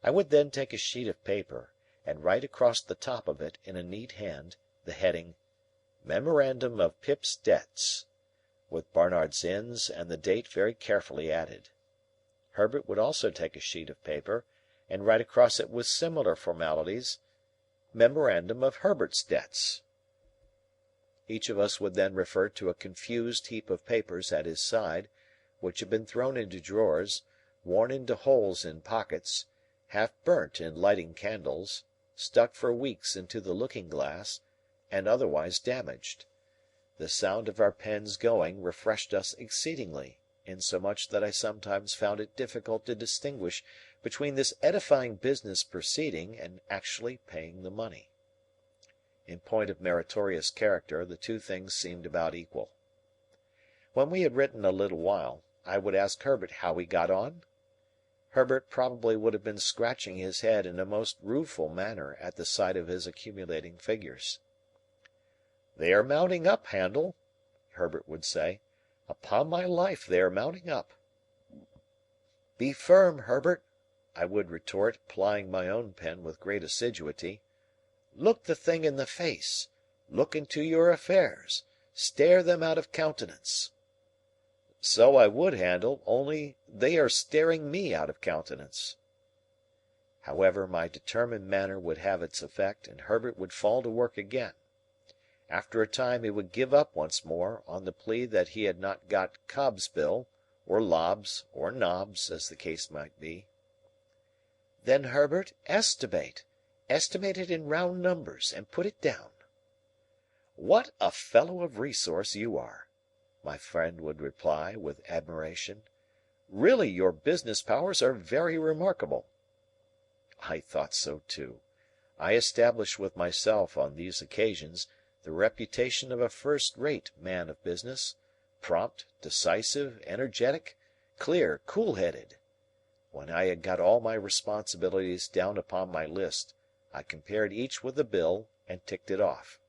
I would then take a sheet of paper, and write across the top of it, in a neat hand, the heading, "Memorandum of Pip's Debts," with Barnard's Inns and the date very carefully added. Herbert would also take a sheet of paper, and write across it with similar formalities, "Memorandum of Herbert's Debts." Each of us would then refer to a confused heap of papers at his side, which had been thrown into drawers, worn into holes in pockets, half burnt in lighting candles, stuck for weeks into the looking-glass, and otherwise damaged. The sound of our pens going refreshed us exceedingly, insomuch that I sometimes found it difficult to distinguish between this edifying business proceeding and actually paying the money. In point of meritorious character, the two things seemed about equal. When we had written a little while, I would ask Herbert how he got on. Herbert probably would have been scratching his head in a most rueful manner at the sight of his accumulating figures. "They are mounting up, Handel," Herbert would say. "Upon my life, they are mounting up." "Be firm, Herbert," I would retort, plying my own pen with great assiduity. "Look the thing in the face. Look into your affairs. Stare them out of countenance." "So I would, Handel, only they are staring me out of countenance." However, my determined manner would have its effect, and Herbert would fall to work again. After a time he would give up once more, on the plea that he had not got Cobb's bill, or Lobb's, or Nobb's, as the case might be. "Then, Herbert, estimate. Estimate it in round numbers, and put it down." "What a fellow of resource you are!" my friend would reply, with admiration. "Really your business powers are very remarkable." I thought so too. I established with myself on these occasions the reputation of a first-rate man of business, prompt, decisive, energetic, clear, cool-headed. When I had got all my responsibilities down upon my list, I compared each with the bill, and ticked it off.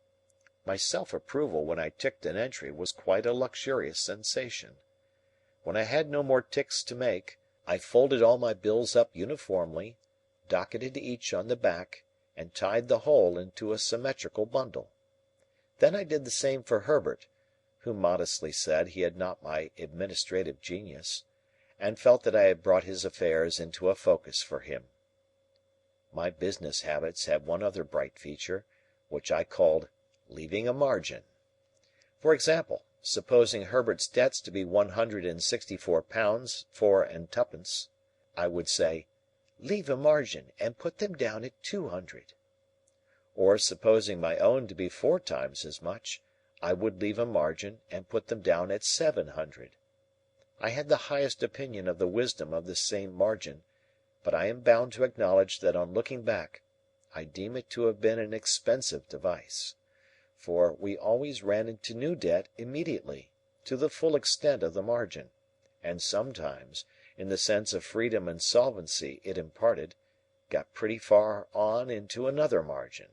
My self-approval when I ticked an entry was quite a luxurious sensation. When I had no more ticks to make, I folded all my bills up uniformly, docketed each on the back, and tied the whole into a symmetrical bundle. Then I did the same for Herbert, who modestly said he had not my administrative genius, and felt that I had brought his affairs into a focus for him. My business habits had one other bright feature, which I called leaving a margin. For example, supposing Herbert's debts to be £164 4 and twopence, I would say, "Leave a margin, and put them down at 200." Or, supposing my own to be 4 times as much, I would leave a margin, and put them down at 700. I had the highest opinion of the wisdom of this same margin, but I am bound to acknowledge that on looking back, I deem it to have been an expensive device. For we always ran into new debt immediately, to the full extent of the margin, and sometimes, in the sense of freedom and solvency it imparted, got pretty far on into another margin.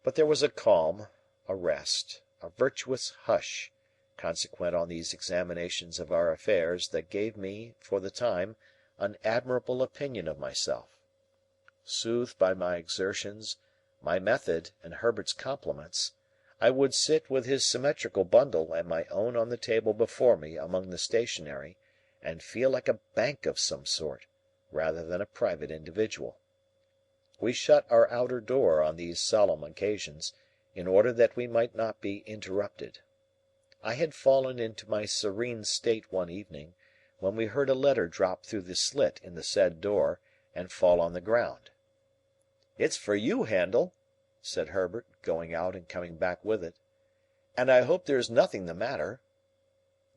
But there was a calm, a rest, a virtuous hush, consequent on these examinations of our affairs that gave me, for the time, an admirable opinion of myself. Soothed by my exertions, my method, and Herbert's compliments, I would sit with his symmetrical bundle and my own on the table before me among the stationery, and feel like a bank of some sort, rather than a private individual. We shut our outer door on these solemn occasions, in order that we might not be interrupted. I had fallen into my serene state one evening, when we heard a letter drop through the slit in the said door, and fall on the ground. "It's for you, Handel," said Herbert, going out and coming back with it, "and I hope there is nothing the matter."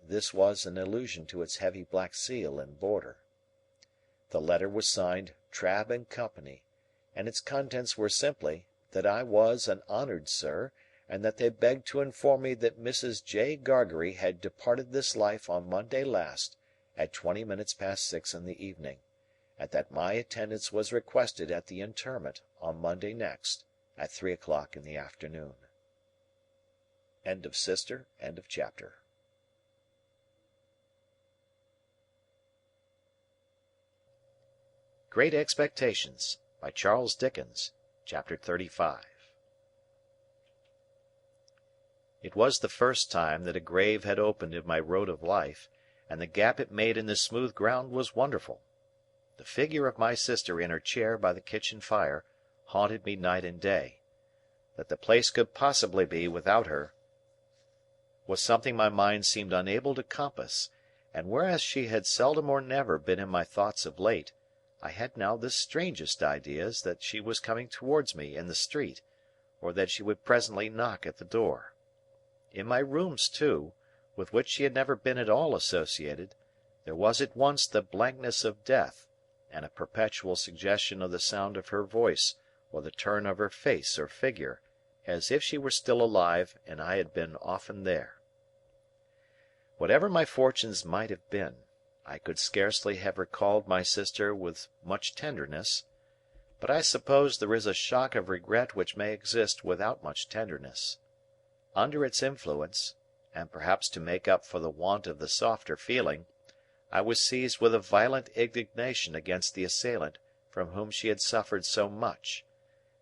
This was an allusion to its heavy black seal and border. The letter was signed Trabb and Company, and its contents were simply, that that I was an honoured sir, and that they begged to inform me that Mrs. J. Gargery had departed this life on Monday last, at 20 minutes past 6 in the evening, and that my attendance was requested at the interment on Monday next, at 3 o'clock in the afternoon. End of Sister. End of chapter. Great Expectations by Charles Dickens. Chapter 35. It was the first time that a grave had opened in my road of life, and the gap it made in the smooth ground was wonderful. The figure of my sister in her chair by the kitchen fire haunted me night and day. That the place could possibly be without her was something my mind seemed unable to compass, and whereas she had seldom or never been in my thoughts of late, I had now the strangest ideas that she was coming towards me in the street, or that she would presently knock at the door. In my rooms, too, with which she had never been at all associated, there was at once the blankness of death, and a perpetual suggestion of the sound of her voice or the turn of her face or figure, as if she were still alive and I had been often there. Whatever my fortunes might have been, I could scarcely have recalled my sister with much tenderness, but I suppose there is a shock of regret which may exist without much tenderness. Under its influence, and perhaps to make up for the want of the softer feeling, I was seized with a violent indignation against the assailant from whom she had suffered so much,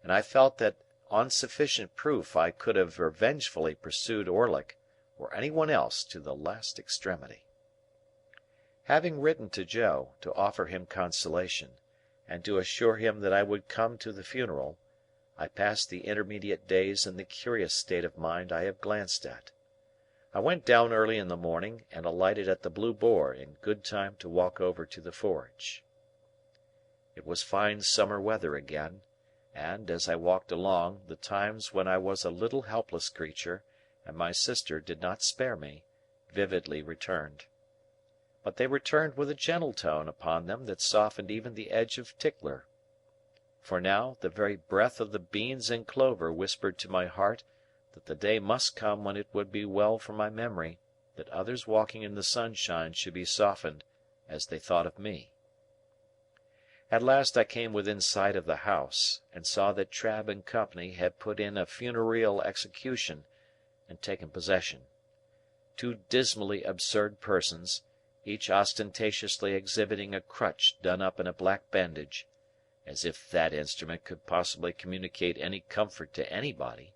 and I felt that on sufficient proof I could have revengefully pursued Orlick, or any one else, to the last extremity. Having written to Joe, to offer him consolation, and to assure him that I would come to the funeral, I passed the intermediate days in the curious state of mind I have glanced at. I went down early in the morning, and alighted at the Blue Boar in good time to walk over to the forge. It was fine summer weather again, and, as I walked along, the times when I was a little helpless creature, and my sister did not spare me, vividly returned. But they returned with a gentle tone upon them that softened even the edge of Tickler. For now the very breath of the beans and clover whispered to my heart that the day must come when it would be well for my memory that others walking in the sunshine should be softened as they thought of me. At last I came within sight of the house, and saw that Trabb and Company had put in a funereal execution and taken possession. Two dismally absurd persons, each ostentatiously exhibiting a crutch done up in a black bandage, as if that instrument could possibly communicate any comfort to anybody,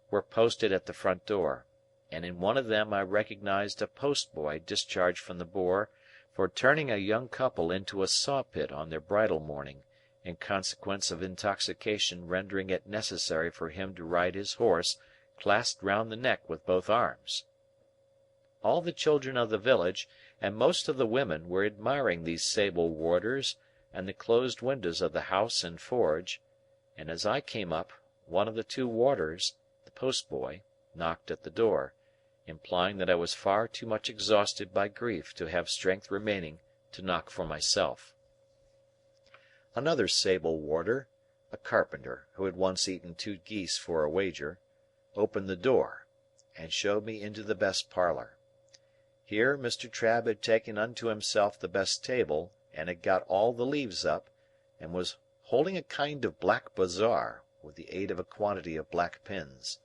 were posted at the front door, and in one of them I recognized a post-boy discharged from the Boar for turning a young couple into a saw-pit on their bridal morning, in consequence of intoxication rendering it necessary for him to ride his horse clasped round the neck with both arms. All the children of the village, and most of the women, were admiring these sable warders and the closed windows of the house and forge, and as I came up, one of the two warders, the post-boy, knocked at the door, implying that I was far too much exhausted by grief to have strength remaining to knock for myself. Another sable warder, a carpenter who had once eaten 2 geese for a wager, opened the door, and showed me into the best parlour. Here Mr. Trabb had taken unto himself the best table, and had got all the leaves up, and was holding a kind of black bazaar, with the aid of a quantity of black pins.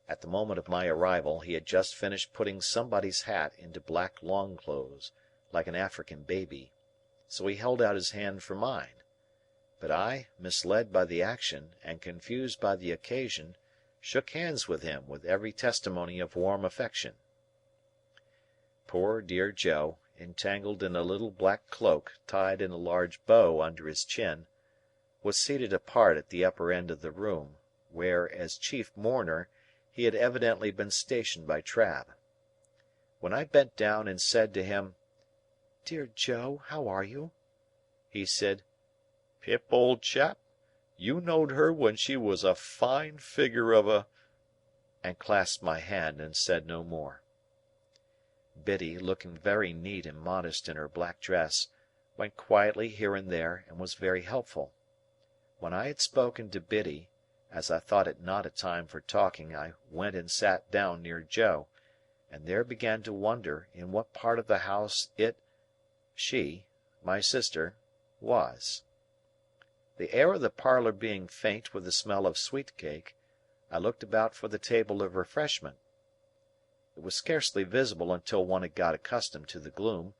At the moment of my arrival he had just finished putting somebody's hat into black long clothes, like an African baby, so he held out his hand for mine. But I, misled by the action, and confused by the occasion, shook hands with him with every testimony of warm affection. Poor dear Joe, entangled in a little black cloak tied in a large bow under his chin, was seated apart at the upper end of the room, where, as chief mourner, he had evidently been stationed by Trabb. When I bent down and said to him, "Dear Joe, how are you?" he said, "Pip, old chap, you knowed her when she was a fine figure of a—" and clasped my hand and said no more. Biddy, looking very neat and modest in her black dress, went quietly here and there, and was very helpful. When I had spoken to Biddy, as I thought it not a time for talking, I went and sat down near Joe, and there began to wonder in what part of the house she, my sister, was. The air of the parlour being faint with the smell of sweet cake, I looked about for the table of refreshment. It was scarcely visible until one had got accustomed to the gloom,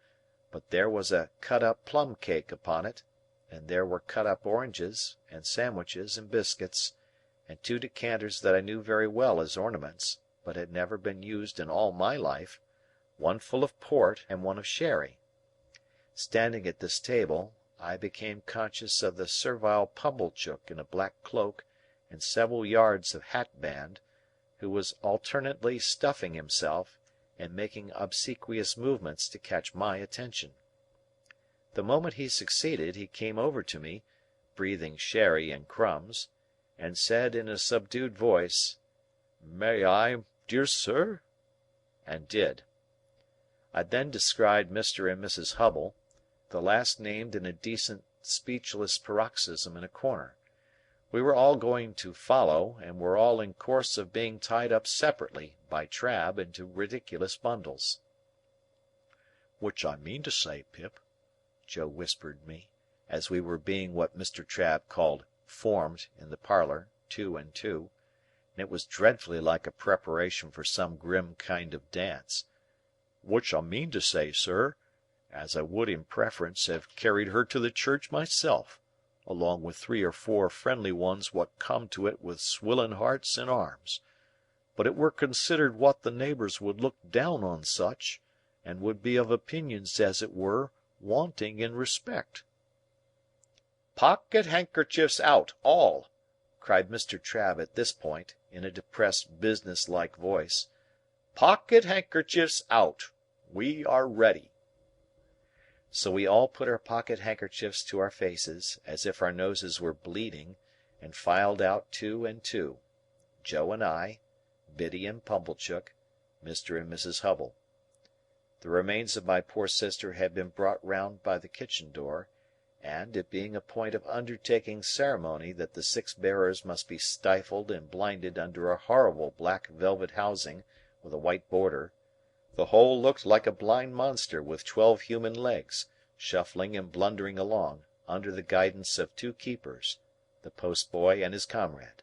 but there was a cut-up plum cake upon it, and there were cut-up oranges, and sandwiches, and biscuits, and 2 decanters that I knew very well as ornaments, but had never been used in all my life, one full of port and one of sherry. Standing at this table, I became conscious of the servile Pumblechook in a black cloak and several yards of hat band, who was alternately stuffing himself and making obsequious movements to catch my attention. The moment he succeeded, he came over to me, breathing sherry and crumbs, and said in a subdued voice, "May I, dear sir?" and did. I then descried Mr. and Mrs. Hubble, the last named in a decent speechless paroxysm in a corner. We were all going to follow, and were all in course of being tied up separately, by Trabb, into ridiculous bundles. "Which I mean to say, Pip," Joe whispered me, as we were being what Mr. Trabb called formed in the parlour, 2 and 2, and it was dreadfully like a preparation for some grim kind of dance, "which I mean to say, sir, as I would in preference have carried her to the church myself, along with 3 or 4 friendly ones what come to it with swilling hearts and arms, but it were considered what the neighbours would look down on such, and would be of opinions as it were wanting in respect." "Pocket handkerchiefs out, all!" cried Mr. Trabb at this point, in a depressed business-like voice. "Pocket handkerchiefs out! We are ready." So we all put our pocket handkerchiefs to our faces, as if our noses were bleeding, and filed out 2 and 2, Joe and I, Biddy and Pumblechook, Mr. and Mrs. Hubble. The remains of my poor sister had been brought round by the kitchen door, and, it being a point of undertaking ceremony that the 6 bearers must be stifled and blinded under a horrible black velvet housing with a white border, the whole looked like a blind monster with 12 human legs, shuffling and blundering along, under the guidance of 2 keepers, the post-boy and his comrade.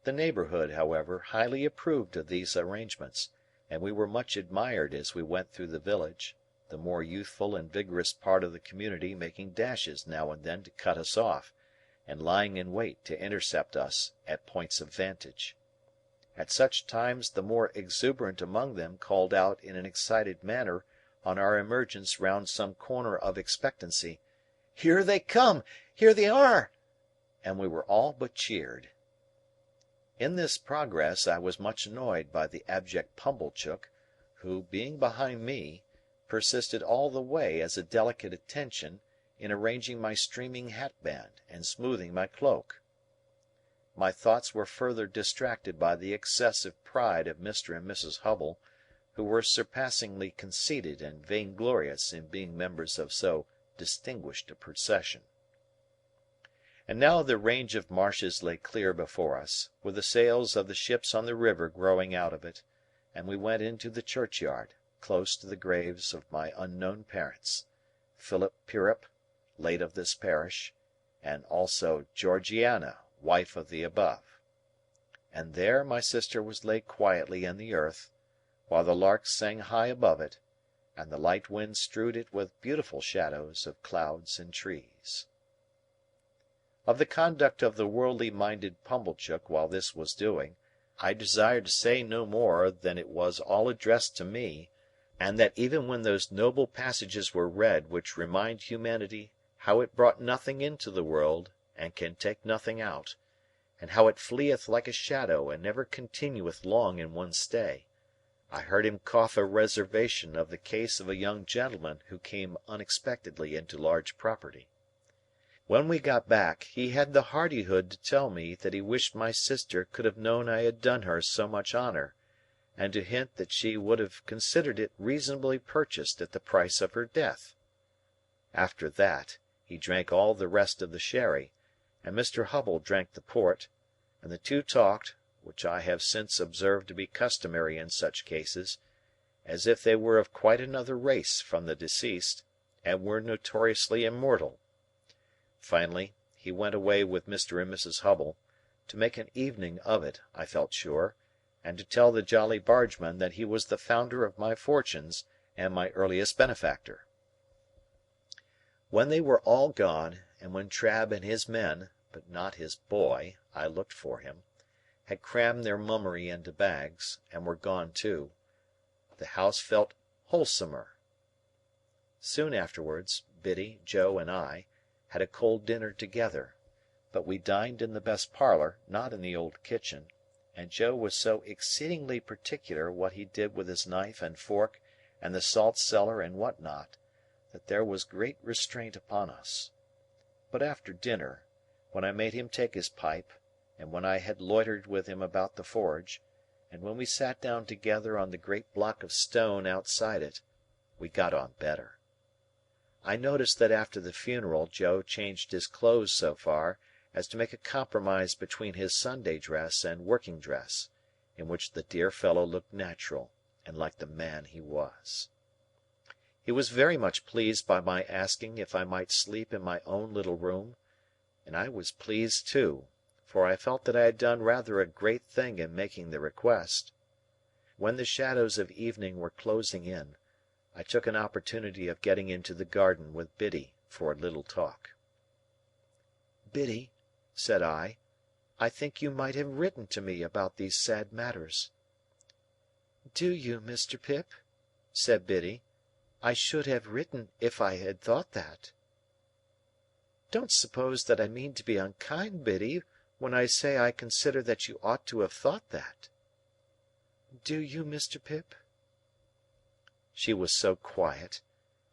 The neighbourhood, however, highly approved of these arrangements, and we were much admired as we went through the village, the more youthful and vigorous part of the community making dashes now and then to cut us off, and lying in wait to intercept us at points of vantage. At such times the more exuberant among them called out in an excited manner on our emergence round some corner of expectancy, "Here they come! Here they are!" and we were all but cheered. In this progress I was much annoyed by the abject Pumblechook, who, being behind me, persisted all the way as a delicate attention in arranging my streaming hat band and smoothing my cloak. My thoughts were further distracted by the excessive pride of Mr. and Mrs. Hubble, who were surpassingly conceited and vainglorious in being members of so distinguished a procession. And now the range of marshes lay clear before us, with the sails of the ships on the river growing out of it, and we went into the churchyard, close to the graves of my unknown parents, Philip Pirrip, late of this parish, and also Georgiana, wife of the above. And there my sister was laid quietly in the earth, while the larks sang high above it, and the light wind strewed it with beautiful shadows of clouds and trees. Of the conduct of the worldly-minded Pumblechook while this was doing, I desire to say no more than it was all addressed to me, and that even when those noble passages were read which remind humanity how it brought nothing into the world and can take nothing out, and how it fleeth like a shadow and never continueth long in one stay, I heard him cough a reservation of the case of a young gentleman who came unexpectedly into large property. When we got back, he had the hardihood to tell me that he wished my sister could have known I had done her so much honour, and to hint that she would have considered it reasonably purchased at the price of her death. After that, he drank all the rest of the sherry, and Mr. Hubble drank the port, and the two talked, which I have since observed to be customary in such cases, as if they were of quite another race from the deceased, and were notoriously immortal. Finally, he went away with Mr. and Mrs. Hubble, to make an evening of it, I felt sure, and to tell the Jolly Bargeman that he was the founder of my fortunes and my earliest benefactor. When they were all gone, and when Trabb and his men, but not his boy (I looked for him), had crammed their mummery into bags, and were gone too, the house felt wholesomer. Soon afterwards, Biddy, Joe, and I, had a cold dinner together, but we dined in the best parlour, not in the old kitchen, and Joe was so exceedingly particular what he did with his knife and fork and the salt cellar and what not, that there was great restraint upon us. But after dinner, when I made him take his pipe, and when I had loitered with him about the forge, and when we sat down together on the great block of stone outside it, we got on better. I noticed that after the funeral Joe changed his clothes so far as to make a compromise between his Sunday dress and working dress, in which the dear fellow looked natural and like the man he was. He was very much pleased by my asking if I might sleep in my own little room, and I was pleased too, for I felt that I had done rather a great thing in making the request. When the shadows of evening were closing in, I took an opportunity of getting into the garden with Biddy for a little talk. "Biddy," said I think you might have written to me about these sad matters." "Do you, Mr. Pip?" said Biddy. "I should have written if I had thought that." "Don't suppose that I mean to be unkind, Biddy, when I say I consider that you ought to have thought that." "Do you, Mr. Pip?" She was so quiet,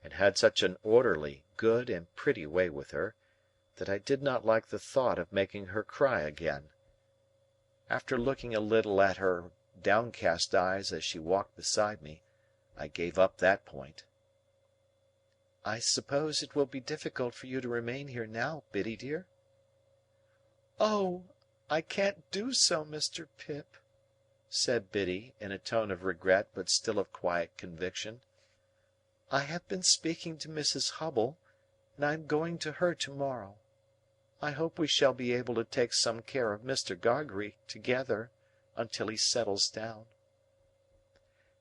and had such an orderly, good, and pretty way with her, that I did not like the thought of making her cry again. After looking a little at her downcast eyes as she walked beside me, I gave up that point. "I suppose it will be difficult for you to remain here now, Biddy dear?" "Oh, I can't do so, Mr. Pip," said Biddy, in a tone of regret but still of quiet conviction. "I have been speaking to Mrs. Hubble, and I am going to her to-morrow. I hope we shall be able to take some care of Mr. Gargery together until he settles down."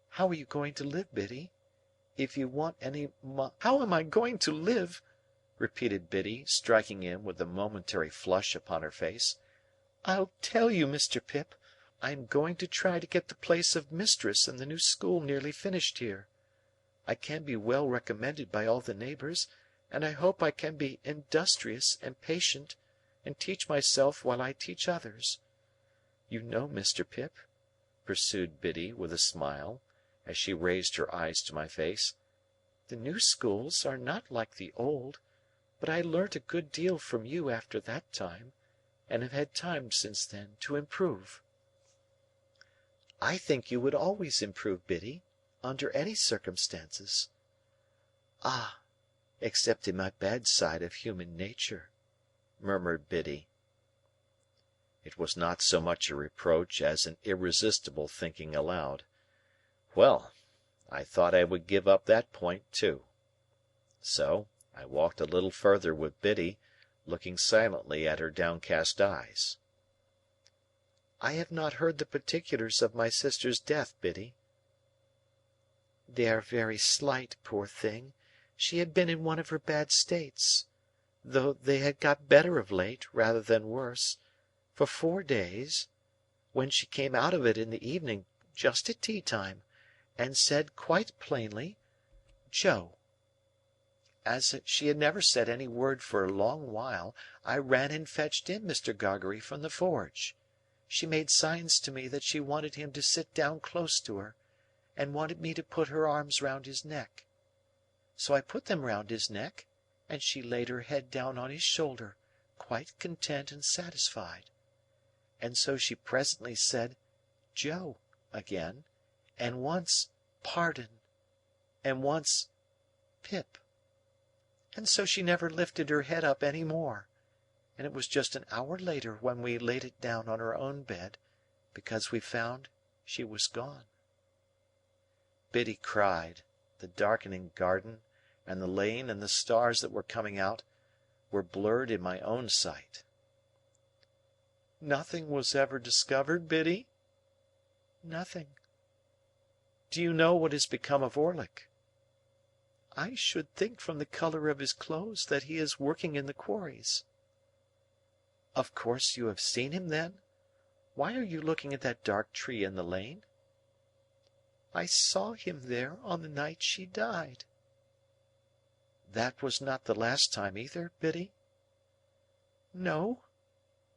"How are you going to live, Biddy? If you want any How am I going to live?" repeated Biddy, striking in with a momentary flush upon her face. "I'll tell you, Mr. Pip. I am going to try to get the place of mistress in the new school nearly finished here. I can be well recommended by all the neighbours, and I hope I can be industrious and patient, and teach myself while I teach others. You know, Mr. Pip," pursued Biddy with a smile, as she raised her eyes to my face, "the new schools are not like the old, but I learnt a good deal from you after that time, and have had time since then to improve." "I think you would always improve, Biddy, under any circumstances." "Ah, except in my bad side of human nature," murmured Biddy. It was not so much a reproach as an irresistible thinking aloud. Well, I thought I would give up that point too. So, I walked a little further with Biddy, looking silently at her downcast eyes. "I have not heard the particulars of my sister's death, Biddy." "They are very slight, poor thing. She had been in one of her bad states, though they had got better of late, rather than worse, for 4 days, when she came out of it in the evening, just at tea-time, and said quite plainly, 'Joe.' As she had never said any word for a long while, I ran and fetched in Mr. Gargery from the forge. She made signs to me that she wanted him to sit down close to her, and wanted me to put her arms round his neck. So I put them round his neck, and she laid her head down on his shoulder, quite content and satisfied. And so she presently said, 'Joe,' again, and once 'Pardon,' and once 'Pip.' And so she never lifted her head up any more. and it was just an hour later when we laid it down on our own bed, because we found she was gone." Biddy cried. The darkening garden, and the lane and the stars that were coming out, were blurred in my own sight. "Nothing was ever discovered, Biddy?" "Nothing." "Do you know what has become of Orlick?" "I should think from the colour of his clothes that he is working in the quarries." "Of course you have seen him, then? Why are you looking at that dark tree in the lane?" "I saw him there on the night she died." "That was not the last time either, Biddy?" "No.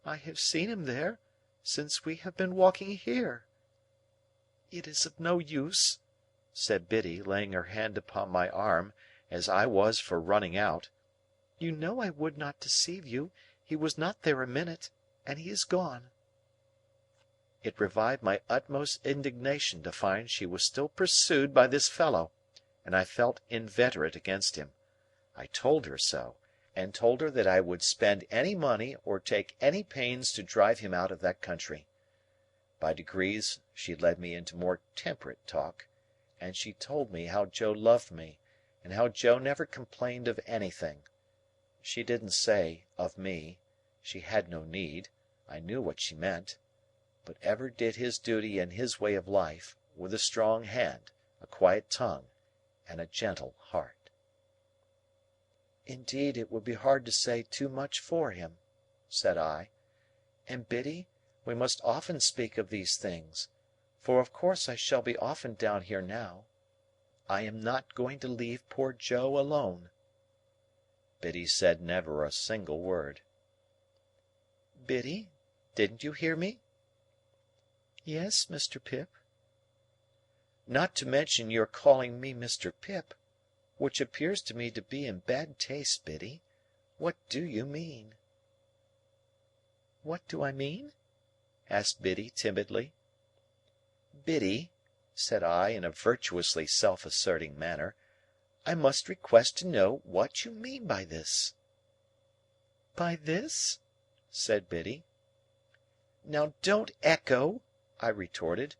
I have seen him there since we have been walking here. It is of no use," said Biddy, laying her hand upon my arm, as I was for running out. "You know I would not deceive you. He was not there a minute, and he is gone." It revived my utmost indignation to find she was still pursued by this fellow, and I felt inveterate against him. I told her so, and told her that I would spend any money or take any pains to drive him out of that country. By degrees she led me into more temperate talk, and she told me how Joe loved me, and how Joe never complained of anything. She didn't say, of me, she had no need, I knew what she meant, but ever did his duty in his way of life, with a strong hand, a quiet tongue, and a gentle heart. "Indeed it would be hard to say too much for him," said I. "And, Biddy, we must often speak of these things, for of course I shall be often down here now. I am not going to leave poor Joe alone." Biddy said never a single word. "Biddy, didn't you hear me?" "Yes, Mr. Pip." "Not to mention your calling me Mr. Pip, which appears to me to be in bad taste, Biddy. What do you mean?" "What do I mean?" asked Biddy timidly. "Biddy," said I in a virtuously self-asserting manner, "I must request to know what you mean by this." "By this?" said Biddy. "Now don't echo," I retorted.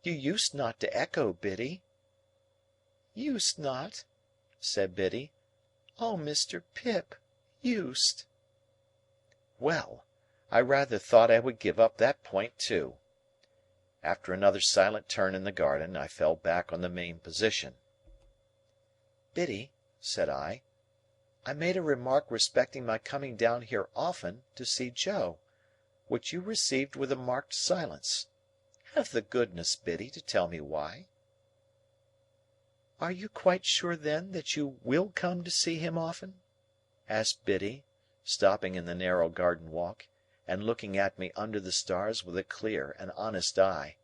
"You used not to echo, Biddy." "Used not?" said Biddy. "Oh, Mr. Pip, used!" Well, I rather thought I would give up that point too. After another silent turn in the garden, I fell back on the main position. "Biddy," said I made a remark respecting my coming down here often to see Joe, which you received with a marked silence. Have the goodness, Biddy, to tell me why." "Are you quite sure, then, that you will come to see him often?" asked Biddy, stopping in the narrow garden walk, and looking at me under the stars with a clear and honest eye.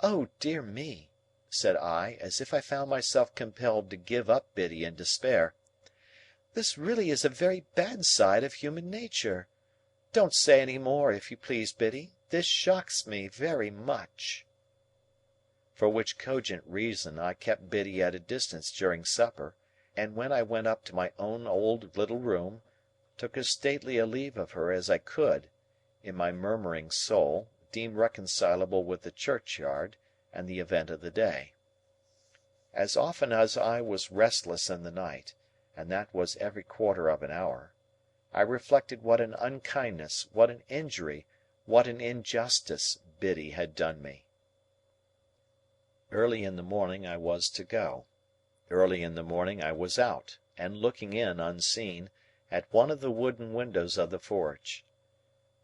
"Oh, dear me!" said I, as if I found myself compelled to give up Biddy in despair. "This really is a very bad side of human nature. Don't say any more, if you please, Biddy. This shocks me very much." For which cogent reason I kept Biddy at a distance during supper, and when I went up to my own old little room, took as stately a leave of her as I could, in my murmuring soul, deem reconcilable with the churchyard and the event of the day. As often as I was restless in the night, and that was every quarter of an hour, I reflected what an unkindness, what an injury, what an injustice Biddy had done me. Early in the morning I was to go. Early in the morning I was out, and looking in, unseen, at one of the wooden windows of the forge.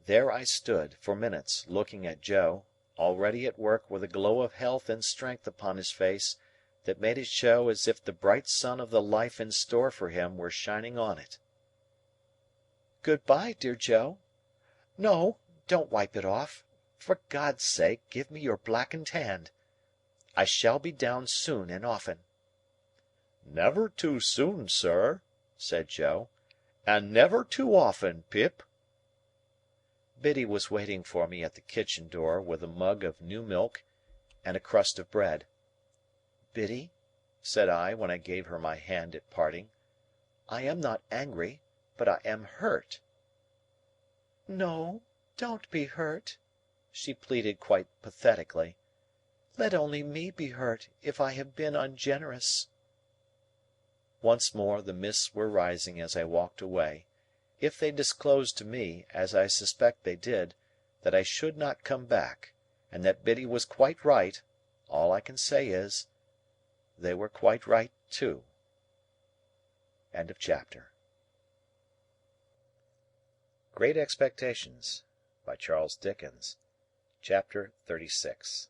There I stood, for minutes, looking at Joe, already at work with a glow of health and strength upon his face that made it show as if the bright sun of the life in store for him were shining on it. "Good bye, dear Joe. No, don't wipe it off. For God's sake, give me your blackened hand. I shall be down soon and often." "Never too soon, sir," said Joe, "and never too often, Pip." Biddy was waiting for me at the kitchen door with a mug of new milk and a crust of bread. "Biddy," said I, when I gave her my hand at parting, "I am not angry, but I am hurt. "No, don't be hurt," she pleaded quite pathetically. "Let only me be hurt, if I have been ungenerous." Once more the mists were rising as I walked away. If they disclosed to me, as I suspect they did, that I should not come back, and that Biddy was quite right, all I can say is, they were quite right too. Chapter. Great Expectations by Charles Dickens. Chapter 36.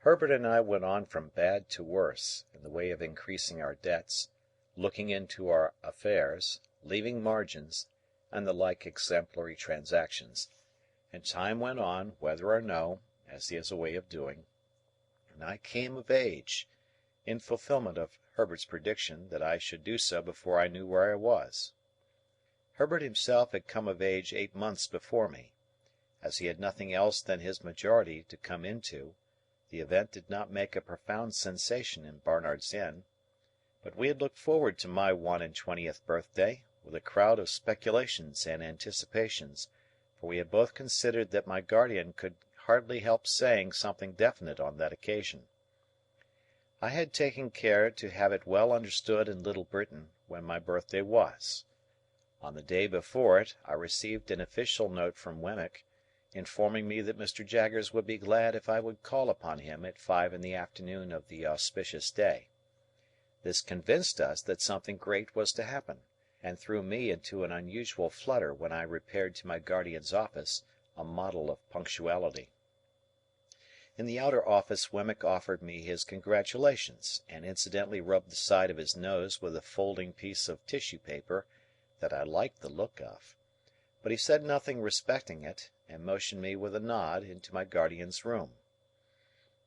Herbert and I went on from bad to worse, in the way of increasing our debts, looking into our affairs, leaving margins, and the like exemplary transactions, and time went on, whether or no, as he has a way of doing, and I came of age, in fulfilment of Herbert's prediction that I should do so before I knew where I was. Herbert himself had come of age 8 months before me. As he had nothing else than his majority to come into, the event did not make a profound sensation in Barnard's Inn, but we had looked forward to my 21st birthday with a crowd of speculations and anticipations, for we had both considered that my guardian could hardly help saying something definite on that occasion. I had taken care to have it well understood in Little Britain when my birthday was. On the day before it, I received an official note from Wemmick, informing me that Mr. Jaggers would be glad if I would call upon him at 5 in the afternoon of the auspicious day. This convinced us that something great was to happen, and threw me into an unusual flutter when I repaired to my guardian's office, a model of punctuality. In the outer office Wemmick offered me his congratulations, and incidentally rubbed the side of his nose with a folding piece of tissue paper that I liked the look of, but he said nothing respecting it, and motioned me with a nod into my guardian's room.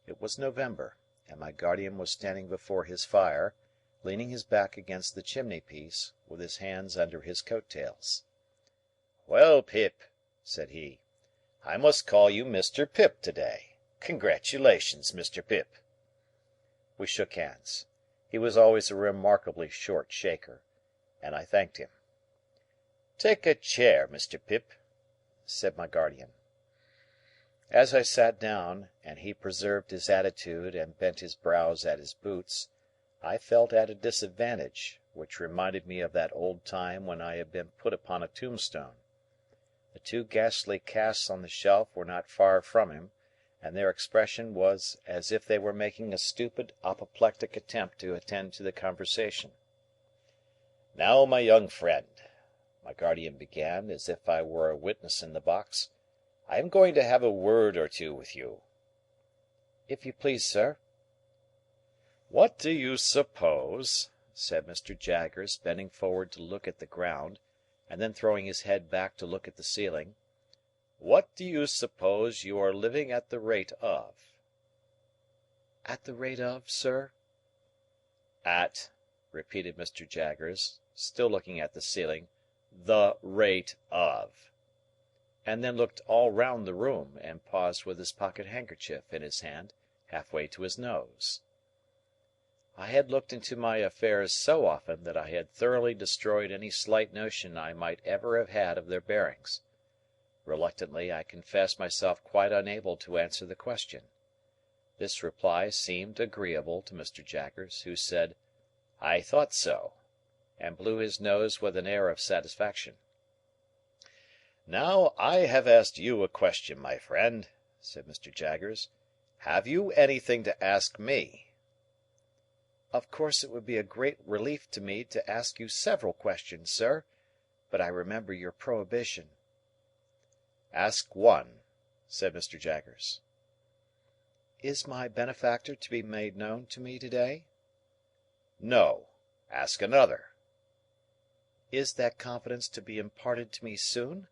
It was November, and my guardian was standing before his fire, leaning his back against the chimney-piece, with his hands under his coat-tails. "Well, Pip," said he, "I must call you Mr. Pip to-day. Congratulations, Mr. Pip." We shook hands. He was always a remarkably short shaker, and I thanked him. "Take a chair, Mr. Pip," said my guardian. As I sat down, and he preserved his attitude and bent his brows at his boots, I felt at a disadvantage, which reminded me of that old time when I had been put upon a tombstone. The 2 ghastly casts on the shelf were not far from him, and their expression was as if they were making a stupid apoplectic attempt to attend to the conversation. "Now, my young friend," my guardian began, as if I were a witness in the box, "I am going to have a word or two with you." "If you please, sir." "What do you suppose," said Mr. Jaggers, bending forward to look at the ground, and then throwing his head back to look at the ceiling, "what do you suppose you are living at the rate of?" "At the rate of, sir?" "At," repeated Mr. Jaggers, still looking at the ceiling, "the rate of," and then looked all round the room, and paused with his pocket-handkerchief in his hand, half-way to his nose. I had looked into my affairs so often that I had thoroughly destroyed any slight notion I might ever have had of their bearings. Reluctantly I confessed myself quite unable to answer the question. This reply seemed agreeable to Mr. Jaggers, who said, "I thought so," and blew his nose with an air of satisfaction. "Now, I have asked you a question, my friend," said Mr. Jaggers. "Have you anything to ask me?" "Of course it would be a great relief to me to ask you several questions, sir, but I remember your prohibition." "Ask one," said Mr. Jaggers. "Is my benefactor to be made known to me to-day?" "No. Ask another." "Is that confidence to be imparted to me soon?"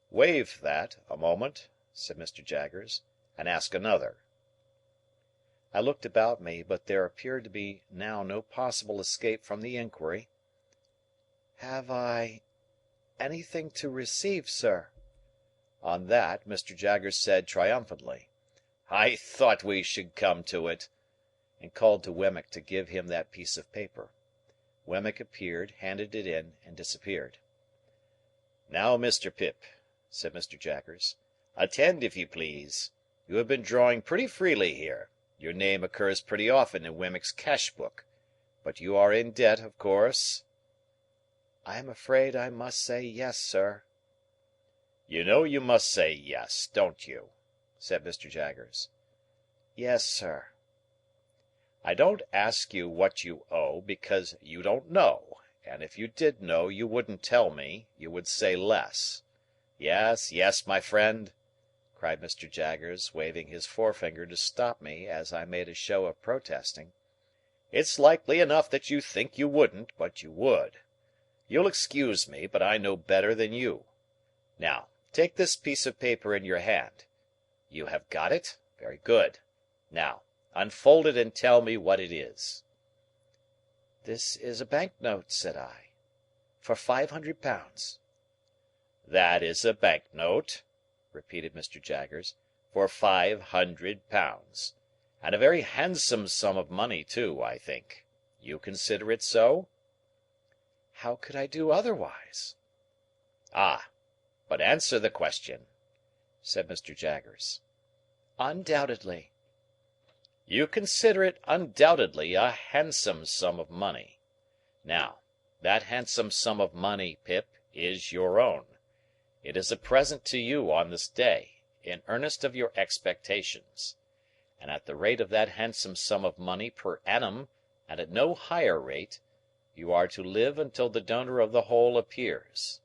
"Waive that, a moment," said Mr. Jaggers, "and ask another." I looked about me, but there appeared to be now no possible escape from the inquiry. "Have I anything to receive, sir?" On that, Mr. Jaggers said triumphantly, "I thought we should come to it," and called to Wemmick to give him that piece of paper. Wemmick appeared, handed it in, and disappeared. "Now, Mr. Pip," said Mr. Jaggers, "attend if you please. You have been drawing pretty freely here. Your name occurs pretty often in Wemmick's cash book. But you are in debt, of course?" "I am afraid I must say yes, sir." "You know you must say yes, don't you?" said Mr. Jaggers. "Yes, sir." "I don't ask you what you owe, because you don't know, and if you did know you wouldn't tell me, you would say less. Yes, yes, my friend," cried Mr. Jaggers, waving his forefinger to stop me as I made a show of protesting. "It's likely enough that you think you wouldn't, but you would. You'll excuse me, but I know better than you. Now, take this piece of paper in your hand. You have got it? Very good. Now, unfold it and tell me what it is." "This is a bank note," said I, "for £500. "That is a bank note," repeated Mr. Jaggers, "for £500. And a very handsome sum of money too, I think. You consider it so?" "How could I do otherwise?" "Ah! But answer the question," said Mr. Jaggers. "Undoubtedly." "You consider it undoubtedly a handsome sum of money. Now, that handsome sum of money, Pip, is your own. It is a present to you on this day, in earnest of your expectations. And at the rate of that handsome sum of money per annum, and at no higher rate, you are to live until the donor of the whole appears.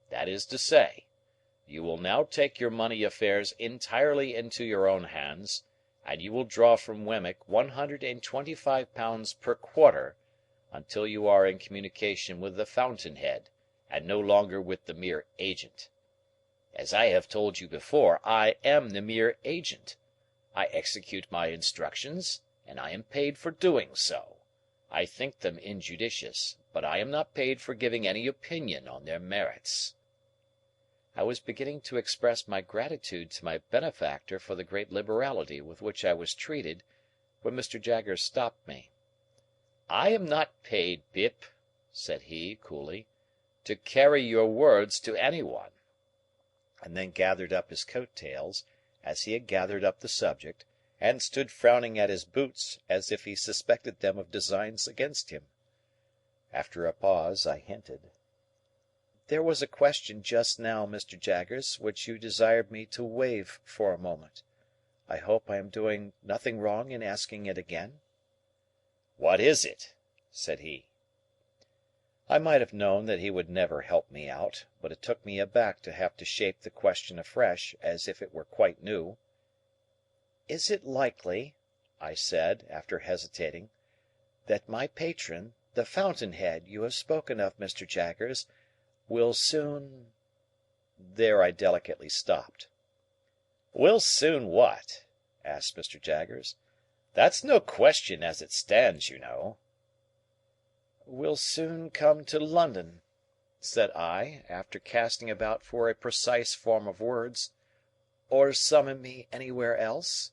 That is to say, you will now take your money affairs entirely into your own hands, and you will draw from Wemmick £125 per quarter until you are in communication with the fountain head, and no longer with the mere agent. As I have told you before, I am the mere agent. I execute my instructions, and I am paid for doing so. I think them injudicious, but I am not paid for giving any opinion on their merits." I was beginning to express my gratitude to my benefactor for the great liberality with which I was treated, when Mr. Jaggers stopped me. "I am not paid, Pip," said he, coolly, "to carry your words to any one," and then gathered up his coat tails, as he had gathered up the subject, and stood frowning at his boots as if he suspected them of designs against him. After a pause, I hinted, "There was a question just now, Mr. Jaggers, which you desired me to waive for a moment. I hope I am doing nothing wrong in asking it again?" "What is it?" said he. I might have known that he would never help me out, but it took me aback to have to shape the question afresh, as if it were quite new. "Is it likely," I said, after hesitating, "that my patron, the fountain head you have spoken of, Mr. Jaggers, will soon—" There I delicately stopped. "Will soon what?" asked Mr. Jaggers. "That's no question as it stands, you know." "Will soon come to London," said I, after casting about for a precise form of words, "or summon me anywhere else?"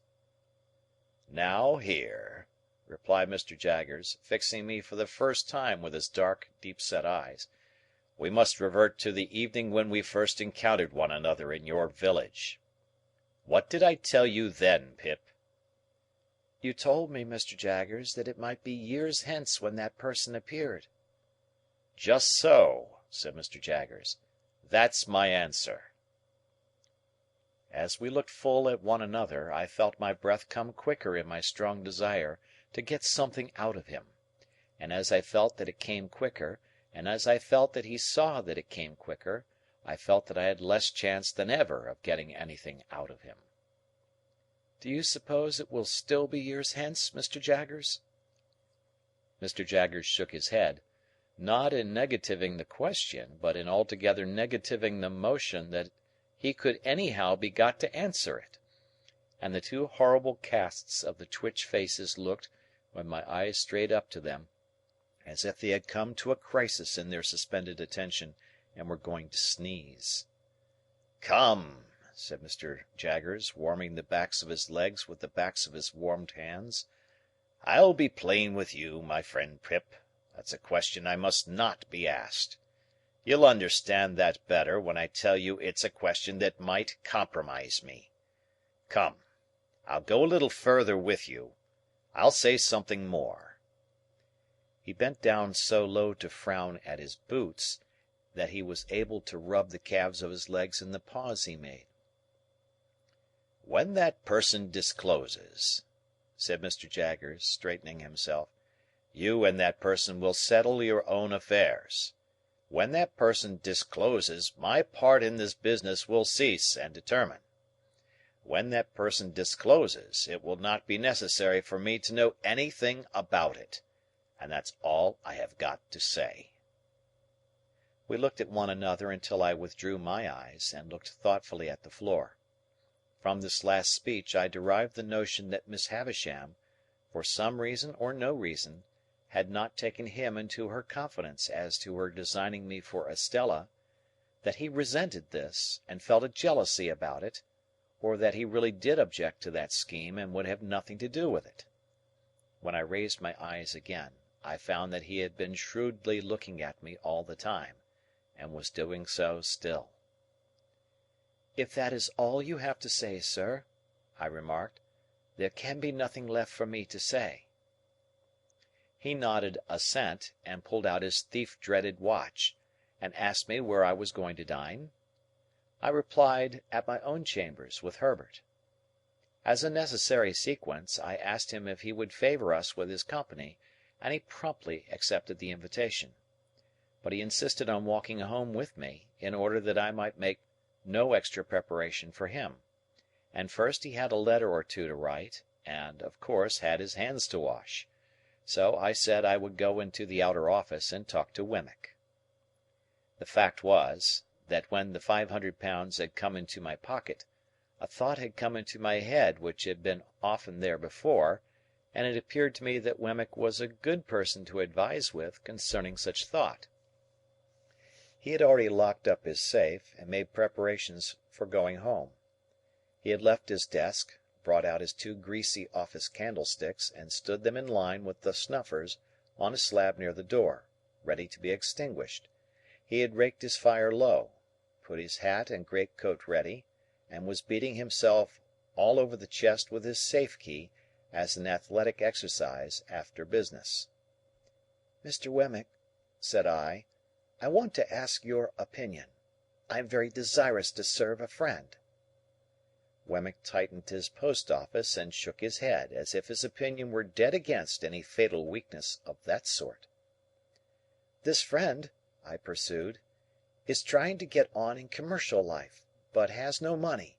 "Now here," replied Mr. Jaggers, fixing me for the first time with his dark, deep-set eyes, "we must revert to the evening when we first encountered one another in your village. What did I tell you then, Pip?" "You told me, Mr. Jaggers, that it might be years hence when that person appeared." "Just so," said Mr. Jaggers. "That's my answer." As we looked full at one another, I felt my breath come quicker in my strong desire to get something out of him; and as I felt that it came quicker, and as I felt that he saw that it came quicker, I felt that I had less chance than ever of getting anything out of him. "Do you suppose it will still be years hence, Mr. Jaggers?" Mr. Jaggers shook his head, not in negativing the question, but in altogether negativing the motion that he could anyhow be got to answer it; and the two horrible casts of the twitch faces looked, when my eyes strayed up to them, as if they had come to a crisis in their suspended attention, and were going to sneeze. "Come," said Mr. Jaggers, warming the backs of his legs with the backs of his warmed hands, "I'll be plain with you, my friend Pip. That's a question I must not be asked. You'll understand that better when I tell you it's a question that might compromise me. Come, I'll go a little further with you. I'll say something more." He bent down so low to frown at his boots that he was able to rub the calves of his legs in the pause he made. "When that person discloses," said Mr. Jaggers, straightening himself, "you and that person will settle your own affairs. When that person discloses, my part in this business will cease and determine. When that person discloses, it will not be necessary for me to know anything about it. And that's all I have got to say." We looked at one another until I withdrew my eyes and looked thoughtfully at the floor. From this last speech I derived the notion that Miss Havisham, for some reason or no reason, had not taken him into her confidence as to her designing me for Estella, that he resented this, and felt a jealousy about it, or that he really did object to that scheme and would have nothing to do with it. When I raised my eyes again, I found that he had been shrewdly looking at me all the time, and was doing so still. "If that is all you have to say, sir," I remarked, "there can be nothing left for me to say." He nodded assent, and pulled out his thief-dreaded watch, and asked me where I was going to dine. I replied, at my own chambers, with Herbert. As a necessary sequence, I asked him if he would favour us with his company, and he promptly accepted the invitation. But he insisted on walking home with me, in order that I might make no extra preparation for him, and first he had a letter or two to write, and, of course, had his hands to wash. So I said I would go into the outer office and talk to Wemmick. The fact was, that when the £500 had come into my pocket, a thought had come into my head which had been often there before, and it appeared to me that Wemmick was a good person to advise with concerning such thought. He had already locked up his safe, and made preparations for going home. He had left his desk, brought out his 2 greasy office candlesticks, and stood them in line with the snuffers on a slab near the door, ready to be extinguished. He had raked his fire low, put his hat and greatcoat ready, and was beating himself all over the chest with his safe key, as an athletic exercise after business. "Mr. Wemmick," said I want to ask your opinion. I am very desirous to serve a friend." Wemmick tightened his post office and shook his head, as if his opinion were dead against any fatal weakness of that sort. "This friend," I pursued, "is trying to get on in commercial life, but has no money,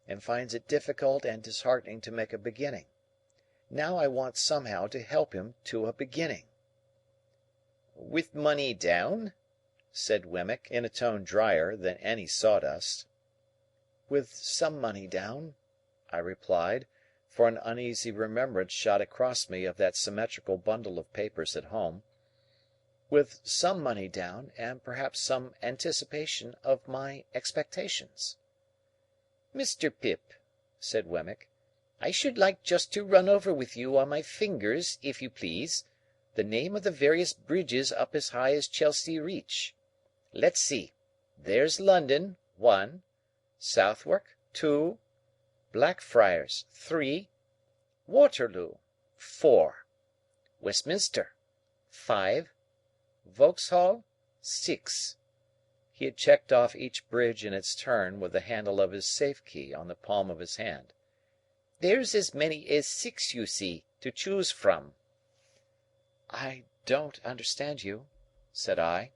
and finds it difficult and disheartening to make a beginning. Now I want somehow to help him to a beginning." "With money down?" said Wemmick, in a tone drier than any sawdust. "With some money down," I replied, for an uneasy remembrance shot across me of that symmetrical bundle of papers at home. "With some money down, and perhaps some anticipation of my expectations." "Mr. Pip," said Wemmick, "I should like just to run over with you on my fingers, if you please, the name of the various bridges up as high as Chelsea Reach. Let's see. There's London, 1. Southwark, 2. Blackfriars, 3. Waterloo, 4. Westminster, 5. Vauxhall, 6. He had checked off each bridge in its turn with the handle of his safe key on the palm of his hand. "There's as many as 6, you see, to choose from." "I don't understand you," said I.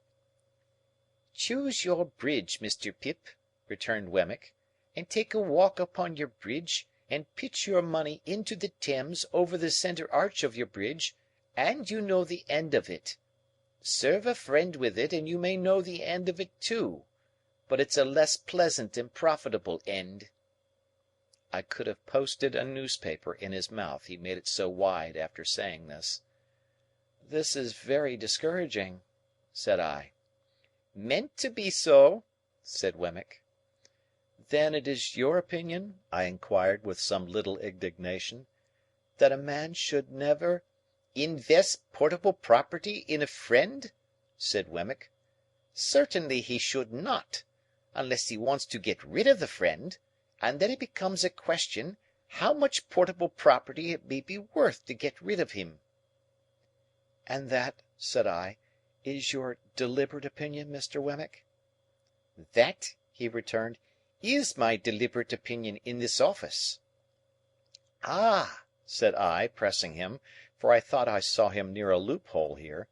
"Choose your bridge, Mr. Pip," returned Wemmick, "and take a walk upon your bridge, and pitch your money into the Thames over the centre arch of your bridge, and you know the end of it. Serve a friend with it, and you may know the end of it too, but it's a less pleasant and profitable end." I could have posted a newspaper in his mouth, he made it so wide after saying this. "This is very discouraging," said I. "Meant to be so," said Wemmick. "Then it is your opinion," I inquired with some little indignation, "that a man should never—" "Invest portable property in a friend?" said Wemmick. Certainly he should not, unless he wants to get rid of the friend, and then it becomes a question how much portable property it may be worth to get rid of him." "And that," said I, "is your deliberate opinion, Mr. Wemmick?" "That," he returned, "is my deliberate opinion in this office." "Ah!" said I, pressing him, for I thought I saw him near a loophole here.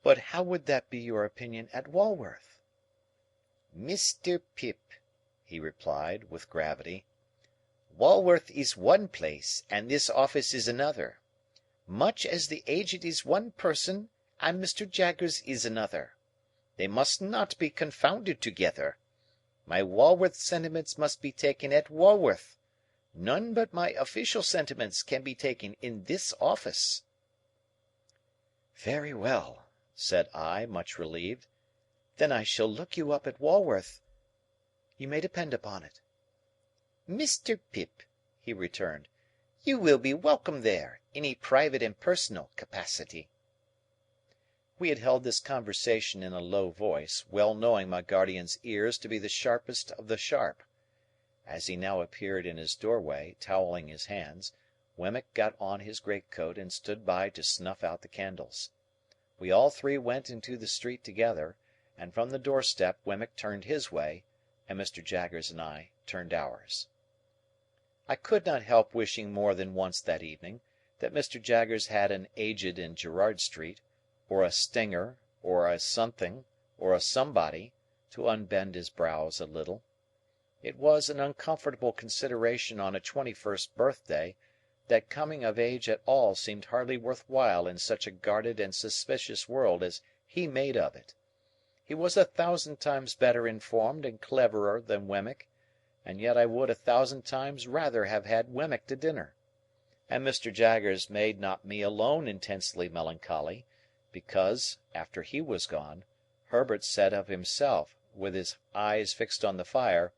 "But how would that be your opinion at Walworth?" "Mr. Pip," he replied, with gravity, "Walworth is one place, and this office is another. Much as the Aged is one person, and Mr. Jaggers is another. They must not be confounded together. My Walworth sentiments must be taken at Walworth. None but my official sentiments can be taken in this office." "Very well," said I, much relieved. "Then I shall look you up at Walworth, you may depend upon it." "Mr. Pip," he returned, "you will be welcome there, in a private and personal capacity." We had held this conversation in a low voice, well knowing my guardian's ears to be the sharpest of the sharp. As he now appeared in his doorway, towelling his hands, Wemmick got on his greatcoat and stood by to snuff out the candles. We all three went into the street together, and from the doorstep Wemmick turned his way, and Mr. Jaggers and I turned ours. I could not help wishing more than once that evening that Mr. Jaggers had an Aged in Gerrard Street, or a Stinger, or a something, or a somebody, to unbend his brows a little. It was an uncomfortable consideration on a 21st birthday, that coming of age at all seemed hardly worth while in such a guarded and suspicious world as he made of it. He was 1,000 times better informed and cleverer than Wemmick, and yet I would 1,000 times rather have had Wemmick to dinner. And Mr. Jaggers made not me alone intensely melancholy, because, after he was gone, Herbert said of himself, with his eyes fixed on the fire,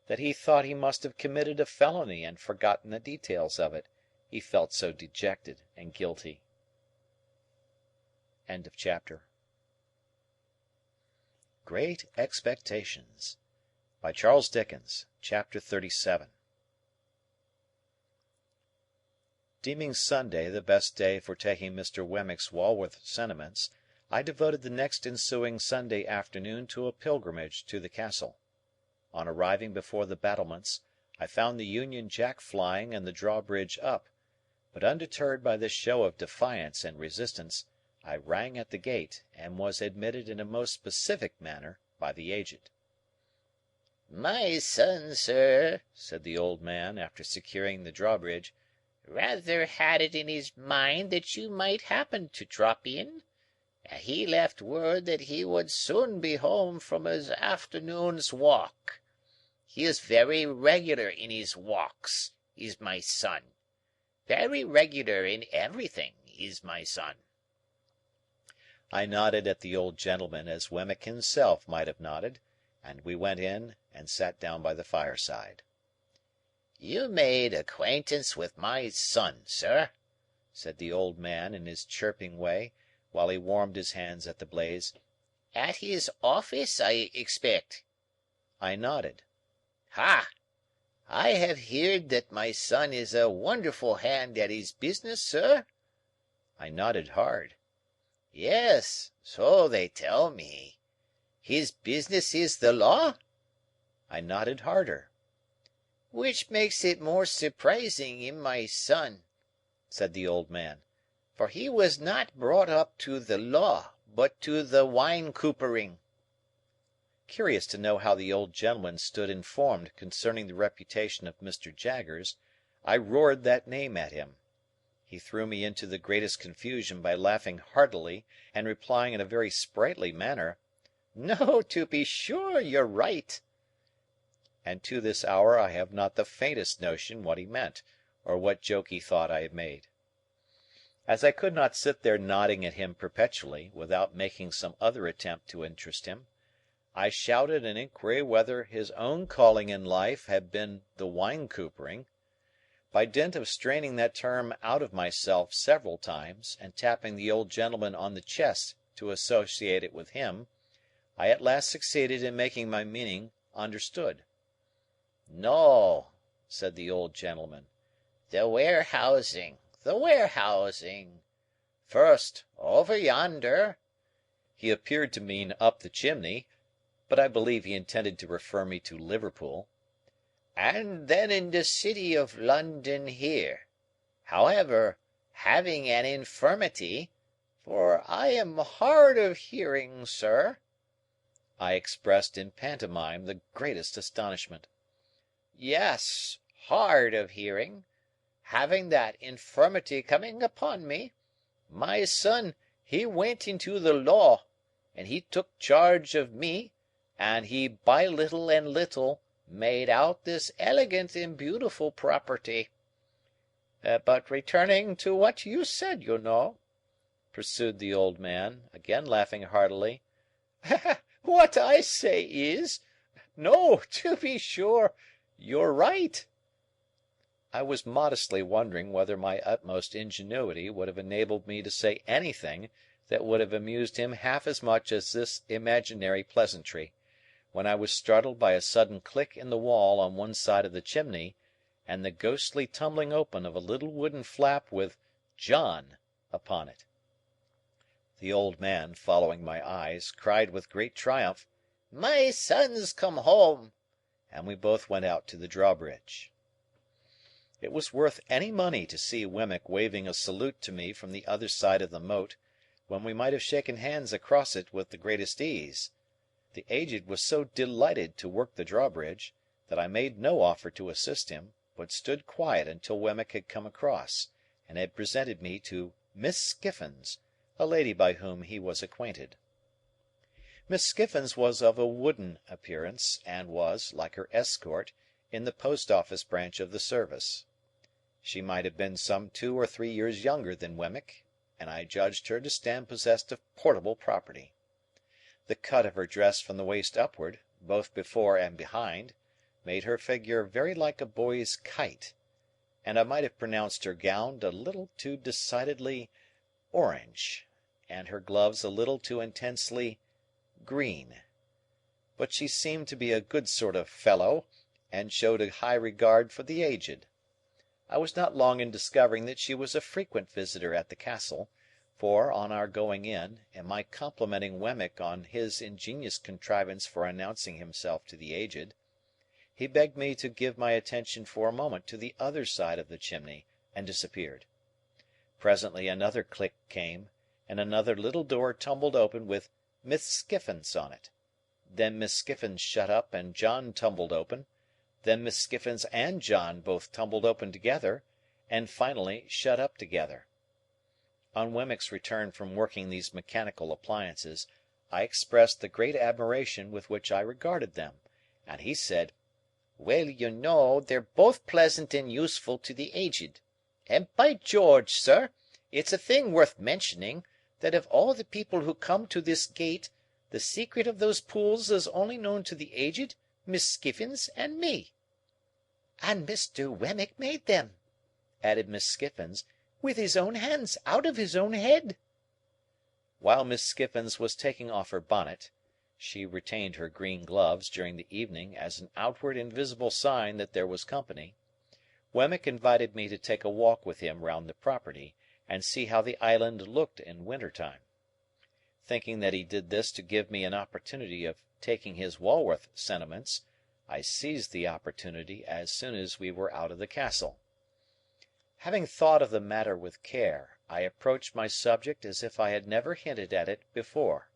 that he thought he must have committed a felony and forgotten the details of it, he felt so dejected and guilty. Chapter Great Expectations by Charles Dickens. Chapter 37. Deeming Sunday the best day for taking Mr. Wemmick's Walworth sentiments, I devoted the next ensuing Sunday afternoon to a pilgrimage to the Castle. On arriving before the battlements, I found the Union Jack flying and the drawbridge up, but undeterred by this show of defiance and resistance, I rang at the gate, and was admitted in a most specific manner by the Aged. "My son, sir," said the old man, after securing the drawbridge, "rather had it in his mind that you might happen to drop in. He left word that he would soon be home from his afternoon's walk. He is very regular in his walks, is my son. Very regular in everything, is my son." I nodded at the old gentleman as Wemmick himself might have nodded, and we went in and sat down by the fireside. "You made acquaintance with my son, sir," said the old man in his chirping way, while he warmed his hands at the blaze, "at his office, I expect?" I nodded. "Ha! I have heerd that my son is a wonderful hand at his business, sir?" I nodded hard. "Yes, so they tell me. His business is the law?" I nodded harder. "Which makes it more surprising in my son," said the old man, "for he was not brought up to the law, but to the wine coopering." Curious to know how the old gentleman stood informed concerning the reputation of Mr. Jaggers, I roared that name at him. He threw me into the greatest confusion by laughing heartily, and replying in a very sprightly manner, "No, to be sure, you're right." And to this hour I have not the faintest notion what he meant, or what joke he thought I had made. As I could not sit there nodding at him perpetually, without making some other attempt to interest him, I shouted an inquiry whether his own calling in life had been the wine coopering. By dint of straining that term out of myself several times, and tapping the old gentleman on the chest to associate it with him, I at last succeeded in making my meaning understood. "No," said the old gentleman. "The warehousing, the warehousing. First, over yonder." He appeared to mean up the chimney, but I believe he intended to refer me to Liverpool. "And then in the city of London here. However, having an infirmity—for I am hard of hearing, sir." I expressed in pantomime the greatest astonishment. "Yes, hard of hearing. Having that infirmity coming upon me, my son he went into the law, and he took charge of me, and he by little and little made out this elegant and beautiful property. But returning to what you said, you know," pursued the old man, again laughing heartily, "what I say is, no, to be sure, you're right." I was modestly wondering whether my utmost ingenuity would have enabled me to say anything that would have amused him half as much as this imaginary pleasantry, when I was startled by a sudden click in the wall on one side of the chimney, and the ghostly tumbling open of a little wooden flap with "John" upon it. The old man, following my eyes, cried with great triumph, "My son's come home!" and we both went out to the drawbridge. It was worth any money to see Wemmick waving a salute to me from the other side of the moat, when we might have shaken hands across it with the greatest ease. The Aged was so delighted to work the drawbridge, that I made no offer to assist him, but stood quiet until Wemmick had come across, and had presented me to Miss Skiffins, a lady by whom he was acquainted. Miss Skiffins was of a wooden appearance, and was, like her escort, in the Post Office branch of the service. She might have been some 2 or 3 years younger than Wemmick, and I judged her to stand possessed of portable property. The cut of her dress from the waist upward, both before and behind, made her figure very like a boy's kite, and I might have pronounced her gown a little too decidedly orange, and her gloves a little too intensely green. But she seemed to be a good sort of fellow, and showed a high regard for the Aged. I was not long in discovering that she was a frequent visitor at the Castle, for, on our going in, and my complimenting Wemmick on his ingenious contrivance for announcing himself to the Aged, he begged me to give my attention for a moment to the other side of the chimney, and disappeared. Presently another click came, and another little door tumbled open with Miss Skiffins on it. Then Miss Skiffins shut up and John tumbled open, then Miss Skiffins and John both tumbled open together, and finally shut up together. On Wemmick's return from working these mechanical appliances, I expressed the great admiration with which I regarded them, and he said, "Well, you know, they're both pleasant and useful to the Aged. And by George, sir, it's a thing worth mentioning, that of all the people who come to this gate, the secret of those pools is only known to the Aged, Miss Skiffins, and me." "And Mr. Wemmick made them," added Miss Skiffins, "with his own hands, out of his own head." While Miss Skiffins was taking off her bonnet (she retained her green gloves during the evening as an outward and visible sign that there was company), Wemmick invited me to take a walk with him round the property, and see how the island looked in winter time. Thinking that he did this to give me an opportunity of taking his Walworth sentiments, I seized the opportunity as soon as we were out of the Castle. Having thought of the matter with care, I approached my subject as if I had never hinted at it before.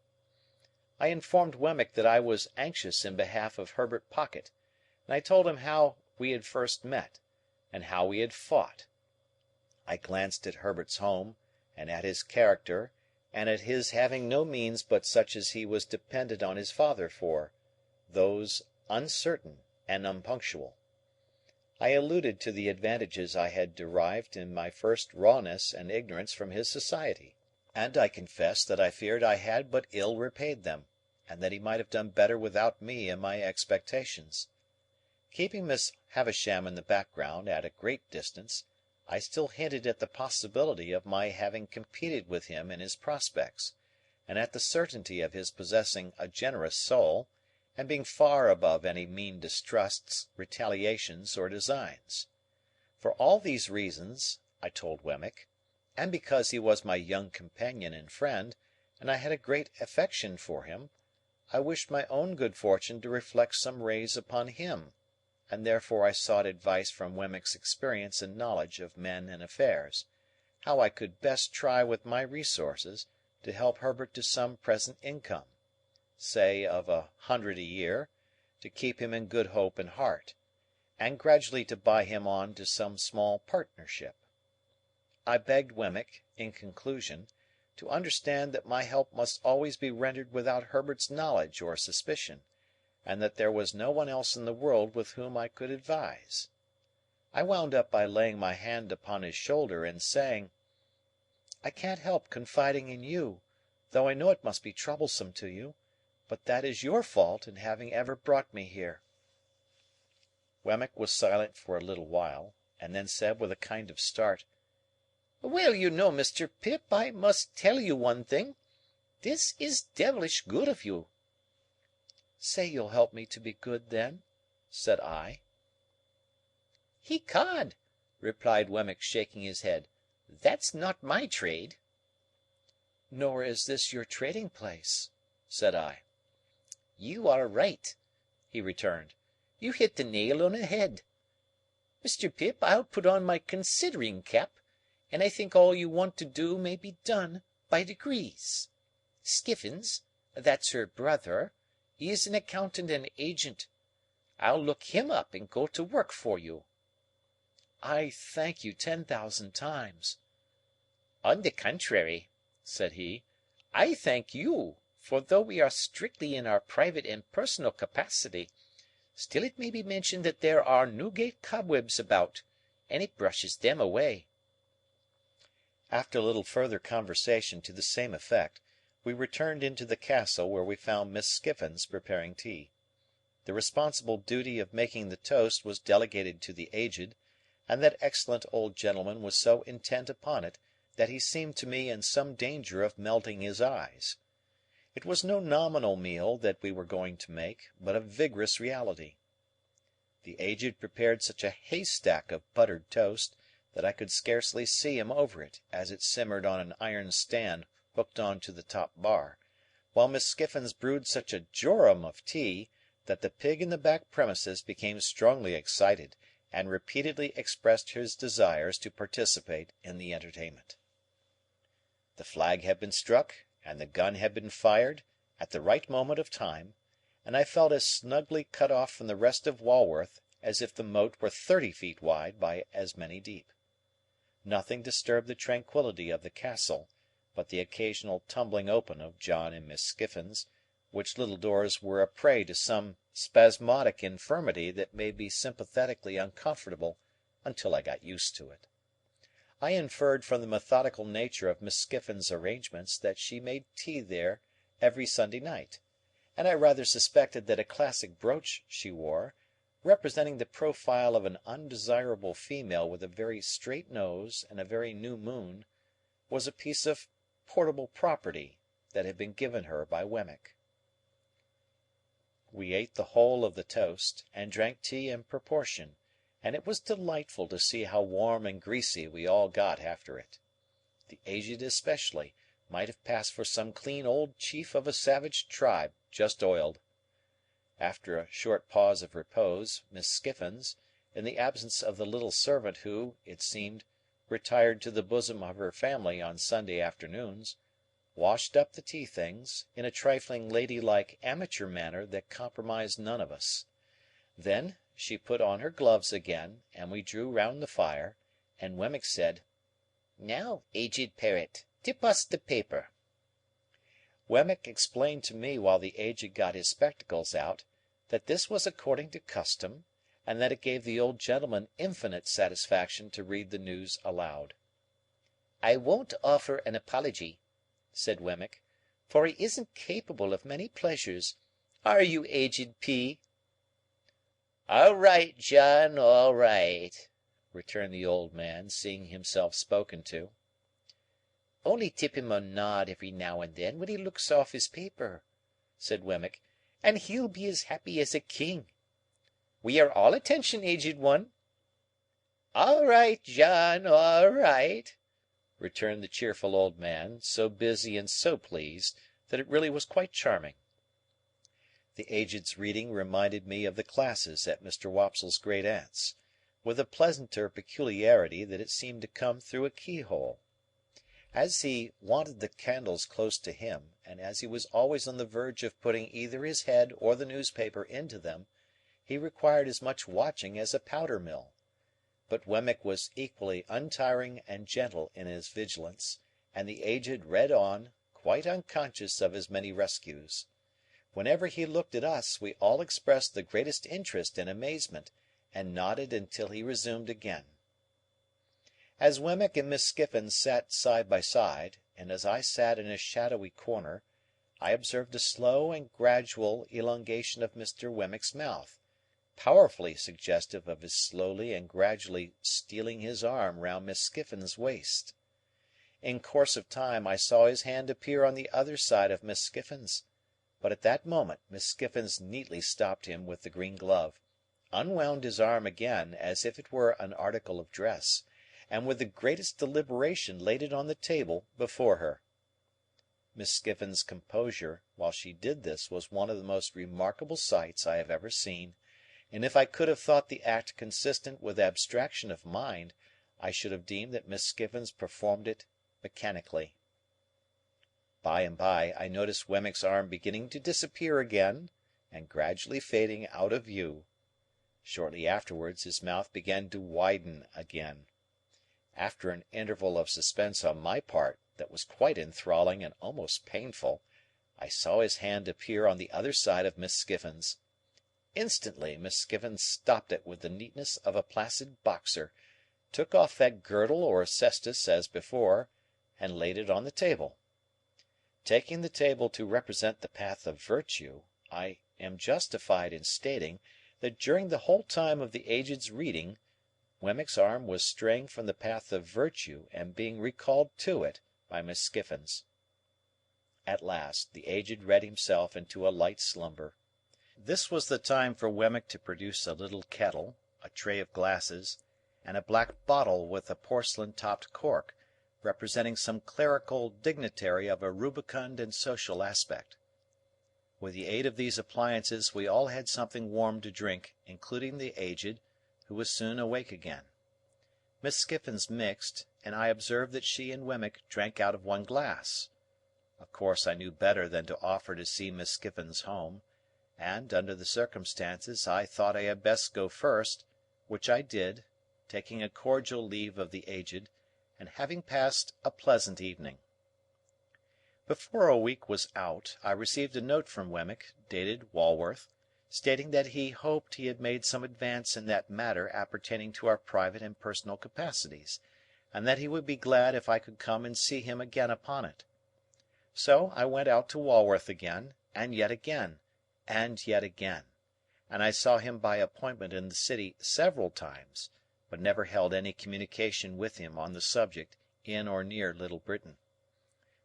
I informed Wemmick that I was anxious in behalf of Herbert Pocket, and I told him how we had first met, and how we had fought. I glanced at Herbert's home, and at his character, and at his having no means but such as he was dependent on his father for, those uncertain and unpunctual. I alluded to the advantages I had derived in my first rawness and ignorance from his society, and I confessed that I feared I had but ill repaid them, and that he might have done better without me in my expectations. Keeping Miss Havisham in the background at a great distance, I still hinted at the possibility of my having competed with him in his prospects, and at the certainty of his possessing a generous soul, and being far above any mean distrusts, retaliations, or designs. For all these reasons, I told Wemmick, and because he was my young companion and friend, and I had a great affection for him, I wished my own good fortune to reflect some rays upon him, and therefore I sought advice from Wemmick's experience and knowledge of men and affairs, how I could best try with my resources to help Herbert to some present income, say of 100 a year, to keep him in good hope and heart, and gradually to buy him on to some small partnership. I begged Wemmick, in conclusion, to understand that my help must always be rendered without Herbert's knowledge or suspicion, and that there was no one else in the world with whom I could advise. I wound up by laying my hand upon his shoulder and saying, "I can't help confiding in you, though I know it must be troublesome to you, but that is your fault in having ever brought me here." Wemmick was silent for a little while, and then said with a kind of start, "Well, you know, Mr. Pip, I must tell you one thing. This is devilish good of you." "Say you'll help me to be good, then," said I. "Ecod," replied Wemmick, shaking his head, "that's not my trade." "Nor is this your trading place," said I. "You are right," he returned. "You hit the nail on the head. Mr. Pip, I'll put on my considering cap, and I think all you want to do may be done by degrees. Skiffins, that's her brother, is an accountant and agent. I'll look him up and go to work for you." "I thank you 10,000 times." "On the contrary," said he, "I thank you, for though we are strictly in our private and personal capacity, still it may be mentioned that there are Newgate cobwebs about, and it brushes them away." After a little further conversation to the same effect, we returned into the Castle, where we found Miss Skiffins preparing tea. The responsible duty of making the toast was delegated to the Aged, and that excellent old gentleman was so intent upon it that he seemed to me in some danger of melting his eyes. It was no nominal meal that we were going to make, but a vigorous reality. The Aged prepared such a haystack of buttered toast that I could scarcely see him over it, as it simmered on an iron stand hooked on to the top bar, while Miss Skiffins brewed such a jorum of tea that the pig in the back premises became strongly excited, and repeatedly expressed his desires to participate in the entertainment. The flag had been struck, and the gun had been fired, at the right moment of time, and I felt as snugly cut off from the rest of Walworth as if the moat were 30 feet wide by as many deep. Nothing disturbed the tranquillity of the Castle, but the occasional tumbling open of John and Miss Skiffins, which little doors were a prey to some spasmodic infirmity that made me sympathetically uncomfortable until I got used to it. I inferred from the methodical nature of Miss Skiffins's arrangements that she made tea there every Sunday night, and I rather suspected that a classic brooch she wore, representing the profile of an undesirable female with a very straight nose and a very new moon, was a piece of portable property that had been given her by Wemmick. We ate the whole of the toast, and drank tea in proportion, and it was delightful to see how warm and greasy we all got after it. The Aged especially might have passed for some clean old chief of a savage tribe just oiled. After a short pause of repose, Miss Skiffins, in the absence of the little servant who, it seemed, retired to the bosom of her family on Sunday afternoons, washed up the tea things, in a trifling ladylike amateur manner that compromised none of us. Then, she put on her gloves again, and we drew round the fire, and Wemmick said, "Now, Aged Parrot, tip us the paper." Wemmick explained to me while the Aged got his spectacles out, that this was according to custom, and that it gave the old gentleman infinite satisfaction to read the news aloud. "I won't offer an apology," said Wemmick, "for he isn't capable of many pleasures. Are you, Aged P.?" "All right, John, all right," returned the old man, seeing himself spoken to. Only tip him a nod every now and then when he looks off his paper," said Wemmick, "and he'll be as happy as a king. We are all attention, Aged One." "All right, John, all right," returned the cheerful old man, so busy and so pleased that it really was quite charming. The Aged's reading reminded me of the classes at Mr. Wopsle's great aunt's, with the pleasanter peculiarity that it seemed to come through a keyhole. As he wanted the candles close to him, and as he was always on the verge of putting either his head or the newspaper into them, he required as much watching as a powder mill. But Wemmick was equally untiring and gentle in his vigilance, and the Aged read on, quite unconscious of his many rescues. Whenever he looked at us, we all expressed the greatest interest and amazement, and nodded until he resumed again. As Wemmick and Miss Skiffins sat side by side, and as I sat in a shadowy corner, I observed a slow and gradual elongation of Mr. Wemmick's mouth, powerfully suggestive of his slowly and gradually stealing his arm round Miss Skiffins' waist. In course of time I saw his hand appear on the other side of Miss Skiffins, but at that moment Miss Skiffins neatly stopped him with the green glove, unwound his arm again as if it were an article of dress, and with the greatest deliberation laid it on the table before her. Miss Skiffins' composure while she did this was one of the most remarkable sights I have ever seen, and if I could have thought the act consistent with abstraction of mind, I should have deemed that Miss Skiffins performed it mechanically. By and by, I noticed Wemmick's arm beginning to disappear again, and gradually fading out of view. Shortly afterwards, his mouth began to widen again. After an interval of suspense on my part that was quite enthralling and almost painful, I saw his hand appear on the other side of Miss Skiffins. Instantly, Miss Skiffins stopped it with the neatness of a placid boxer, took off that girdle or cestus as before, and laid it on the table. Taking the table to represent the path of virtue, I am justified in stating that during the whole time of the Aged's reading, Wemmick's arm was straying from the path of virtue and being recalled to it by Miss Skiffins. At last, the Aged read himself into a light slumber. This was the time for Wemmick to produce a little kettle, a tray of glasses, and a black bottle with a porcelain-topped cork, representing some clerical dignitary of a rubicund and social aspect. With the aid of these appliances we all had something warm to drink, including the Aged, who was soon awake again. Miss Skiffins mixed, and I observed that she and Wemmick drank out of one glass. Of course I knew better than to offer to see Miss Skiffins home, and, under the circumstances, I thought I had best go first, which I did, taking a cordial leave of the Aged, and having passed a pleasant evening. Before a week was out, I received a note from Wemmick, dated Walworth, stating that he hoped he had made some advance in that matter appertaining to our private and personal capacities, and that he would be glad if I could come and see him again upon it. So I went out to Walworth again, and yet again, and yet again, and I saw him by appointment in the City several times, but never held any communication with him on the subject in or near Little Britain.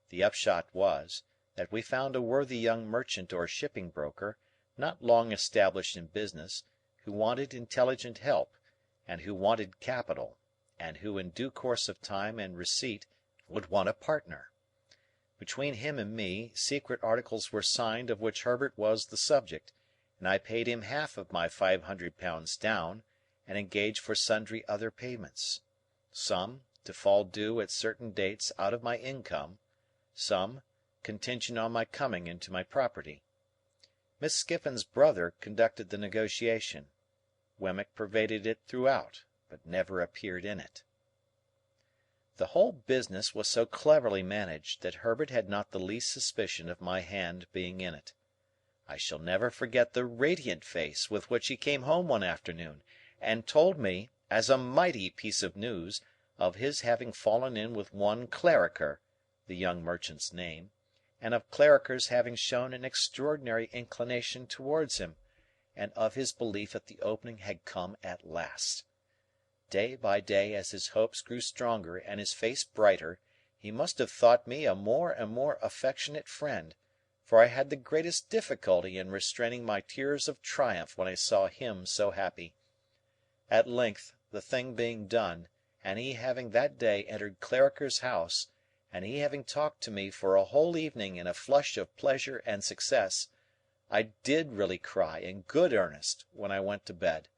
The upshot was, that we found a worthy young merchant or shipping broker, not long established in business, who wanted intelligent help, and who wanted capital, and who in due course of time and receipt would want a partner. Between him and me, secret articles were signed of which Herbert was the subject, and I paid him half of my £500 down, and engaged for sundry other payments. Some, to fall due at certain dates out of my income; some, contingent on my coming into my property. Miss Skiffins' brother conducted the negotiation. Wemmick pervaded it throughout, but never appeared in it. The whole business was so cleverly managed that Herbert had not the least suspicion of my hand being in it. I shall never forget the radiant face with which he came home one afternoon, and told me, as a mighty piece of news, of his having fallen in with one Clarriker, the young merchant's name, and of Clarriker's having shown an extraordinary inclination towards him, and of his belief that the opening had come at last. Day by day, as his hopes grew stronger and his face brighter, he must have thought me a more and more affectionate friend, for I had the greatest difficulty in restraining my tears of triumph when I saw him so happy. At length, the thing being done, and he having that day entered Clarriker's house, and he having talked to me for a whole evening in a flush of pleasure and success, I did really cry in good earnest when I went to bed,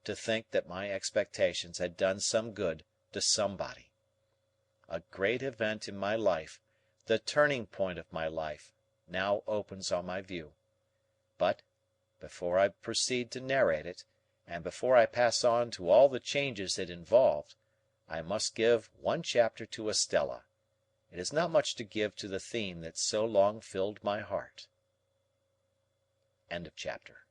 to think that my expectations had done some good to somebody. A great event in my life, the turning point of my life, now opens on my view. But, before I proceed to narrate it, and before I pass on to all the changes it involved, I must give one chapter to Estella. It is not much to give to the theme that so long filled my heart. End of chapter.